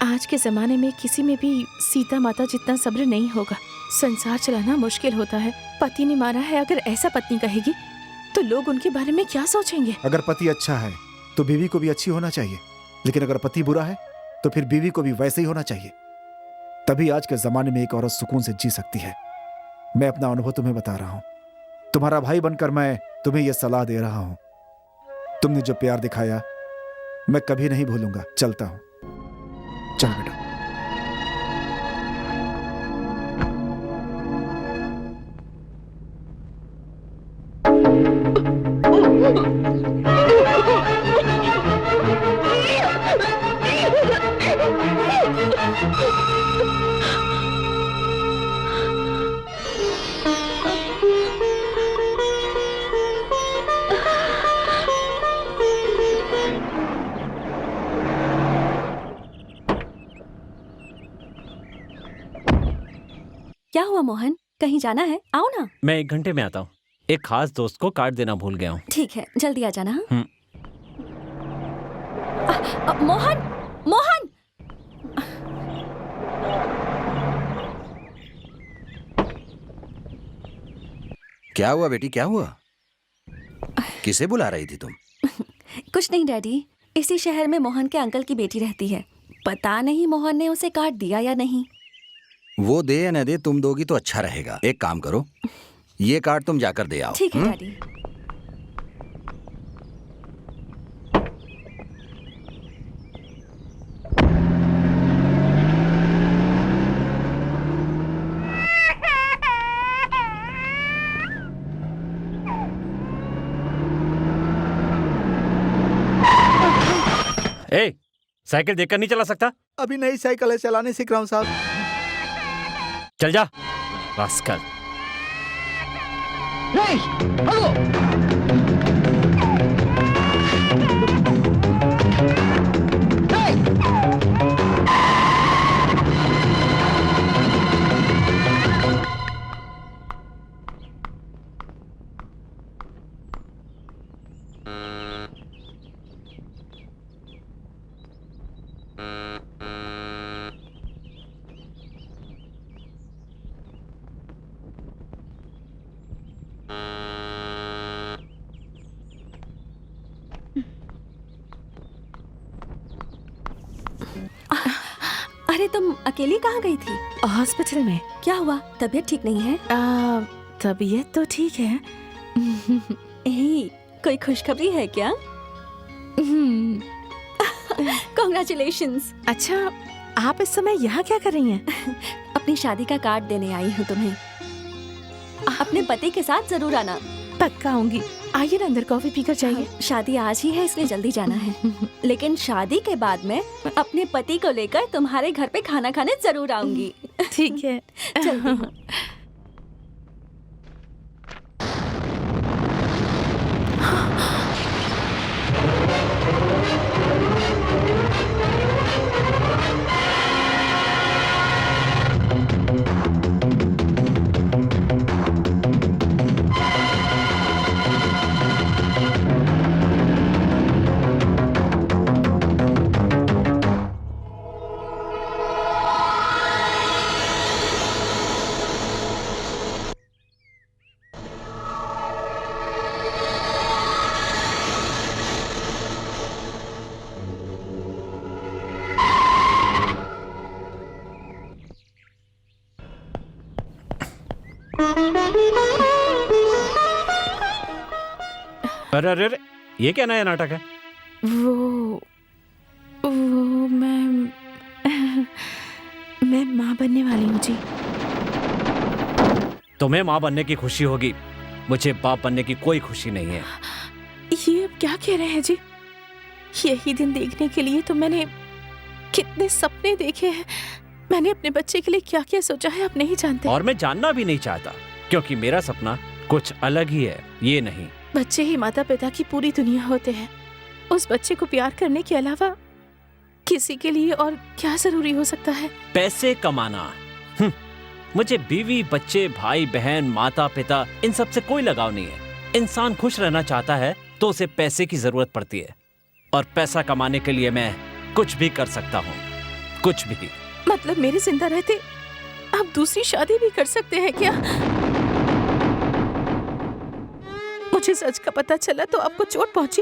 आज के जमाने में किसी में भी सीता माता जितना सब्र नहीं होगा। संसार चलाना मुश्किल होता है। पति ने मारा है, अगर ऐसा पत्नी कहेगी तो लोग उनके बारे में क्या सोचेंगे? अगर पति अच्छा है तो बीवी को भी अच्छी होना चाहिए, लेकिन अगर पति बुरा है तो फिर बीवी को भी वैसे ही होना चाहिए। तभी आज के जमाने में एक औरत सुकून से जी सकती है। मैं अपना अनुभव तुम्हें बता रहा हूं, तुम्हारा भाई बनकर मैं तुम्हें यह सलाह दे रहा हूं। तुमने जो प्यार दिखाया मैं कभी नहीं भूलूंगा। चलता हूं, चल बेटा। क्या हुआ मोहन, कहीं जाना है? आओ ना। मैं 1 घंटे में आता हूँ। एक खास दोस्त को कार्ड देना भूल गया हूँ। ठीक है, जल्दी आ जाना। हाँ? हम्म। मोहन, मोहन! क्या हुआ बेटी, क्या हुआ? किसे बुला रही थी तुम? कुछ नहीं डैडी, इसी शहर में मोहन के अंकल की बेटी रहती है। पता नहीं मोहन ने उसे कार्ड दिया या नहीं। वो दे या न दे, तुम दोगी तो अच्छा रहेगा। एक काम करो, ये कार्ड तुम जाकर दे आओ। ठीक है डैडी। ए, साइकिल देखकर नहीं चला सकता? अभी नई साइकिल है, चलाने सीख रहा हूँ साहब। चल जा रास्कल। अरे तुम अकेली कहाँ गई थी? हॉस्पिटल में। क्या हुआ? तबीयत ठीक नहीं है? तबीयत तो ठीक है। कोई खुशखबरी है क्या? कॉन्ग्रेचुलेशंस। अच्छा, आप इस समय यहाँ क्या कर रही हैं? अपनी शादी का कार्ड देने आई हूँ तुम्हें। अपने पति के साथ जरूर आना। पक्का आऊंगी। आइए ना अंदर, कॉफी पीकर जाइए। शादी आज ही है इसलिए जल्दी जाना है। लेकिन शादी के बाद में अपने पति को लेकर तुम्हारे घर पे खाना खाने जरूर आऊंगी। ठीक है, चलती हूँ। अरे अरे अरे, ये क्या नया नाटक है? वो मैं माँ बनने वाली हूँ जी। तुम्हें माँ बनने की खुशी होगी, मुझे बाप बनने की कोई खुशी नहीं है। ये अब क्या कह रहे हैं जी? यही दिन देखने के लिए तो मैंने कितने सपने देखे हैं। मैंने अपने बच्चे के लिए क्या क्या सोचा है आप नहीं जानते। और मैं जानना भी नहीं चाहता, क्योंकि मेरा सपना कुछ अलग ही है, ये नहीं। बच्चे ही माता पिता की पूरी दुनिया होते हैं। उस बच्चे को प्यार करने के अलावा किसी के लिए और क्या जरूरी हो सकता है? पैसे कमाना। मुझे बीवी, बच्चे, भाई बहन, माता पिता, इन सब से कोई लगाव नहीं है। इंसान खुश रहना चाहता है तो उसे पैसे की जरूरत पड़ती है, और पैसा कमाने के लिए मैं कुछ भी कर सकता हूँ, कुछ भी। मतलब मेरे जिंदा रहते आप दूसरी शादी भी कर सकते हैं क्या? मुझे सच का पता चला तो आपको चोट पहुंची।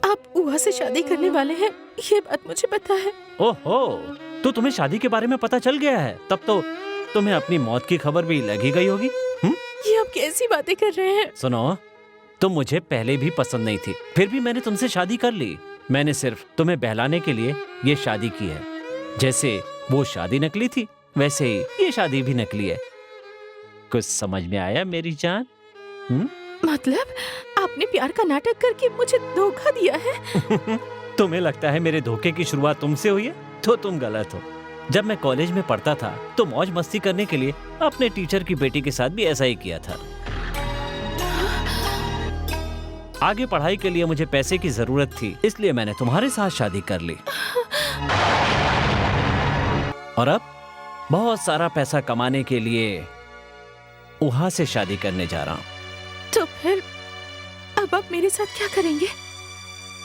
आप उहा से शादी करने वाले हैं, ये बात मुझे पता है। ओहो, तो तुम्हें शादी के बारे में पता चल गया है? तब तो तुम्हें अपनी मौत की खबर भी लगी गई होगी। ये आप कैसी बातें कर रहे हैं? सुनो, तुम मुझे पहले भी पसंद नहीं थी, फिर भी मैंने तुमसे शादी कर ली। मैंने सिर्फ तुम्हें बहलाने के लिए ये शादी की है। जैसे वो शादी नकली थी, वैसे ही ये शादी भी नकली है। कुछ समझ में आया मेरी जान? मतलब आपने प्यार का नाटक करके मुझे धोखा दिया है? तुम्हें लगता है मेरे धोखे की शुरुआत तुमसे हुई है? तो तुम गलत हो। जब मैं कॉलेज में पढ़ता था तो मौज मस्ती करने के लिए अपने टीचर की बेटी के साथ भी ऐसा ही किया था। आगे पढ़ाई के लिए मुझे पैसे की जरूरत थी, इसलिए मैंने तुम्हारे साथ शादी कर ली। और अब बहुत सारा पैसा कमाने के लिए उहा से शादी करने जा रहा हूँ। तो फिर अब आप मेरे साथ क्या करेंगे?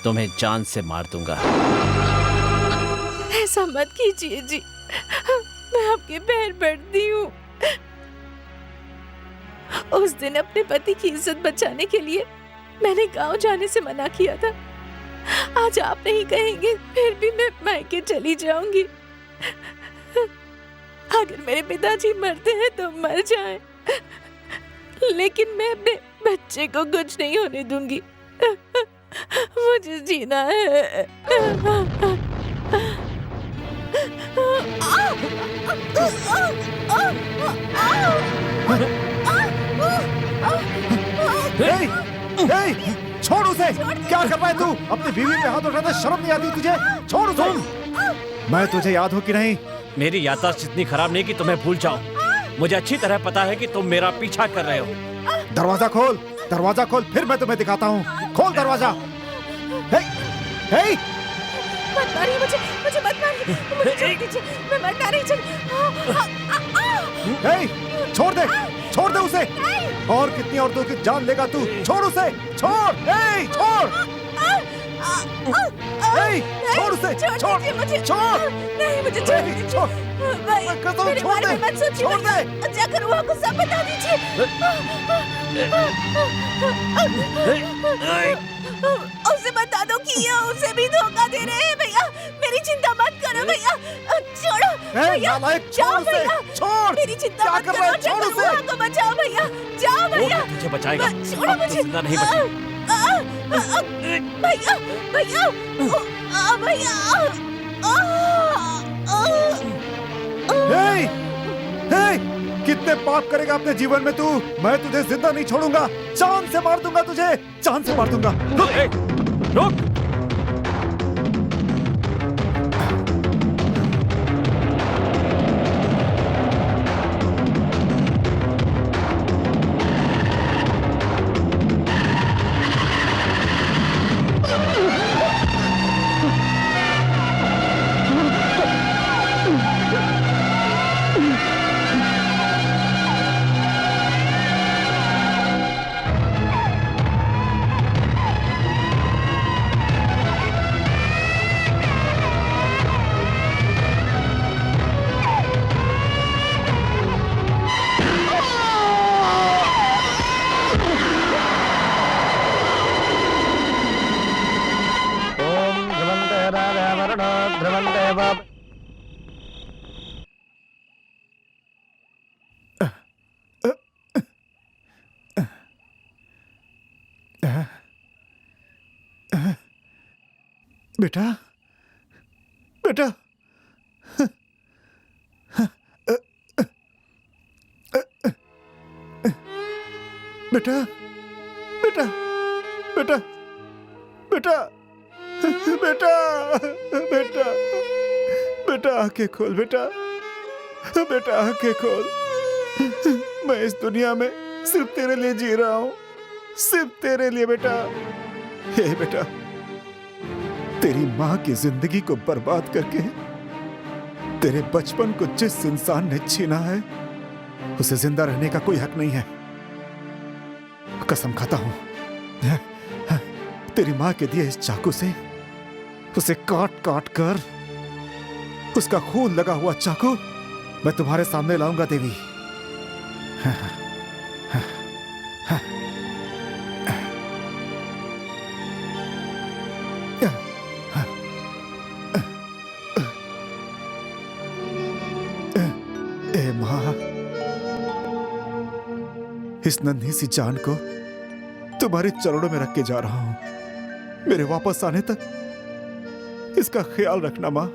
तुम्हें जान से मार दूंगा। ऐसा मत कीजिए जी, मैं आपके पैर पड़ती हूँ। उस दिन अपने पति की इज्जत बचाने के लिए मैंने गांव जाने से मना किया था, आज आप नहीं कहेंगे फिर भी मैं मायके चली जाऊंगी। अगर मेरे पिताजी मरते हैं तो मर जाएं, लेकिन मैं अपने बच्चे को कुछ नहीं होने दूंगी। मुझे जीना है। छोड़ उसे। क्या कर रहा है तू? अपनी बीवी पे हाथ उठाते शर्म नहीं आती तुझे? छोड़ उसे। मैं तुझे याद हो कि नहीं? मेरी याददाश्त इतनी खराब नहीं कि तुम्हें भूल जाओ। मुझे अच्छी तरह पता है कि तुम मेरा पीछा कर रहे हो। दरवाजा खोल, दरवाजा खोल, फिर मैं तुम्हें दिखाता हूँ। खोल दरवाजा। हे, हे। मत मारिए मुझे, मुझे मत मारिए, मुझे छोड़ दीजिए, मैं मरना नहीं चाहती। छोड़ दे, छोड़ दे उसे। और कितनी औरतों की जान लेगा तू? छोड़ उसे, छोड़, छोड़, छोड़ उसे, छोड़, छोड़, नहीं मुझे छोड़ दीजिए, छोड़, मेरे बारे में मत सोचिए, छोड़ दे। क्या करूँ आपको सब बता दीजिए। उसे बता दो कि ये उसे भी धोखा दे रहे हैं। भैया मेरी चिंता मत करो भैया, छोड़ो भैया, जाओ भैया, छोड़, मेरी चिंता मत करो, छोड़ उसे, को बचाओ भैया, जाओ भैया, तुझे बचाएगा, छोड़ो मुझे, जिंदा नहीं बचेगा। भैया भैया भैया। कितने पाप करेगा अपने जीवन में तू? मैं तुझे जिंदा नहीं छोड़ूंगा, जान से मार दूंगा तुझे, जान से मार दूंगा। रुक। बेटा, बेटा, बेटा, बेटा, बेटा, बेटा, बेटा, बेटा, बेटा, आंखें खोल बेटा, बेटा आंखें खोल। मैं इस दुनिया में सिर्फ तेरे लिए जी रहा हूँ, सिर्फ तेरे लिए बेटा। हे बेटा, तेरी माँ की जिंदगी को बर्बाद करके तेरे बचपन को जिस इंसान ने छीना है, उसे जिंदा रहने का कोई हक नहीं है। कसम खाता हूं, तेरी माँ के दिए इस चाकू से उसे काट काट कर, उसका खून लगा हुआ चाकू मैं तुम्हारे सामने लाऊंगा देवी। ए माँ, इस नन्ही सी जान को तुम्हारे चरणों में रख के जा रहा हूं। मेरे वापस आने तक इसका ख्याल रखना माँ।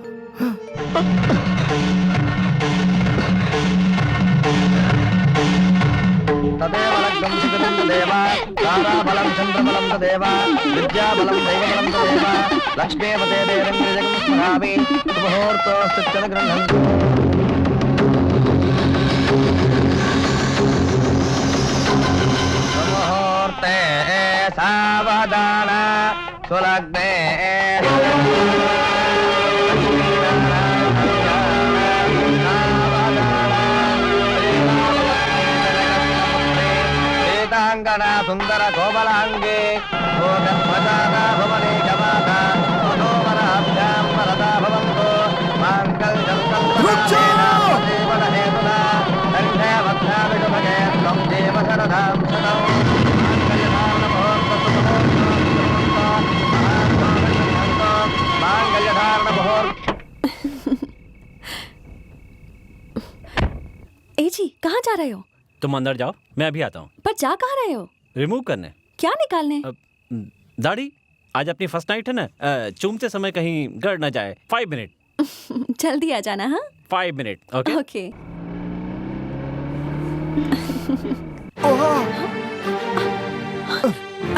तदेव लग्नं सुकृतं तदेव ताराबलं चन्द्रबलं तदेव विद्याबलं दैवबलं तदेव लक्ष्मीपते देवं जगं स्मरामि मुहूर्तोऽस्ति गृह्णन्तु। मुहूर्ते सावधान सुलग्ने सुंदर कोमलांगे भोगत्मजाता भवने जमाता मनोवराभ्यां वरदा भवन्तु माङ्गल्यं तन्महेतुना दण्डे वक्त्राविषुभगे त्वं देव शरदां शतौ माङ्गल्यधारणमहोत्सवं जी कहाँ जा रहे हो? तुम अंदर जाओ, मैं अभी आता हूँ। पर जा कहाँ रहे हो? रिमूव करने। क्या निकालने? दाढ़ी। आज अपनी फर्स्ट नाइट है ना, चूमते समय कहीं गड़ ना जाए। 5 मिनट। जल्दी आ जाना। हाँ 5 minute. Okay okay.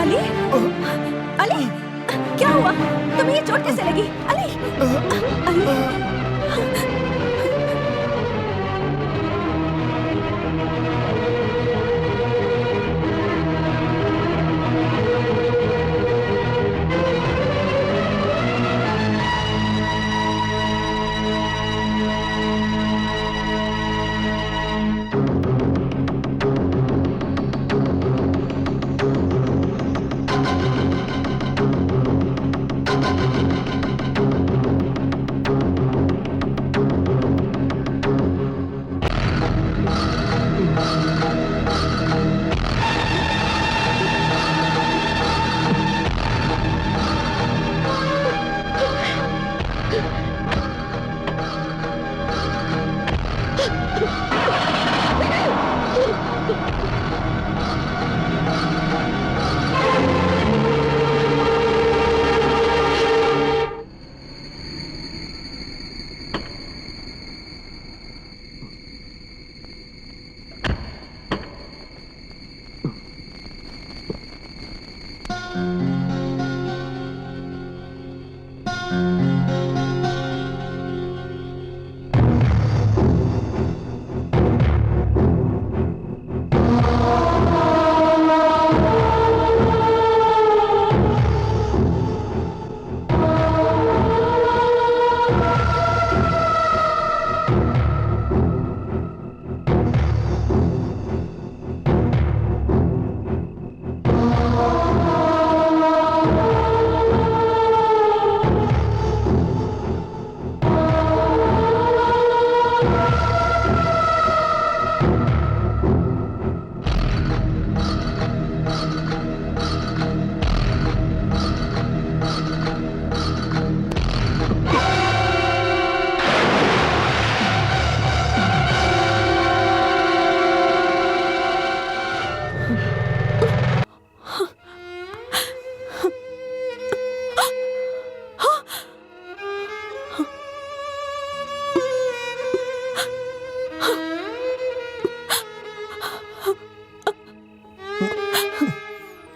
Ali, Ali, क्या हुआ? तुम्हें ये चोट कैसे लगी? अली, अली।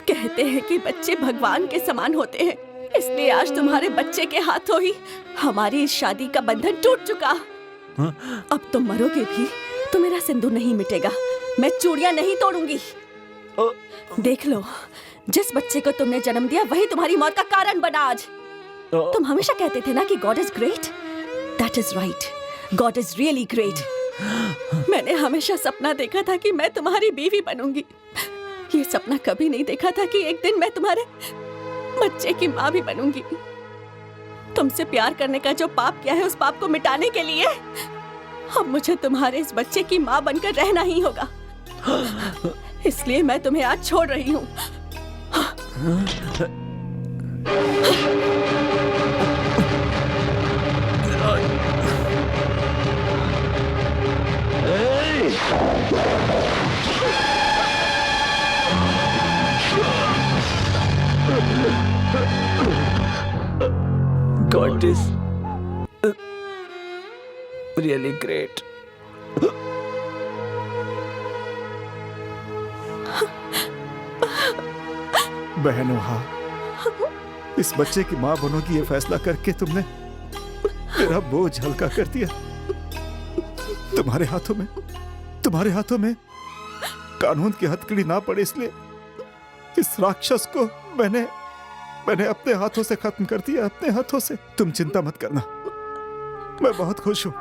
कहते हैं कि बच्चे भगवान के समान होते हैं, इसलिए आज तुम्हारे बच्चे के हाथों ही हमारी इस शादी का बंधन टूट चुका। अब तुम मरोगे भी तो मेरा सिंदूर नहीं मिटेगा, मैं चूड़ियां नहीं तोड़ूंगी। देख लो, जिस बच्चे को तुमने जन्म दिया वही तुम्हारी मौत का कारण बना आज। तुम हमेशा कहते थे ना कि God is great. That is right, God is really great. मैंने हमेशा सपना देखा था कि मैं तुम्हारी बीवी बनूंगी। ये सपना कभी नहीं देखा था कि एक दिन मैं तुम्हारे बच्चे की माँ भी बनूंगी। तुमसे प्यार करने का जो पाप किया है, उस पाप को मिटाने के लिए अब मुझे तुम्हारे इस बच्चे की माँ बनकर रहना ही होगा। इसलिए मैं तुम्हें आज छोड़ रही हूँ। God is really great. बहनों, हाँ, इस बच्चे की माँ बनोगी ये फैसला करके तुमने मेरा बोझ हल्का कर दिया। तुम्हारे हाथों में कानून की हथकड़ी ना पड़े, इसलिए इस राक्षस को मैंने अपने हाथों से खत्म कर दिया, अपने हाथों से। तुम चिंता मत करना, मैं बहुत खुश हूं।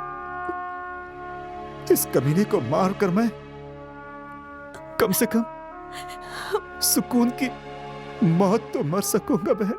इस कमीने को मार कर मैं कम से कम सुकून की मौत तो मर सकूंगा बहन।